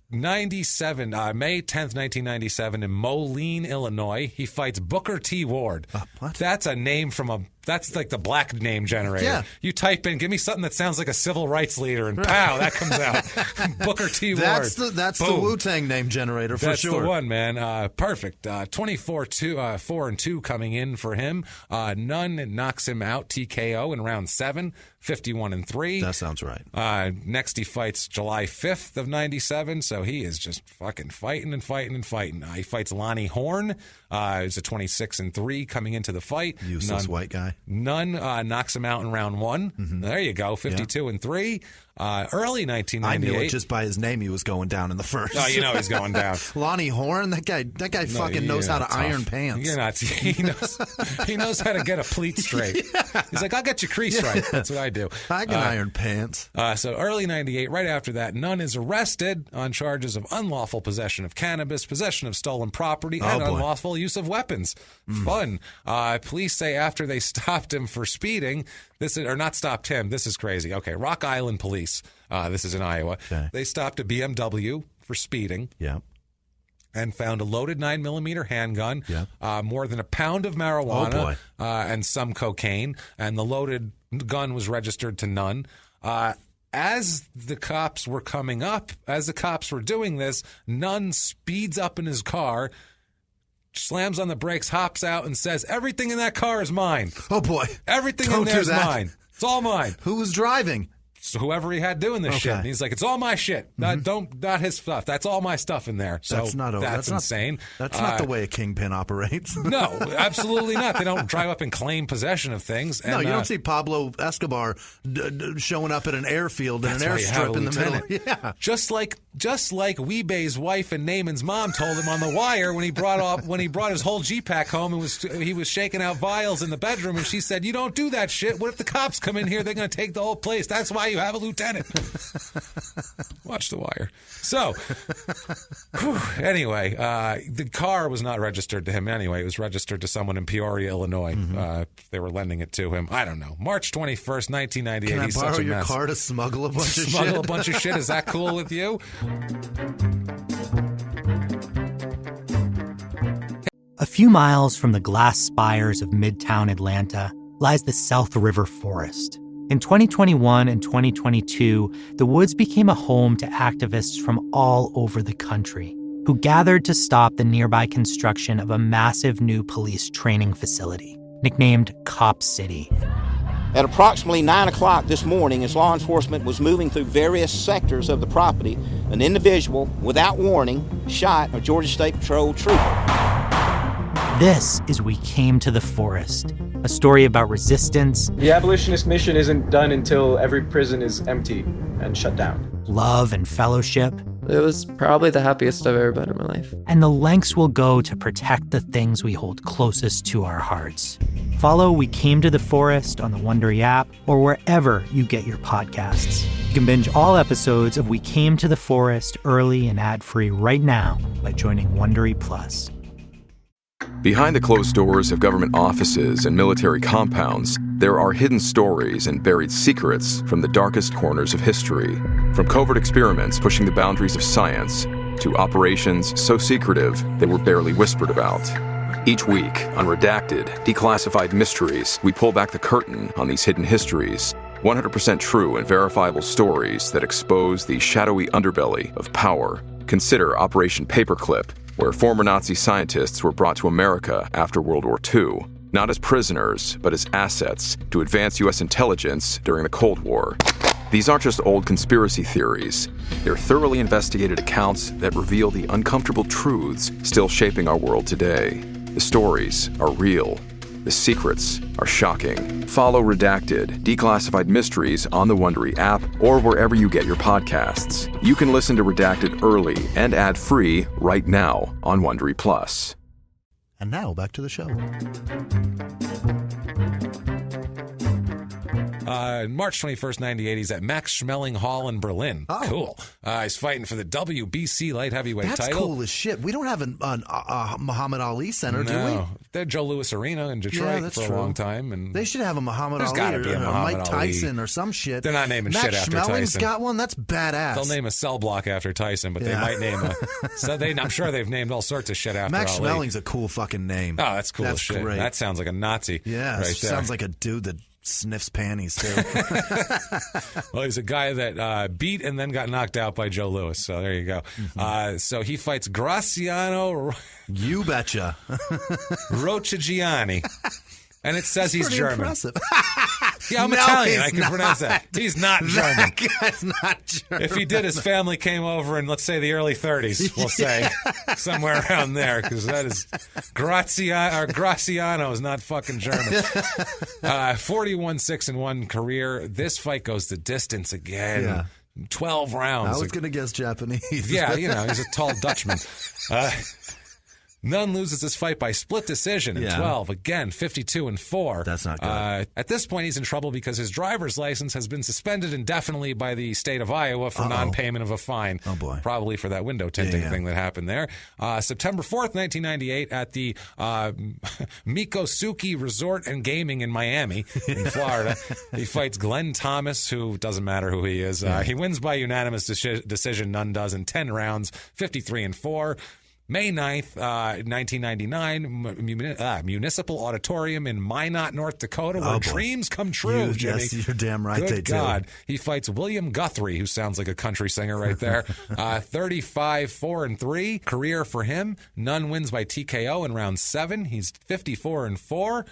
97, May 10th, 1997, in Moline, Illinois, he fights Booker T. Ward. What? That's a name that's like the black name generator. Yeah. You type in, give me something that sounds like a civil rights leader, and pow, that comes out. Booker T. Ward. That's the Wu-Tang name generator for sure. That's the one, man. Perfect. 24-4-2 coming in for him. Nunn knocks him out, TKO in round 7, 51-3. That sounds right. Next he fights July 5th of 97, so he is just fucking fighting and fighting and fighting. He fights Lonnie Horn. He's a 26-3 coming into the fight. Useless white guy. Nunn knocks him out in round 1. Mm-hmm. There you go, 52-3. Early 1998. I knew it just by his name. He was going down in the first. Oh, you know he's going down. Lonnie Horn, that guy fucking knows how to iron pants. You're not. He knows how to get a pleat straight. He's like, I'll get your crease right. That's what I do. I can iron pants. So early 98, right after that, Nunn is arrested on charges of unlawful possession of cannabis, possession of stolen property, and unlawful use of weapons. Fun. Police say after they stopped him for speeding, not stopped him. This is crazy. Okay, Rock Island Police. This is in Iowa. Okay. They stopped a BMW for speeding. Yeah. And found a loaded 9mm handgun, more than a pound of marijuana, and some cocaine. And the loaded gun was registered to Nunn. As the cops were coming up, as the cops were doing this, Nunn speeds up in his car, slams on the brakes, hops out, and says, "Everything in that car is mine." Oh, boy. Everything in there is mine. It's all mine. Who was driving? So whoever he had doing this shit. And he's like, it's all my shit. Not his stuff. That's all my stuff in there. So that's insane. That's not the way a kingpin operates. No, absolutely not. They don't drive up and claim possession of things. And, no, you don't see Pablo Escobar showing up at an airfield in an airstrip in the middle. Yeah. Just like Weebay's wife and Naaman's mom told him on The Wire when he brought his whole G-Pack home and he was shaking out vials in the bedroom, and she said, "You don't do that shit. What if the cops come in here? They're going to take the whole place. That's why you have a lieutenant." Watch The Wire. So, anyway, the car was not registered to him anyway. It was registered to someone in Peoria, Illinois. They were lending it to him. I don't know. March 21st, 1998. Can I He's borrow such a your mess. car to smuggle a bunch of shit? Smuggle a bunch of shit. Is that cool with you? A few miles from the glass spires of Midtown Atlanta lies the South River Forest. In 2021 and 2022, the woods became a home to activists from all over the country who gathered to stop the nearby construction of a massive new police training facility, nicknamed Cop City. At approximately 9 o'clock this morning, as law enforcement was moving through various sectors of the property, an individual, without warning, shot a Georgia State Patrol trooper. This is We Came to the Forest, a story about resistance. The abolitionist mission isn't done until every prison is empty and shut down. Love and fellowship. It was probably the happiest I've ever been in my life. And the lengths we'll go to protect the things we hold closest to our hearts. Follow We Came to the Forest on the Wondery app or wherever you get your podcasts. You can binge all episodes of We Came to the Forest early and ad-free right now by joining Wondery Plus. Behind the closed doors of government offices and military compounds, there are hidden stories and buried secrets from the darkest corners of history. From covert experiments pushing the boundaries of science to operations so secretive they were barely whispered about. Each week, on Redacted, Declassified Mysteries, we pull back the curtain on these hidden histories. 100% true and verifiable stories that expose the shadowy underbelly of power. Consider Operation Paperclip, where former Nazi scientists were brought to America after World War II, not as prisoners, but as assets to advance U.S. intelligence during the Cold War. These aren't just old conspiracy theories. They're thoroughly investigated accounts that reveal the uncomfortable truths still shaping our world today. The stories are real. The secrets are shocking. Follow Redacted, Declassified Mysteries on the Wondery app or wherever you get your podcasts. You can listen to Redacted early and ad-free right now on Wondery Plus. And now back to the show. March 21st, 1980, he's at Max Schmeling Hall in Berlin. Oh. Cool. He's fighting for the WBC light heavyweight That's title. cool as shit. We don't have a Muhammad Ali Center, do we? They had Joe Louis Arena in Detroit for a long time. And they should have a Muhammad there's Ali gotta be a Muhammad Mike Ali. Tyson or some shit. They're not naming Max shit after Schmeling's Tyson. got one? That's badass. They'll name a cell block after Tyson, but they might name a... I'm sure they've named all sorts of shit after Max Ali. Schmeling's a cool fucking name. Oh, that's cool as That's shit. great. That sounds like a Nazi. Yeah, right there. sounds like a dude that sniffs panties, too. Well, he's a guy that beat and then got knocked out by Joe Louis. So there you go. Mm-hmm. So he fights Graziano You betcha. Roccigiani. And it says he's German. Impressive. Yeah, I'm No, Italian. he's I can not. pronounce that. He's not German. That guy's not German. If he did, his family came over in, let's say, the early 30s, we'll say. Somewhere around there, because that is... Graziano is not fucking German. 41-6-1 career. This fight goes the distance again. Yeah. 12 rounds. I was going to guess Japanese. Yeah, he's a tall Dutchman. Nunn loses this fight by split decision in 12. Again, 52-4. That's not good. At this point, he's in trouble because his driver's license has been suspended indefinitely by the state of Iowa for non-payment of a fine. Oh, boy. Probably for that window tinting thing that happened there. September 4th, 1998, at the Mikosuke Resort and Gaming in Miami, in Florida, he fights Glenn Thomas, who doesn't matter who he is. He wins by unanimous decision. Nunn does in 10 rounds, 53-4. May 9th, 1999, Municipal Auditorium in Minot, North Dakota, where dreams come true, Jimmy. Yes, you're damn right they Good do. God. He fights William Guthrie, who sounds like a country singer right there. 35-4-3. Career for him. Nunn wins by TKO in round 7. He's 54-4.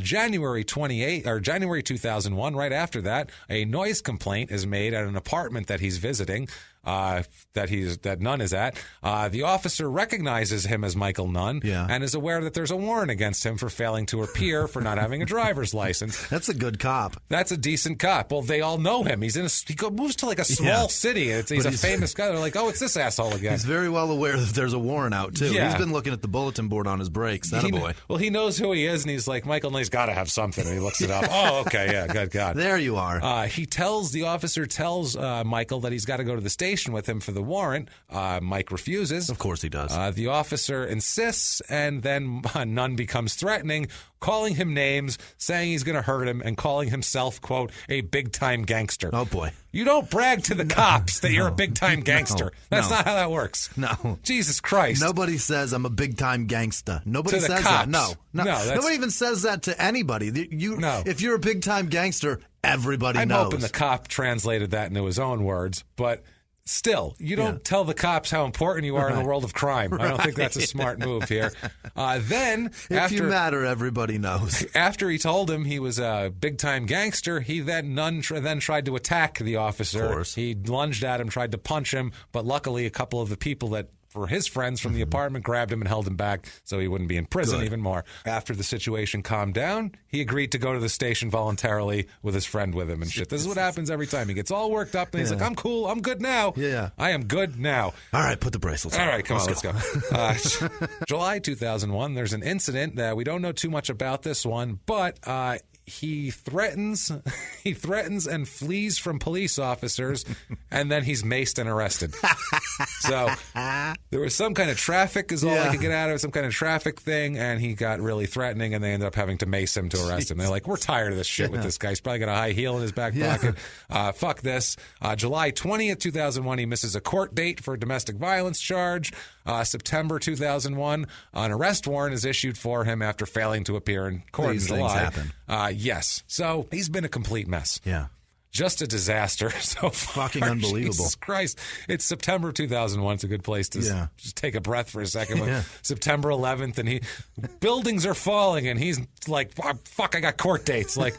January 2001, right after that, a noise complaint is made at an apartment that he's visiting. That Nunn is at. The officer recognizes him as Michael Nunn and is aware that there's a warrant against him for failing to appear for not having a driver's license. That's a good cop. That's a decent cop. Well, they all know him. He moves to like a small city. He's a famous guy. They're like, oh, it's this asshole again. He's very well aware that there's a warrant out, too. Yeah. He's been looking at the bulletin board on his brakes. That boy. Well, he knows who he is, and he's like, Michael Nunn's got to have something. And he looks it up. Oh, okay, yeah, good God. There you are. The officer tells Michael that he's got to go to the station with him for the warrant. Mike refuses. Of course he does. The officer insists, and then Nunn becomes threatening, calling him names, saying he's going to hurt him, and calling himself, quote, a big-time gangster. Oh, boy. You don't brag to the cops that you're a big-time gangster. That's not how that works. No. Jesus Christ. Nobody says I'm a big-time gangster. Nobody To the says cops. that. No. Nobody even says that to anybody. If you're a big-time gangster, everybody knows. I'm hoping the cop translated that into his own words, but... Still, you don't tell the cops how important you are in the world of crime. I don't think that's a smart move here. If you matter, everybody knows. After he told him he was a big-time gangster, Nunn tried to attack the officer. Of course. He lunged at him, tried to punch him, but luckily a couple of the people that were his friends from the apartment grabbed him and held him back so he wouldn't be in prison even more. After the situation calmed down, he agreed to go to the station voluntarily with his friend with him and shit. This is what happens every time. He gets all worked up and he's like, I'm cool. I'm good now. Yeah. I am good now. All right, put the bracelets on. All right, come on, let's go. July 2001, there's an incident that we don't know too much about this one, but he threatens and flees from police officers, and then he's maced and arrested. So there was some kind of traffic is all I could get out of it, some kind of traffic thing, and he got really threatening, and they ended up having to mace him to arrest him. They're like, we're tired of this shit with this guy. He's probably got a high heel in his back pocket. Fuck this. July 20th, 2001, he misses a court date for a domestic violence charge. September 2001, an arrest warrant is issued for him after failing to appear in court in July. Things happen. Yes. So he's been a complete mess. Yeah. Just a disaster. So fucking unbelievable. Jesus Christ. It's September 2001. It's a good place to just take a breath for a second. September 11th, and buildings are falling, and he's like, oh, fuck, I got court dates. Like,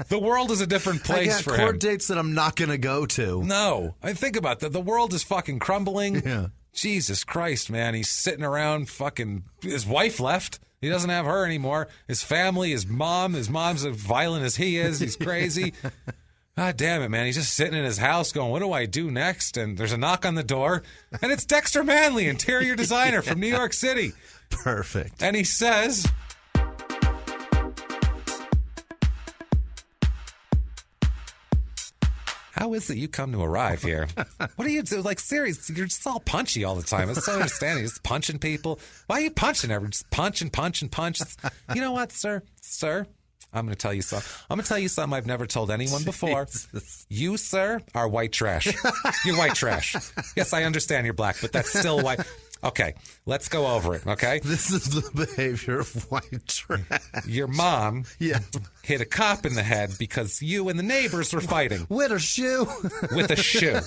the world is a different place for him. I got court dates that I'm not going to go to. No. I think about that. The world is fucking crumbling. Yeah. Jesus Christ, man. He's sitting around fucking, his wife left. He doesn't have her anymore. His family, his mom's as violent as he is. He's crazy. God damn it, man. He's just sitting in his house going, what do I do next? And there's a knock on the door, and it's Dexter Manley, interior designer from New York City. Perfect. And he says, how is it you come to arrive here? What do you do? Like, seriously, you're just all punchy all the time. It's so understanding. Just punching people. Why are you punching everyone? Just punch and punch and punch. You know what, sir? Sir? I'm going to tell you something. I'm going to tell you something I've never told anyone before. Jesus. You, sir, are white trash. You're white trash. Yes, I understand you're black, but that's still white. Okay, let's go over it, okay? This is the behavior of white trash. Your mom hit a cop in the head because you and the neighbors were fighting. With a shoe. With a shoe.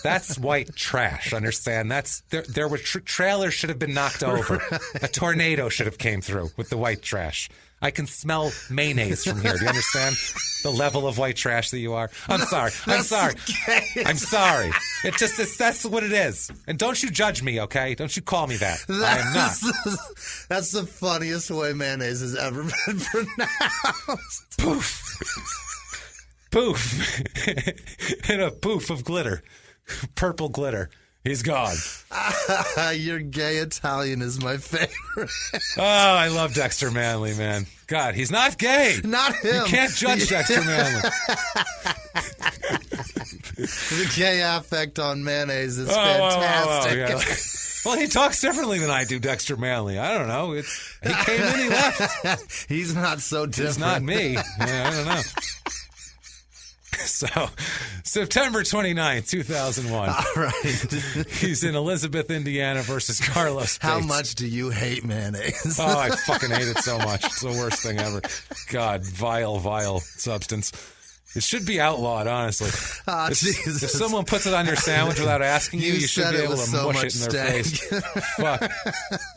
That's white trash, understand? There were trailers should have been knocked over. Right. A tornado should have came through with the white trash. I can smell mayonnaise from here. Do you understand the level of white trash that you are? I'm sorry. I'm sorry. I'm sorry. That's what it is. And don't you judge me, okay? Don't you call me that. I am not. That's the funniest way mayonnaise has ever been pronounced. Poof. Poof. In a poof of glitter. Purple glitter. He's gone. Your gay Italian is my favorite. Oh, I love Dexter Manley, man. God, he's not gay. Not him. You can't judge Dexter Manley. The gay affect on mayonnaise is fantastic. Yeah. Well, he talks differently than I do, Dexter Manley. I don't know. He came in, he left. He's not so different. He's not me. I don't know. So, September 29th, 2001. All right. He's in Elizabeth, Indiana versus Carlos Bates. How much do you hate mayonnaise? Oh, I fucking hate it so much. It's the worst thing ever. God, vile substance. It should be outlawed, honestly. If someone puts it on your sandwich without asking you should be able to mush it in their face. Fuck.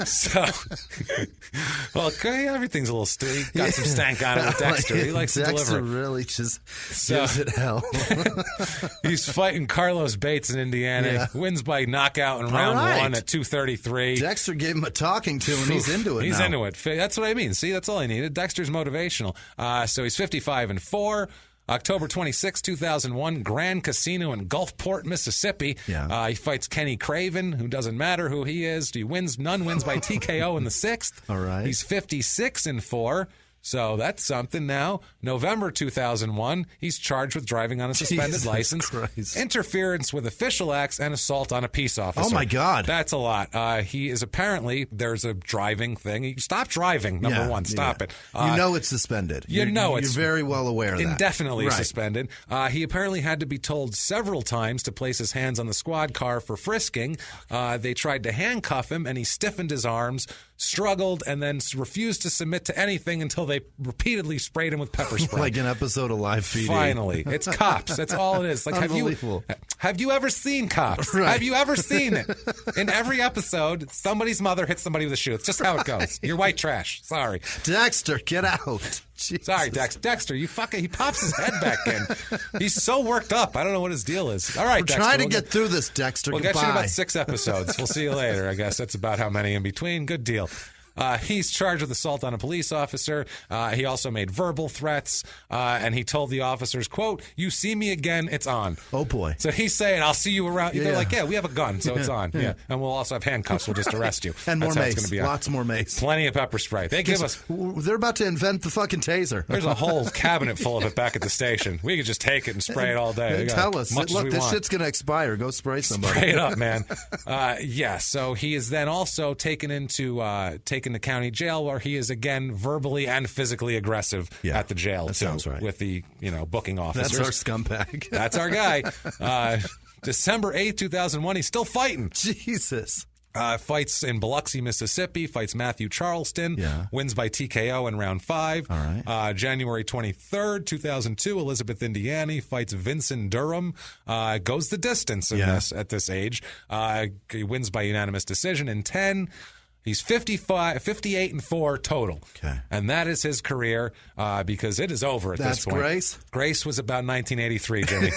So, well, everything's a little stank. Got some stank on it with Dexter. He likes to deliver it. Dexter really just gives it hell. He's fighting Carlos Bates in Indiana. Yeah. Wins by knockout in round 1 at 2:33. Dexter gave him a talking to, and he's into it. He's into it. That's what I mean. See, that's all I needed. Dexter's motivational. So he's 55-4. October 26, 2001, Grand Casino in Gulfport, Mississippi. Yeah. He fights Kenny Craven, who doesn't matter who he is. Nunn wins by TKO in the 6th. All right. He's 56-4. So that's something now. November 2001, he's charged with driving on a suspended license, interference with official acts, and assault on a peace officer. Oh, my God. That's a lot. He is apparently, there's a driving thing. Stop driving, number one. Stop it. You know it's suspended. You're very well aware of that. Indefinitely suspended. He apparently had to be told several times to place his hands on the squad car for frisking. They tried to handcuff him, and he stiffened his arms, struggled, and then refused to submit to anything until they repeatedly sprayed him with pepper spray. Like an episode of Live PD. Finally. It's Cops. That's all it is. Like, have you ever seen Cops? Right. Have you ever seen it? In every episode, somebody's mother hits somebody with a shoe. It's just how it goes. You're white trash. Sorry. Dexter, get out. Jesus. Sorry, Dexter, he pops his head back in. He's so worked up. I don't know what his deal is. All right, We're Dexter. Trying to get through this, Dexter. We'll get you in about 6 episodes. We'll see you later. I guess that's about how many in between. Good deal. He's charged with assault on a police officer. He also made verbal threats, and he told the officers, quote, "You see me again, it's on." Oh, boy. So he's saying, "I'll see you around." They're like, "Yeah, we have a gun, so it's on." Yeah. And we'll also have handcuffs. We'll just arrest you. And That's more how it's mace. gonna be Lots more mace. Plenty of pepper spray. They give us... They're about to invent the fucking taser. There's a whole cabinet full of it back at the station. We could just take it and spray it all day. Tell us. Look, this shit's going to expire. Go spray somebody. Spray it up, man. So he is then also taken to county jail, where he is again verbally and physically aggressive at the jail. That sounds right. With the booking officers. That's our scumbag. That's our guy. December 8th, 2001, he's still fighting. Jesus. Fights in Biloxi, Mississippi. Fights Matthew Charleston. Yeah. Wins by TKO in round 5. All right. January 23rd, 2002, Elizabeth Indiana fights Vincent Durham. Goes the distance in this at this age. He wins by unanimous decision in 10. He's 58-4 total. Okay. And that is his career because it is over at this point. Grace? Grace was about 1983, Jimmy.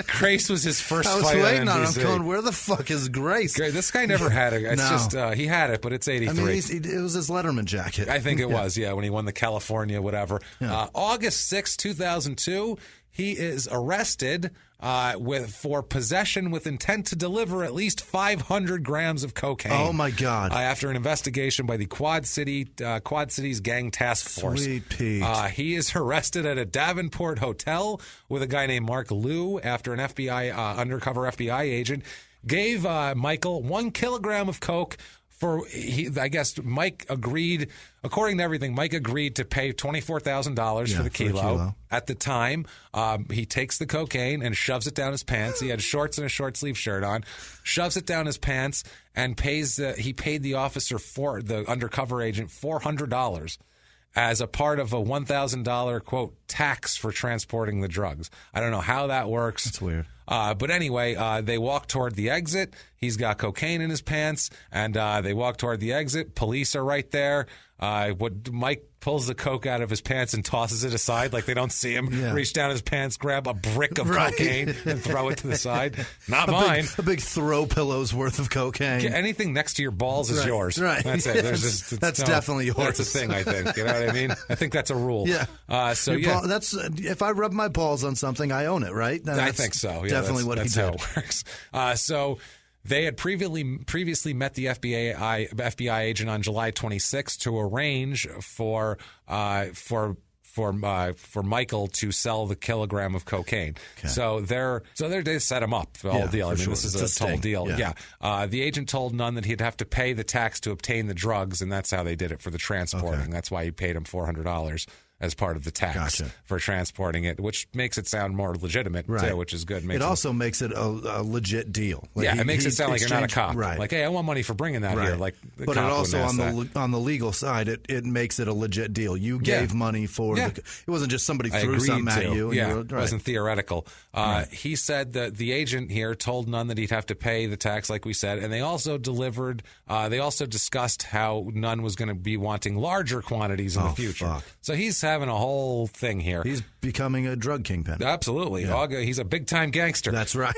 Grace was his first fight. I was waiting on him. I'm NBC. going, where the fuck is Grace? This guy never had it. It's just, he had it, but it's 83. I mean, it was his Letterman jacket. I think it was, when he won the California whatever. Yeah. August 6, 2002, he is arrested for possession with intent to deliver at least 500 grams of cocaine. Oh, my God. After an investigation by the Quad Cities Gang Task Force. Sweet Pete. He is arrested at a Davenport hotel with a guy named Mark Liu after an undercover FBI agent gave Michael 1 kilogram of coke. I guess Mike agreed, according to everything, Mike agreed to pay $24,000 for the kilo. At the time, he takes the cocaine and shoves it down his pants. He had shorts and a short sleeve shirt on, shoves it down his pants, and he paid the officer, the undercover agent, $400 as a part of a $1,000, quote, tax for transporting the drugs. I don't know how that works. That's weird. But anyway, they walk toward the exit. He's got cocaine in his pants, and they walk toward the exit. Police are right there. Mike pulls the coke out of his pants and tosses it aside like they don't see him. Yeah. Reach down his pants, grab a brick of cocaine, and throw it to the side. Not mine. A big throw pillow's worth of cocaine. Anything next to your balls is yours. Right. That's it. That's definitely yours. That's a thing, I think. You know what I mean? I think that's a rule. Yeah. That's if I rub my balls on something, I own it, right? I think so. Yeah, definitely what he did. That's how it works. So they had previously met the FBI agent on July 26th to arrange for Michael to sell the kilogram of cocaine. Okay. So they set him up for the whole deal. I mean, this is a total deal. Yeah. The agent told Nunn that he'd have to pay the tax to obtain the drugs, and that's how they did it for the transporting. Okay. That's why he paid him $400 as part of the tax for transporting it, which makes it sound more legitimate, too, which is good. It also makes it a legit deal. It makes it sound like you're not a cop. Right. Like, hey, I want money for bringing that here. Like, but it also on the legal side, it makes it a legit deal. You gave money for it wasn't just somebody threw something at you. It wasn't theoretical. He said that the agent here told Nunn that he'd have to pay the tax, like we said, and they also discussed how Nunn was going to be wanting larger quantities in the future. Fuck. So he's having a whole thing here. He's becoming a drug kingpin. Absolutely. Yeah. He's a big-time gangster. That's right.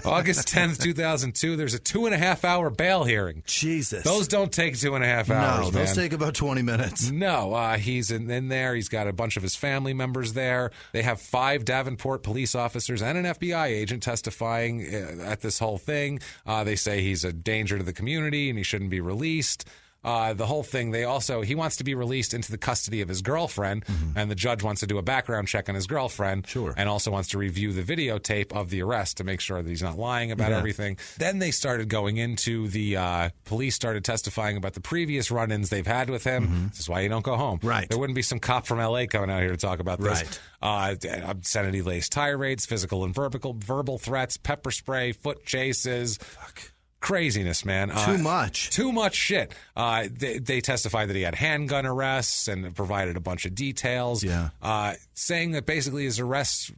August 10th, 2002, there's a 2.5-hour bail hearing. Jesus. Those don't take 2.5 hours, No, those take about 20 minutes. No, he's in there. He's got a bunch of his family members there. They have 5 Davenport police officers and an FBI agent testifying at this whole thing. They say he's a danger to the community and he shouldn't be released. The whole thing, he wants to be released into the custody of his girlfriend, and the judge wants to do a background check on his girlfriend, and also wants to review the videotape of the arrest to make sure that he's not lying about everything. Then they started going into police started testifying about the previous run-ins they've had with him. This is why you don't go home. Right. There wouldn't be some cop from L.A. coming out here to talk about this. Obscenity-laced tirades, physical and verbal threats, pepper spray, foot chases. Fuck. Craziness, man. Too much. Too much shit. They testified that he had handgun arrests and provided a bunch of details, saying that basically his arrests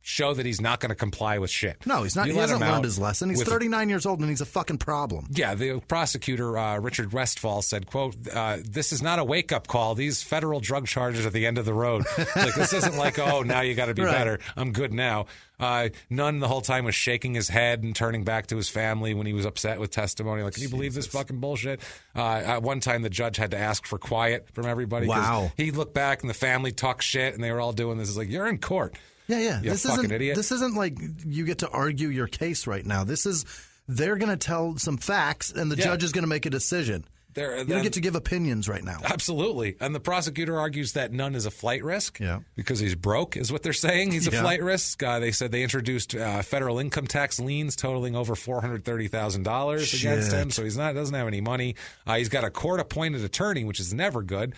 show that he's not going to comply with shit. No, he's not. He hasn't learned his lesson. He's 39 years old and he's a fucking problem. Yeah, the prosecutor, Richard Westfall, said, quote, this is not a wake-up call. These federal drug charges are the end of the road. Like, this isn't like, oh, now you got to be better. I'm good now. Nunn the whole time was shaking his head and turning back to his family when he was upset with testimony. Like, can you believe this fucking bullshit? At one time, the judge had to ask for quiet from everybody. Wow. He looked back and the family talked shit and they were all doing this. It's like, you're in court. Yeah. You fucking idiot. This isn't like you get to argue your case right now. They're going to tell some facts and the judge is going to make a decision. You don't get to give opinions right now. Absolutely. And the prosecutor argues that Nunn is a flight risk because he's broke, is what they're saying. He's a flight risk. They said they introduced federal income tax liens totaling over $430,000 against him. So doesn't have any money. He's got a court-appointed attorney, which is never good.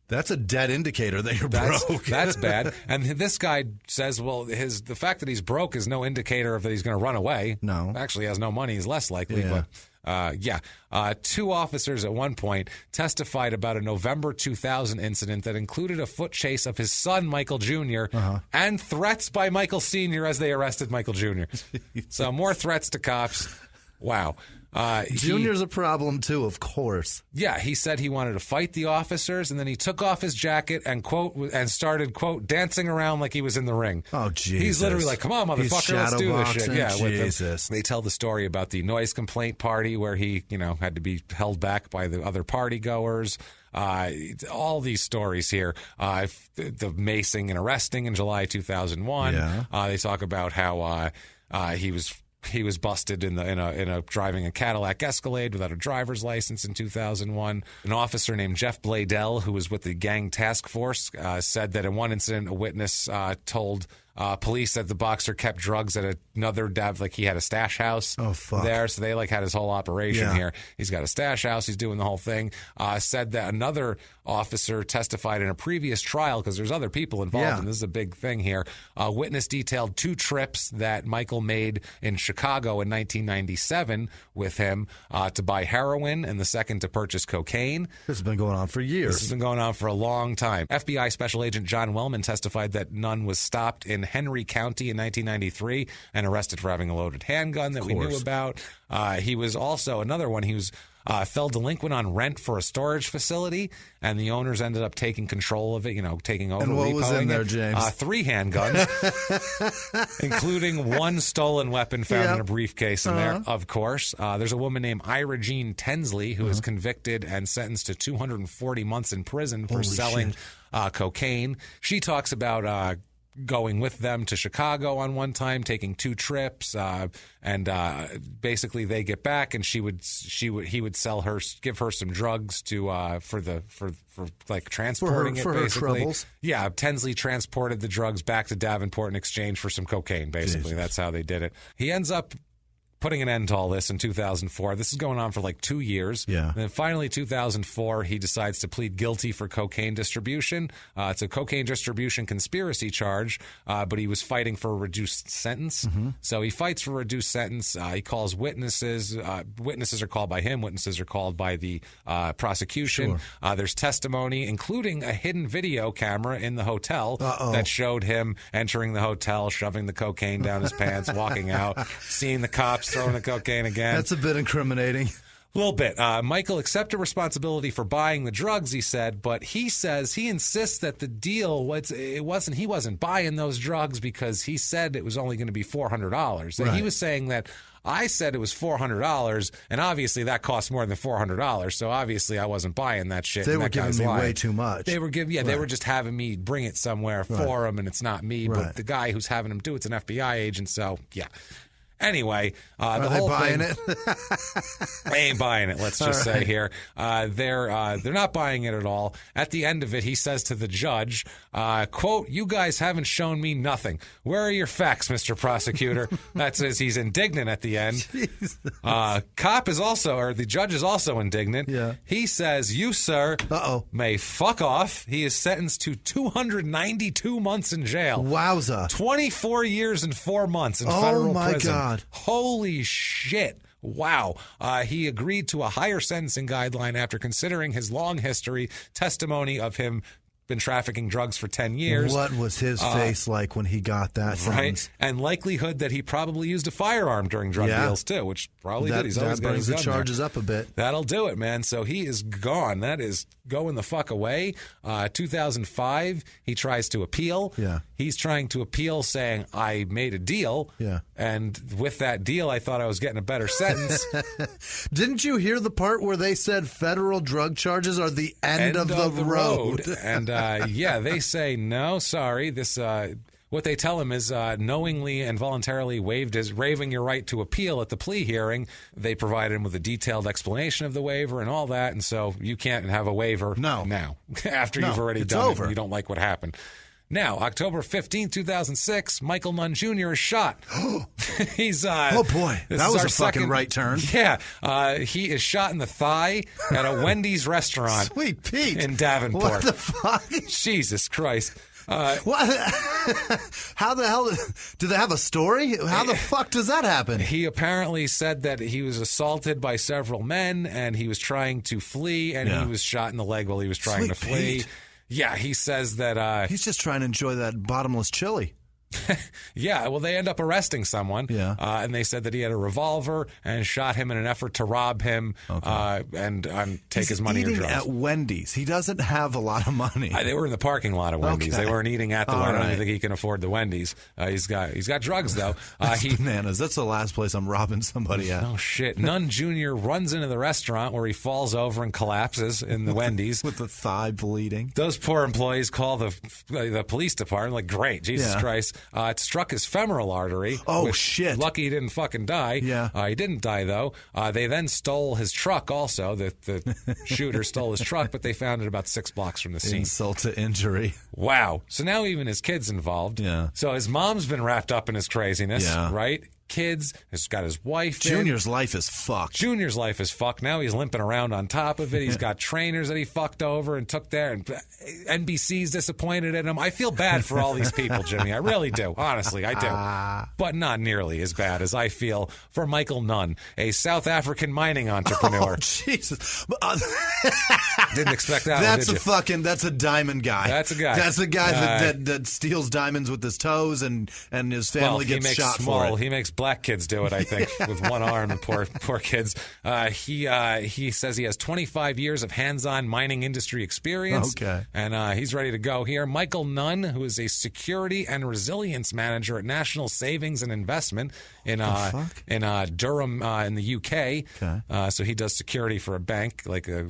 That's a dead indicator that you're broke. That's bad. And this guy says, well, the fact that he's broke is no indicator of that he's going to run away. No. Actually, has no money. He's less likely. Yeah. But two officers at one point testified about a November 2000 incident that included a foot chase of his son, Michael Jr., and threats by Michael Sr. as they arrested Michael Jr. So more threats to cops. Wow. Junior's a problem, too, of course. Yeah, he said he wanted to fight the officers, and then he took off his jacket and, quote, and started, quote, dancing around like he was in the ring. Oh, Jesus. He's literally like, come on, motherfucker, let's do this shit. Yeah, Jesus. They tell the story about the noise complaint party where he, had to be held back by the other party goers. All these stories here, the macing and arresting in July 2001. Yeah. They talk about how he was busted in a driving a Cadillac Escalade without a driver's license in 2001. An officer named Jeff Bladell, who was with the gang task force, said that in one incident, a witness told police that the boxer kept drugs at another dev, like he had a stash house there. So they had his whole operation here. He's got a stash house. He's doing the whole thing. Said that another officer testified in a previous trial, because there's other people involved, and this is a big thing here. Witness detailed 2 trips that Michael made in Chicago in 1997 with him to buy heroin, and the second to purchase cocaine. This has been going on for years. This has been going on for a long time. FBI Special Agent John Wellman testified that Nunn was stopped in Henry County in 1993 and arrested for having a loaded handgun that we knew about. He was also another one. He was fell delinquent on rent for a storage facility, and the owners ended up taking control of it, taking over. And what was in there, it. James? 3 handguns, including 1 stolen weapon found in a briefcase in there, of course. There's a woman named Ira Jean Tensley who was convicted and sentenced to 240 months in prison for selling cocaine. She talks about going with them to Chicago on one time, taking 2 trips, and basically they get back, and he would sell her, give her some drugs to for transporting it, for basically. her troubles. Yeah, Tensley transported the drugs back to Davenport in exchange for some cocaine. Basically, that's how they did it. He ends up putting an end to all this in 2004. This is going on for 2 years. Yeah. And then finally, 2004, he decides to plead guilty for cocaine distribution. It's a cocaine distribution conspiracy charge, but he was fighting for a reduced sentence. So he fights for a reduced sentence. He calls witnesses. Witnesses are called by him. Witnesses are called by the prosecution. Sure. There's testimony, including a hidden video camera in the hotel that showed him entering the hotel, shoving the cocaine down his pants, walking out, seeing the cops throwing the cocaine again. That's a bit incriminating. A little bit. Michael accepted responsibility for buying the drugs, he said, but he says he insists that the deal he wasn't buying those drugs because he said it was only going to be $400. And he was saying that I said it was $400, and obviously that costs more than $400. So obviously I wasn't buying that shit. They were that giving me way too much. They were they were just having me bring it somewhere for him, and it's not me, but the guy who's having him do it's an FBI agent. So yeah. Anyway, the whole buying thing, it? they ain't buying it. Let's just say here, they're not buying it at all. At the end of it, he says to the judge, "quote, you guys haven't shown me nothing. Where are your facts, Mr. Prosecutor?" That says he's indignant at the end. The judge is also indignant. Yeah. He says, "You, sir, may fuck off." He is sentenced to 292 months in jail. Wowza. 24 years and 4 months in federal prison. Oh, my God. Holy shit. Wow. He agreed to a higher sentencing guideline after considering his long history, testimony of him been trafficking drugs for 10 years. What was his face like when he got that sentence? And likelihood that he probably used a firearm during drug deals, too, which probably did. He's always got his gun brings the charges there. up a bit. That'll do it, man. So he is gone. That is going the fuck away. 2005, he tries to appeal. Yeah. He's trying to appeal, saying, I made a deal. Yeah. And with that deal, I thought I was getting a better sentence. Didn't you hear the part where they said federal drug charges are the end of the road? And they say, no, sorry. This what they tell him is knowingly and voluntarily waiving your right to appeal at the plea hearing. They provided him with a detailed explanation of the waiver and all that, and so you can't have a waiver now after you've already done it. You don't like what happened. Now, October 15, 2006, Michael Nunn Jr. is shot. He's oh boy, that was a fucking right turn. Yeah, he is shot in the thigh at a Wendy's restaurant. Sweet Pete in Davenport. What the fuck? Jesus Christ. What? How the hell do they have a story? How the fuck does that happen? He apparently said that he was assaulted by several men and he was trying to flee, and he was shot in the leg while he was trying to flee. Pete. Yeah, he says that he's just trying to enjoy that bottomless chili. Yeah, well, they end up arresting someone, and they said that he had a revolver and shot him in an effort to rob him and take his money or drugs. At Wendy's, he doesn't have a lot of money. They were in the parking lot of Wendy's. Okay. They weren't eating at the Wendy's. I don't think he can afford the Wendy's. He's got drugs though. That's bananas. That's the last place I'm robbing somebody at. Oh shit! Nunn Jr. runs into the restaurant where he falls over and collapses in the Wendy's with the thigh bleeding. Those poor employees call the police department. Like, great, Jesus Christ. It struck his femoral artery. Oh, shit. Lucky he didn't fucking die. Yeah. He didn't die, though. They then stole his truck also. The shooter stole his truck, but they found it about 6 blocks from the scene. Insult to injury. Wow. So now even his kid's involved. Yeah. So his mom's been wrapped up in his craziness, right? Kids, he's got his wife. Junior's life is fucked. Junior's life is fucked. Now he's limping around on top of it. He's got trainers that he fucked over and took there, and NBC's disappointed in him. I feel bad for all these people, Jimmy. I really do. Honestly, I do. But not nearly as bad as I feel for Michael Nunn, a South African mining entrepreneur. Oh, Jesus. Didn't expect that one, did you? That's a diamond guy. That's a guy. That's a guy that steals diamonds with his toes, and his family gets shot for it. He makes black kids do it, I think, with one arm, and poor kids. He says he has 25 years of hands-on mining industry experience. Okay. And he's ready to go here. Michael Nunn, who is a security and resilience manager at National Savings and Investment in Durham in the UK. Okay. So he does security for a bank, like I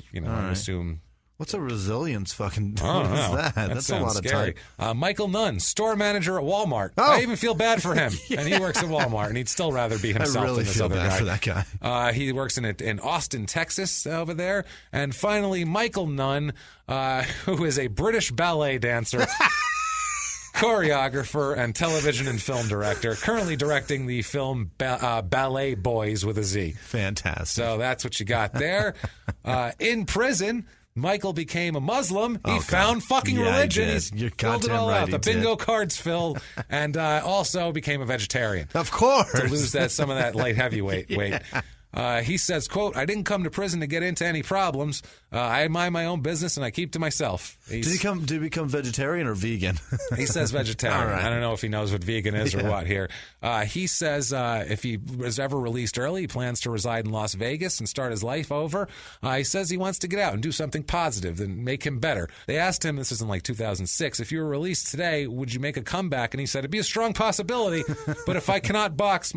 assume. What's a resilience fucking? What Oh, is no. that? That's a lot of scary. type. Michael Nunn, store manager at Walmart. Oh. I even feel bad for him. And he works at Walmart, and he'd still rather be himself I really than this feel other bad guy. for that guy. He works in Austin, Texas, over there. And finally, Michael Nunn, who is a British ballet dancer. Choreographer and television and film director, currently directing the film Ballet Boys with a Z. Fantastic. So that's what you got there. In prison, Michael became a Muslim. He found fucking religion. He's You're filled it all right, out. The bingo card's filled, and also became a vegetarian. Of course. To lose some of that light heavyweight weight. He says, quote, "I didn't come to prison to get into any problems. I mind my own business and I keep to myself." Did he become vegetarian or vegan? He says vegetarian. All right. I don't know if he knows what vegan is or what here. He says if he was ever released early, he plans to reside in Las Vegas and start his life over. He says he wants to get out and do something positive and make him better. They asked him, this is in like 2006, if you were released today, would you make a comeback? And he said, it'd be a strong possibility, but if I cannot box,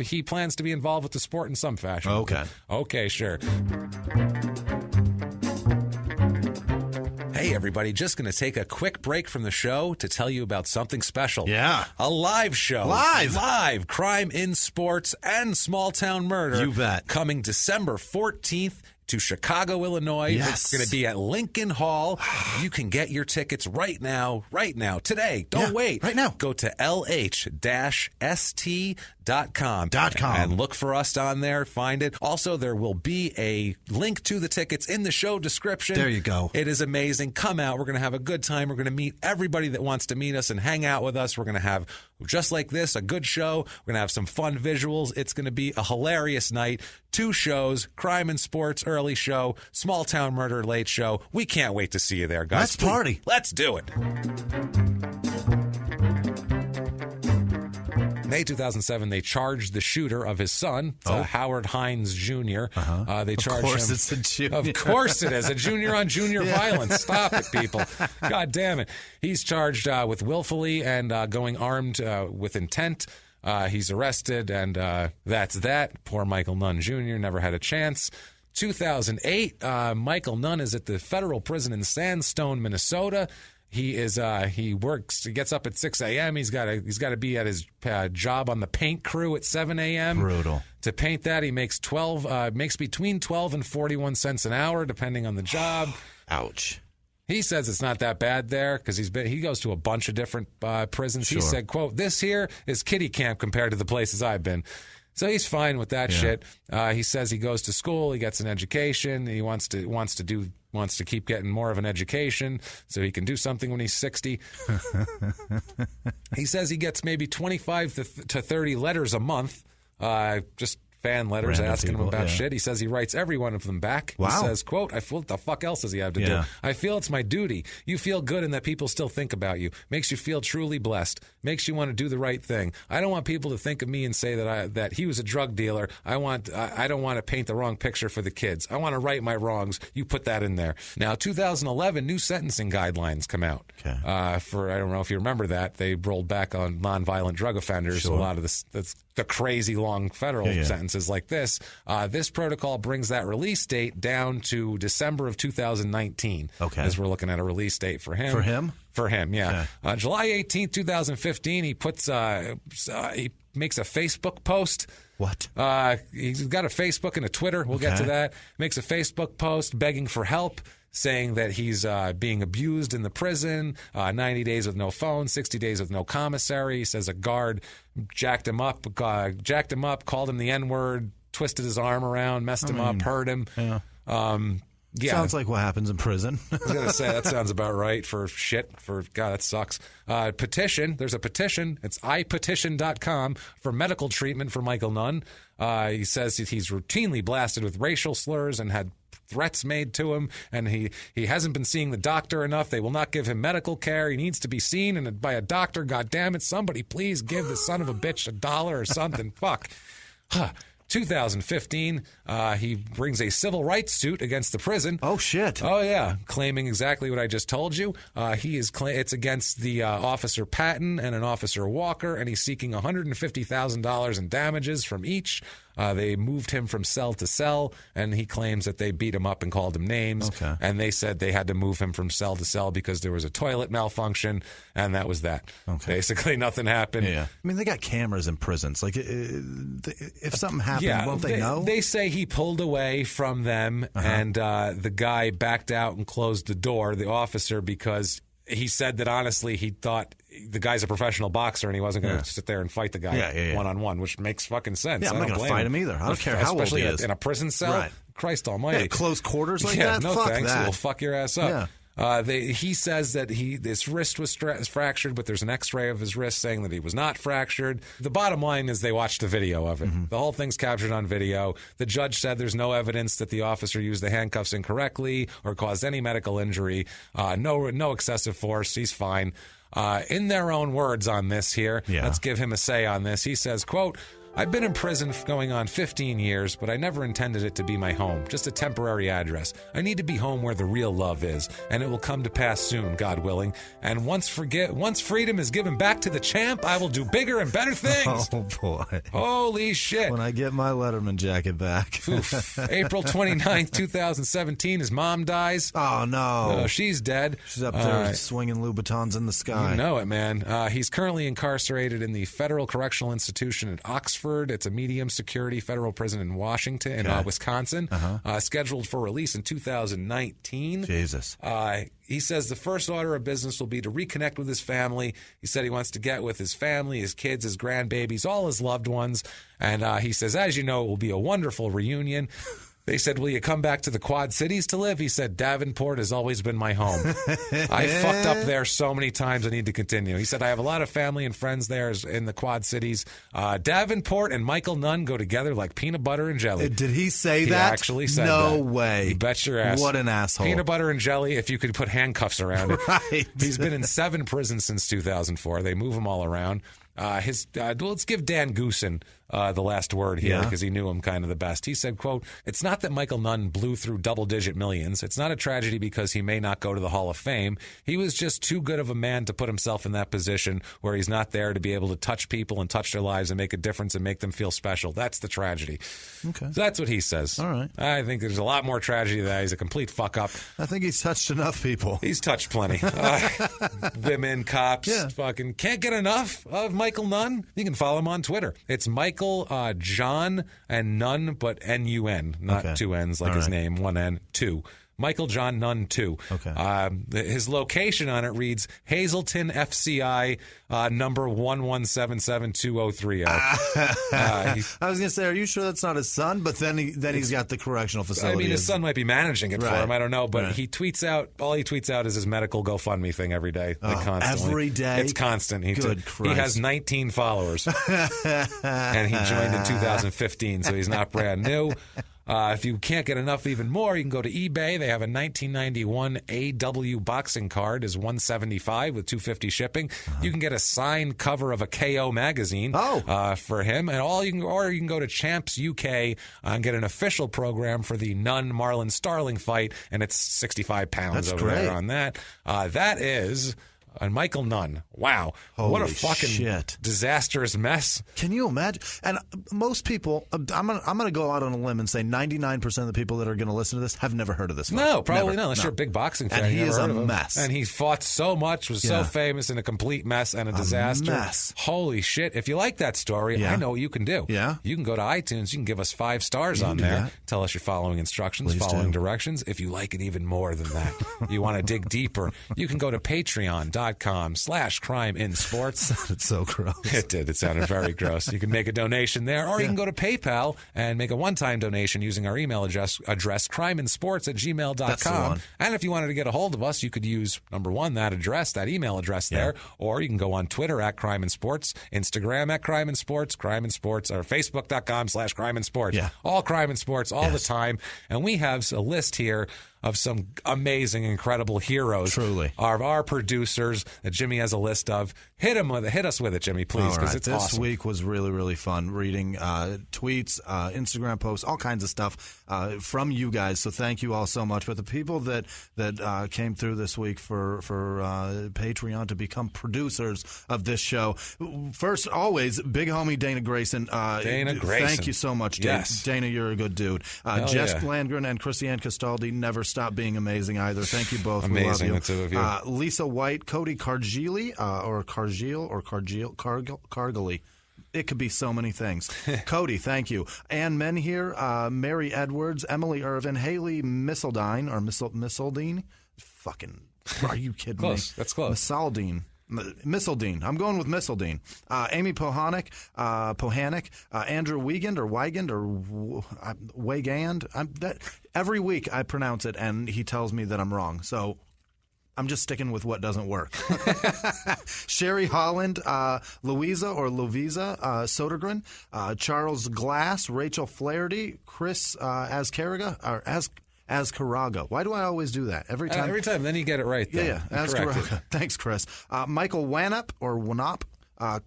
he plans to be involved with the sport in some fashion. Okay. Okay, sure. Hey, everybody, just going to take a quick break from the show to tell you about something special. Yeah. A live show. Live crime in sports and small town murder. You bet. Coming December 14th to Chicago, Illinois. Yes. It's going to be at Lincoln Hall. You can get your tickets right now, today. Don't wait. Right now. Go to lh-st.com. And look for us on there. Find it. Also, there will be a link to the tickets in the show description. There you go. It is amazing. Come out. We're going to have a good time. We're going to meet everybody that wants to meet us and hang out with us. We're going to have, just like this, a good show. We're going to have some fun visuals. It's going to be a hilarious night. 2 shows, crime and sports early show, small town murder late show. We can't wait to see you there, guys. Let's party. Let's do it. May 2007, they charged the shooter of his son, Howard Hines Jr. They charged him. Of course it's a junior. Of course it is. A junior on junior violence. Stop it, people. God damn it. He's charged with willfully and going armed with intent. He's arrested, and that's that. Poor Michael Nunn Jr. never had a chance. 2008, Michael Nunn is at the federal prison in Sandstone, Minnesota. He gets up at 6 a.m. He's got to be at his job on the paint crew at 7 a.m. Brutal. To paint that, he makes between 12 and 41 cents an hour, depending on the job. Ouch. He says it's not that bad there because he goes to a bunch of different prisons. He said, quote, "This here is kiddie camp compared to the places I've been." So he's fine with that shit. He says he goes to school, he gets an education, he wants to keep getting more of an education so he can do something when he's 60. He says he gets maybe 25 to 30 letters a month, just fan letters asking him about shit. He says he writes every one of them back. Wow. He says, quote, what the fuck else does he have to do? I feel it's my duty. You feel good and that people still think about you. Makes you feel truly blessed. Makes you want to do the right thing. I don't want people to think of me and say that he was a drug dealer. I don't want to paint the wrong picture for the kids. I want to right my wrongs. You put that in there. Now, 2011, new sentencing guidelines come out. Okay. I don't know if you remember that. They rolled back on nonviolent drug offenders. Sure. A lot of the crazy long federal sentences like this. This protocol brings that release date down to December of 2019. Okay. As we're looking at a release date for him. For him? For him, yeah. Okay. July 18th, 2015, he puts he makes a Facebook post. What? He's got a Facebook and a Twitter. We'll get to that. Makes a Facebook post begging for help, saying that he's being abused in the prison, 90 days with no phone, 60 days with no commissary. He says a guard jacked him up, called him the N-word, twisted his arm around, messed him up, hurt him. Yeah. Sounds like what happens in prison. I was going to say, that sounds about right for God, that sucks. Petition, there's a petition. It's ipetition.com for medical treatment for Michael Nunn. He says he's routinely blasted with racial slurs and had threats made to him, and he hasn't been seeing the doctor enough. They will not give him medical care. He needs to be seen by a doctor. God damn it. Somebody please give the son of a bitch $1 or something. Fuck. 2015, he brings a civil rights suit against the prison. Oh, shit. Oh, yeah. Claiming exactly what I just told you. It's against the Officer Patton and an Officer Walker, and he's seeking $150,000 in damages from each. They moved him from cell to cell, and he claims that they beat him up and called him names. Okay. And they said they had to move him from cell to cell because there was a toilet malfunction, and that was that. Okay. Basically, nothing happened. Yeah. I mean, they got cameras in prisons. Like, if something happened, won't they know? They say he pulled away from them, and the guy backed out and closed the door, the officer, because he said that honestly he thought the guy's a professional boxer and he wasn't going to sit there and fight the guy one-on-one, which makes fucking sense. Yeah, I'm not going to fight him either. I don't care how old he is. Especially in a prison cell. Right. Christ almighty. Yeah, close quarters like that? No fuck thanks. That. We'll fuck your ass up. Yeah. He says that his wrist was fractured, but there's an X-ray of his wrist saying that he was not fractured. The bottom line is they watched the video of it. Mm-hmm. The whole thing's captured on video. The judge said there's no evidence that the officer used the handcuffs incorrectly or caused any medical injury. No excessive force. He's fine. In their own words on this here, let's give him a say on this. He says, quote, "I've been in prison going on 15 years, but I never intended it to be my home, just a temporary address. I need to be home where the real love is, and it will come to pass soon, God willing. And once freedom is given back to the champ, I will do bigger and better things." Oh, boy. Holy shit. When I get my Letterman jacket back. April 29th, 2017, his mom dies. Oh, no. She's dead. She's up there swinging Louboutins in the sky. You know it, man. He's currently incarcerated in the Federal Correctional Institution at Oxford. It's a medium security federal prison in Washington, Wisconsin, scheduled for release in 2019. Jesus. He says the first order of business will be to reconnect with his family. He said he wants to get with his family, his kids, his grandbabies, all his loved ones. And he says, as you know, it will be a wonderful reunion. They said, will you come back to the Quad Cities to live? He said, Davenport has always been my home. I fucked up there so many times, I need to continue. He said, I have a lot of family and friends there in the Quad Cities. Davenport and Michael Nunn go together like peanut butter and jelly. Did he say that? He actually said that. No way. You bet your ass. What an asshole. Peanut butter and jelly, if you could put handcuffs around it. Right. He's been in 7 prisons since 2004. They move him all around. Let's give Dan Goosen the last word here because he knew him kind of the best. He said, quote, "It's not that Michael Nunn blew through double-digit millions. It's not a tragedy because he may not go to the Hall of Fame. He was just too good of a man to put himself in that position where he's not there to be able to touch people and touch their lives and make a difference and make them feel special. That's the tragedy." Okay. So that's what he says. All right. I think there's a lot more tragedy than that. He's a complete fuck-up. I think he's touched enough people. He's touched plenty. Women, cops, fucking can't get enough of Michael Nunn. You can follow him on Twitter. It's Michael John and Nunn, but N-U-N, not 2 N's like his name, 1 N, 2. Michael John Nunn 2. Okay. His location on it reads Hazleton FCI number 1177203. I was going to say, are you sure that's not his son? But then he's got the correctional facility. I mean, his son might be managing it for him. I don't know. But Right. he tweets out, all he tweets out is his medical GoFundMe thing every day. Like constantly. Every day? It's constant. Good He Christ. has 19 followers. And he joined in 2015, so he's not brand new. If you can't get enough even more, you can go to eBay. They have a 1991 AW boxing card is $175 with $250 shipping. You can get a signed cover of a KO magazine for him, or you can go to Champs UK and get an official program for the Nunn Marlon Starling fight, and it's 65 pounds That's over great. there on that. That is. And Michael Nunn. Wow. What a Holy fucking shit. disastrous mess. Can you imagine? And most people, I'm gonna go out on a limb and say 99% of the people that are going to listen to this have never heard of this. No, probably Never. not. Unless No. you're a big boxing fan. And he you never is a heard of him. mess. And he fought so much, was so Yeah. famous, and a complete mess and a disaster. mess. Holy shit. If you like that story, Yeah. I know what you can do. Yeah. You can go to iTunes. You can give us 5 stars You on can do there. that. Tell us you're following instructions, Please following do. directions. If you like it even more than that, you want to dig deeper, you can go to patreon.com/crime in sports. It's so gross. It did. It sounded very gross. You can make a donation there, or you can go to PayPal and make a one-time donation using our email address crimeinsports@gmail.com. That's the one. And if you wanted to get a hold of us, you could use, number one, that email address there, or you can go on Twitter @CrimeInSports, Instagram @CrimeInSports, Crime in Sports, or Facebook.com/CrimeInSports. Yeah. All Crime in Sports all the time. And we have a list here of some amazing, incredible heroes. Truly. Of our producers that Jimmy has a list of. Hit us with it, Jimmy, please, All because right. it's This awesome. week was really, really fun reading tweets, Instagram posts, all kinds of stuff from you guys. So thank you all so much. But the people that came through this week for Patreon to become producers of this show, first, always, big homie Dana Grayson. Dana Grayson. Thank you so much, Dana. Yes. Dana, you're a good dude. Hell Jess yeah. Landgren and Christiane Castaldi never stop being amazing either. Thank you both. We love Amazing, you. the two of you. Lisa White, Cody Cargili, or Cargili. It could be so many things. Cody, thank you. Ann Menhier, Mary Edwards, Emily Irvin, Haley Missildine, or Missildine. Fucking, are you kidding Close. me? That's close. Missildine. I'm going with Missildine. Amy Pohanic, Andrew Wiegand or Weigand. Every week I pronounce it, and he tells me that I'm wrong. So I'm just sticking with what doesn't work. Sherry Holland, Louisa Sodergren, Charles Glass, Rachel Flaherty, Chris Azcaraga. Why do I always do that? Every time. Then you get it right. Though. Yeah. Azcaraga. Thanks, Chris. Michael Wanop or Wanop.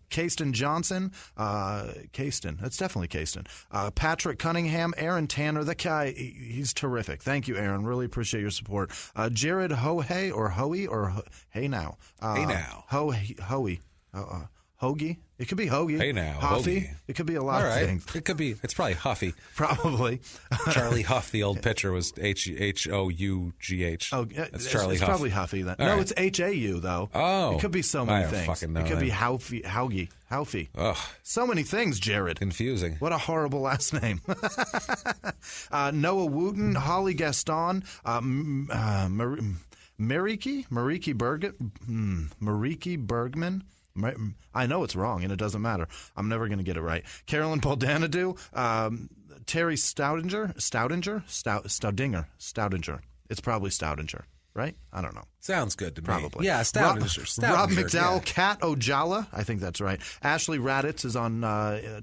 Kasten Johnson, Kasten, that's definitely Kasten. Patrick Cunningham, Aaron Tanner, that guy, he's terrific. Thank you, Aaron. Really appreciate your support. Jared Hohe or Hoey or Hey Now. Hey Now. Hoey. Hoagie. It could be Hoagie. Hey Now. Huffy. Hoagie. It could be a lot of things. It could be. It's probably Huffy. Probably. Charlie Huff, the old pitcher, was Hough. Oh, that's Charlie it's Huff. probably Huffy then. All no, right. it's HAU though. Oh. It could be so many I don't things. fucking know It could be then. Haugie. Ugh. So many things, Jared. Confusing. What a horrible last name. Noah Wooten, Holly Gaston, Mariki Bergman. I know it's wrong, and it doesn't matter. I'm never going to get it right. Carolyn Poldanadu, Terry Stoudinger. It's probably Stoudinger, right? I don't know. Sounds good to me. Probably. Yeah, Stoudinger. Rob McDowell, yeah. Kat Ojala. I think that's right. Ashley Raditz is on, I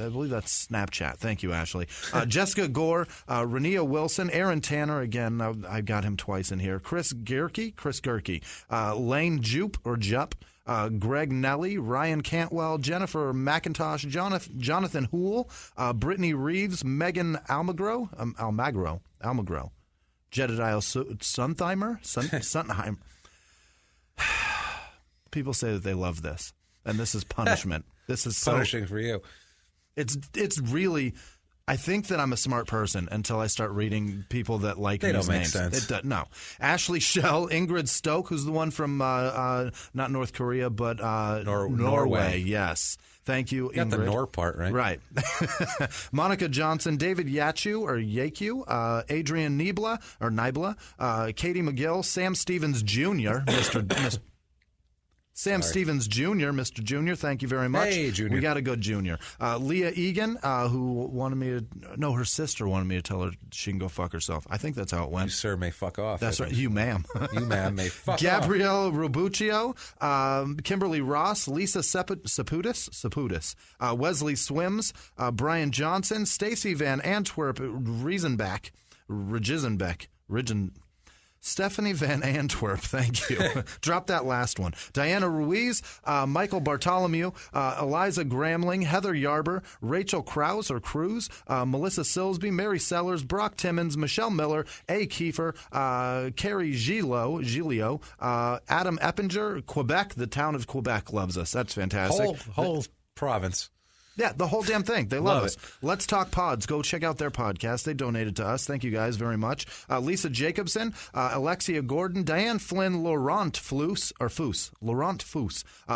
believe that's Snapchat. Thank you, Ashley. Jessica Gore, Renia Wilson, Aaron Tanner. Again, I got him twice in here. Chris Gerke. Lane Jupe or Jupp. Greg Nelly, Ryan Cantwell, Jennifer McIntosh, Jonathan Houle, Brittany Reeves, Megan Almagro, Jedediah Suntheimer. People say that they love this, and this is punishment. This is punishing for you. It's really. I think that I'm a smart person until I start reading people that like they these don't make names. sense. No. Ashley Schell, Ingrid Stoke, who's the one from not North Korea, but Norway. Yes. Thank you, Ingrid. Got the Nor part, right? Right. Monica Johnson, David Yaku, Adrian Nibla, Katie McGill, Sam Stevens Jr., Mr. Sam Stevens Jr., Mr. Jr., thank you very much. Hey, Junior. We got a good Junior. Leah Egan, who wanted me to... No, her sister wanted me to tell her she can go fuck herself. I think that's how it went. You, sir, may fuck off. That's right. You, ma'am. You, ma'am, may fuck Gabrielle Robuccio, Kimberly Ross, Lisa Saputis, Wesley Swims, Brian Johnson, Stacy Van Antwerp, Riesenbeck, Stephanie Van Antwerp, thank you. Drop that last one. Diana Ruiz, Michael Bartholomew, Eliza Gramling, Heather Yarber, Rachel Krause or Cruz, Melissa Silsby, Mary Sellers, Brock Timmons, Michelle Miller, A. Kiefer, Carrie Gilio, Adam Eppinger, Quebec. The town of Quebec loves us. That's fantastic. Whole province. Yeah, the whole damn thing. They love us. Let's Talk Pods. Go check out their podcast. They donated to us. Thank you guys very much. Lisa Jacobson, Alexia Gordon, Diane Flynn, Laurent Foos,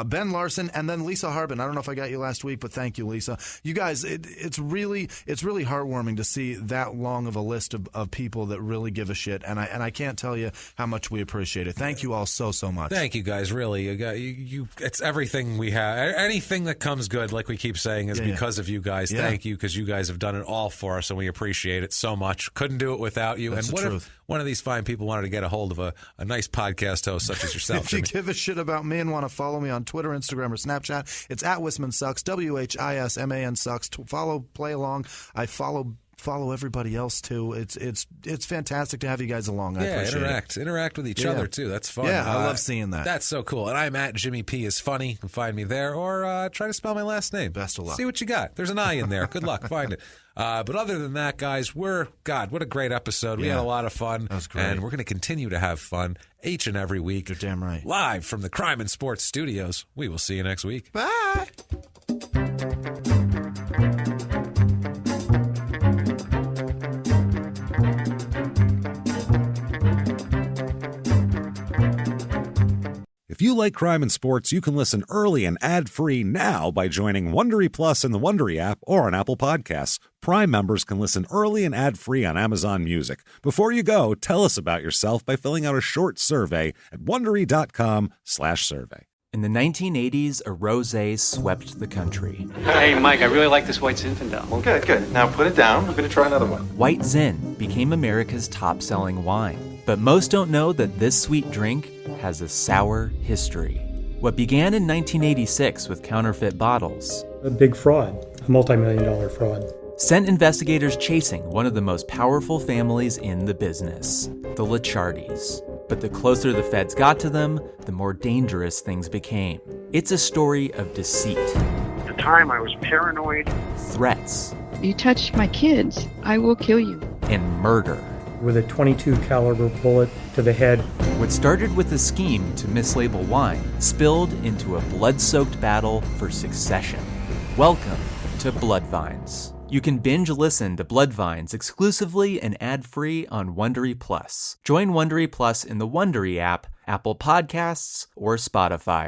Ben Larson, and then Lisa Harbin. I don't know if I got you last week, but thank you, Lisa. You guys, it's really heartwarming to see that long of a list of people that really give a shit, and I can't tell you how much we appreciate it. Thank you all so much. Thank you guys, really. It's everything we have. Anything that comes good, like we keep saying, is because of you guys. Yeah. Thank you, because you guys have done it all for us, and we appreciate it so much. Couldn't do it without you. That's and the what truth. if one of these fine people wanted to get a hold of a nice podcast host such as yourself? If you give a shit about me and want to follow me on Twitter, Instagram, or Snapchat, it's at Wisman Sucks, WHISMAN Sucks. Follow, play along. I follow everybody else too. It's fantastic to have you guys along. I appreciate interact with each other too. That's fun. Yeah, I love seeing that. That's so cool. And I'm at Jimmy P is funny. You can find me there, or try to spell my last name. Best of luck. See what you got. There's an I in there. Good luck. Find it. But other than that, guys, what a great episode. We had a lot of fun. That was great. And we're going to continue to have fun each and every week. You're damn right. Live from the Crime and Sports Studios. We will see you next week. Bye. If you like crime and sports, you can listen early and ad-free now by joining Wondery Plus in the Wondery app or on Apple Podcasts. Prime members can listen early and ad-free on Amazon Music. Before you go, tell us about yourself by filling out a short survey at Wondery.com/survey. In the 1980s, a rosé swept the country. Hey, Mike, I really like this white Zinfandel. Well, good. Now put it down. We're going to try another one. White Zin became America's top-selling wine. But most don't know that this sweet drink has a sour history. What began in 1986 with counterfeit bottles, A big fraud, a multi-million-dollar fraud, sent investigators chasing one of the most powerful families in the business, the Licciardis. But the closer the feds got to them, the more dangerous things became. It's a story of deceit. At the time, I was paranoid. Threats. You touch my kids, I will kill you. And murder. with a .22 caliber bullet to the head. What started with a scheme to mislabel wine spilled into a blood-soaked battle for succession. Welcome to Bloodvines. You can binge listen to Bloodvines exclusively and ad-free on Wondery Plus. Join Wondery Plus in the Wondery app, Apple Podcasts, or Spotify.